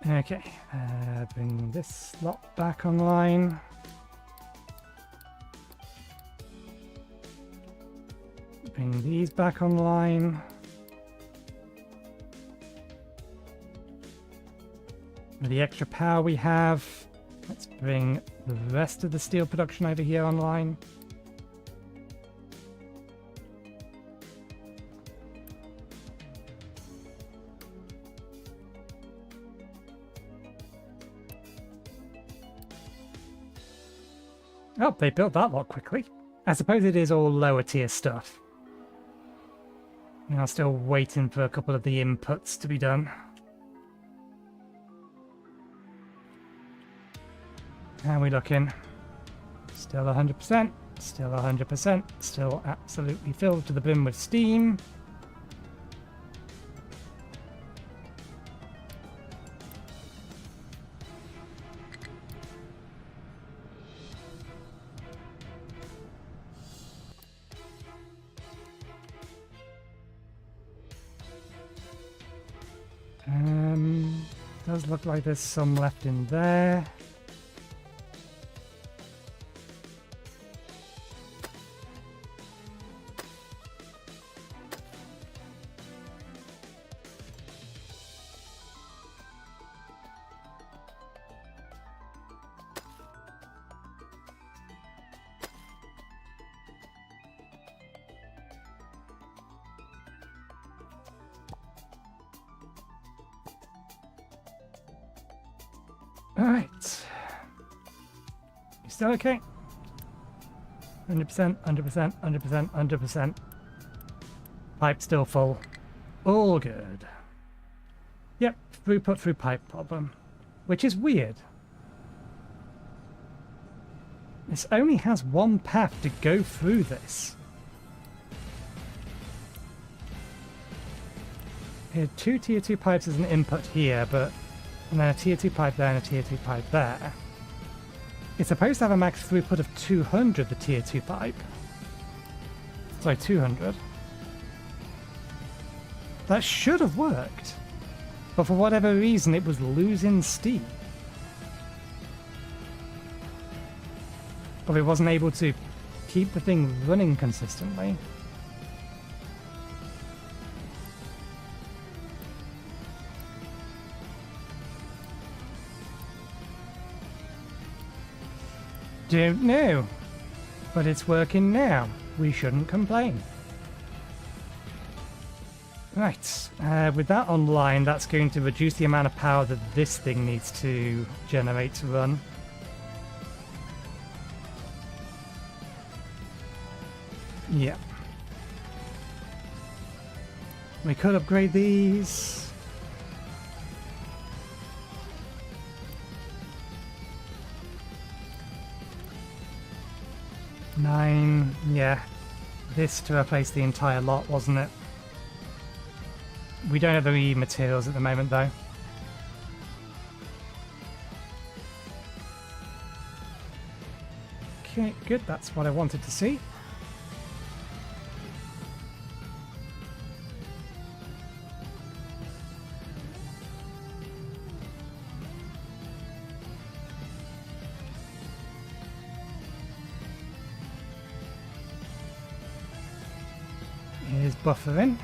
Okay, bring this lot back online. Bring these back online. With the extra power we have, let's bring the rest of the steel production over here online. Oh, they built that lot quickly. I suppose it is all lower tier stuff. I'm still waiting for a couple of the inputs to be done. How are we looking? Still 100%, still 100%, still absolutely filled to the brim with steam. Does look like there's some left in there. Alright. You still okay? 100%, 100%, 100%, 100%. Pipe still full. All good. Yep, throughput through pipe problem. Which is weird. This only has one path to go through this. We had two tier 2 pipes as an input here, but and then a tier 2 pipe there and a tier 2 pipe there. It's supposed to have a max throughput of 200, the tier 2 pipe. Sorry, 200. That should have worked. But for whatever reason, it was losing steam. Probably wasn't able to keep the thing running consistently. Don't know, but it's working now. We shouldn't complain. Right, with that online, that's going to reduce the amount of power that this thing needs to generate to run. Yeah. We could upgrade these. Nine, yeah. This to replace the entire lot, wasn't it? We don't have any materials at the moment, though. Okay, good. That's what I wanted to see. Here's buffering.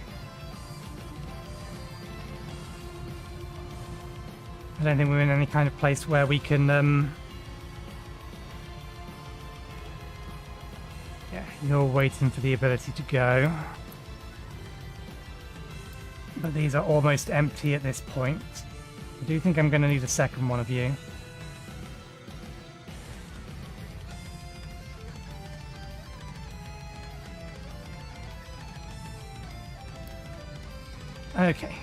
I don't think we're in any kind of place where we can, yeah, you're waiting for the ability to go. But these are almost empty at this point. I do think I'm going to need a second one of you. Okay.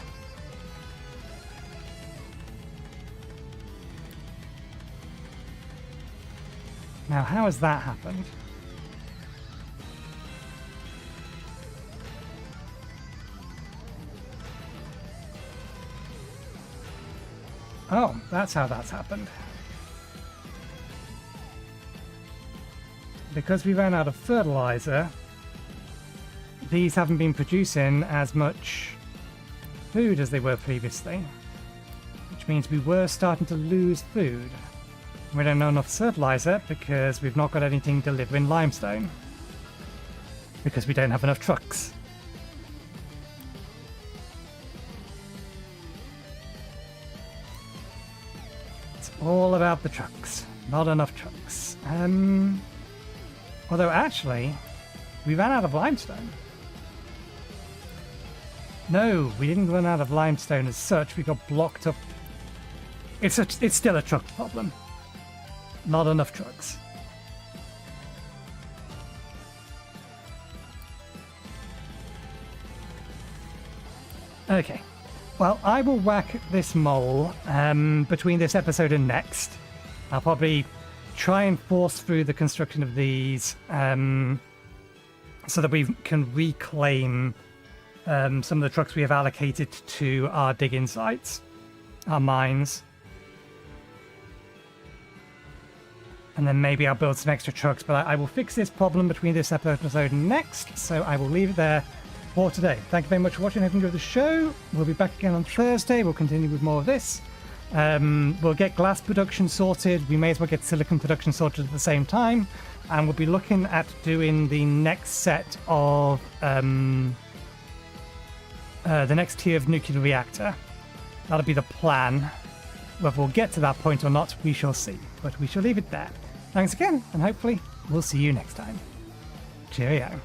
Now, how has that happened? Oh, that's how that's happened. Because we ran out of fertilizer, these haven't been producing as much food as they were previously, which means we were starting to lose food. We don't have enough fertilizer because we've not got anything delivering limestone, because we don't have enough trucks. It's all about the trucks. Not enough trucks. Although actually, we ran out of limestone. No, we didn't run out of limestone as such. We got blocked up. It's still a truck problem. Not enough trucks. Okay. Well, I will whack this mole between this episode and next. I'll probably try and force through the construction of these so that we can reclaim some of the trucks we have allocated to our digging sites, our mines. And then maybe I'll build some extra trucks, but I will fix this problem between this episode and next, so I will leave it there for today. Thank you very much for watching. I hope you enjoyed the show. We'll be back again on Thursday. We'll continue with more of this. We'll get glass production sorted. We may as well get silicon production sorted at the same time. And we'll be looking at doing the next set of the next tier of nuclear reactor. That'll be the plan. Whether we'll get to that point or not, we shall see. But we shall leave it there. Thanks again, and hopefully we'll see you next time. Cheerio.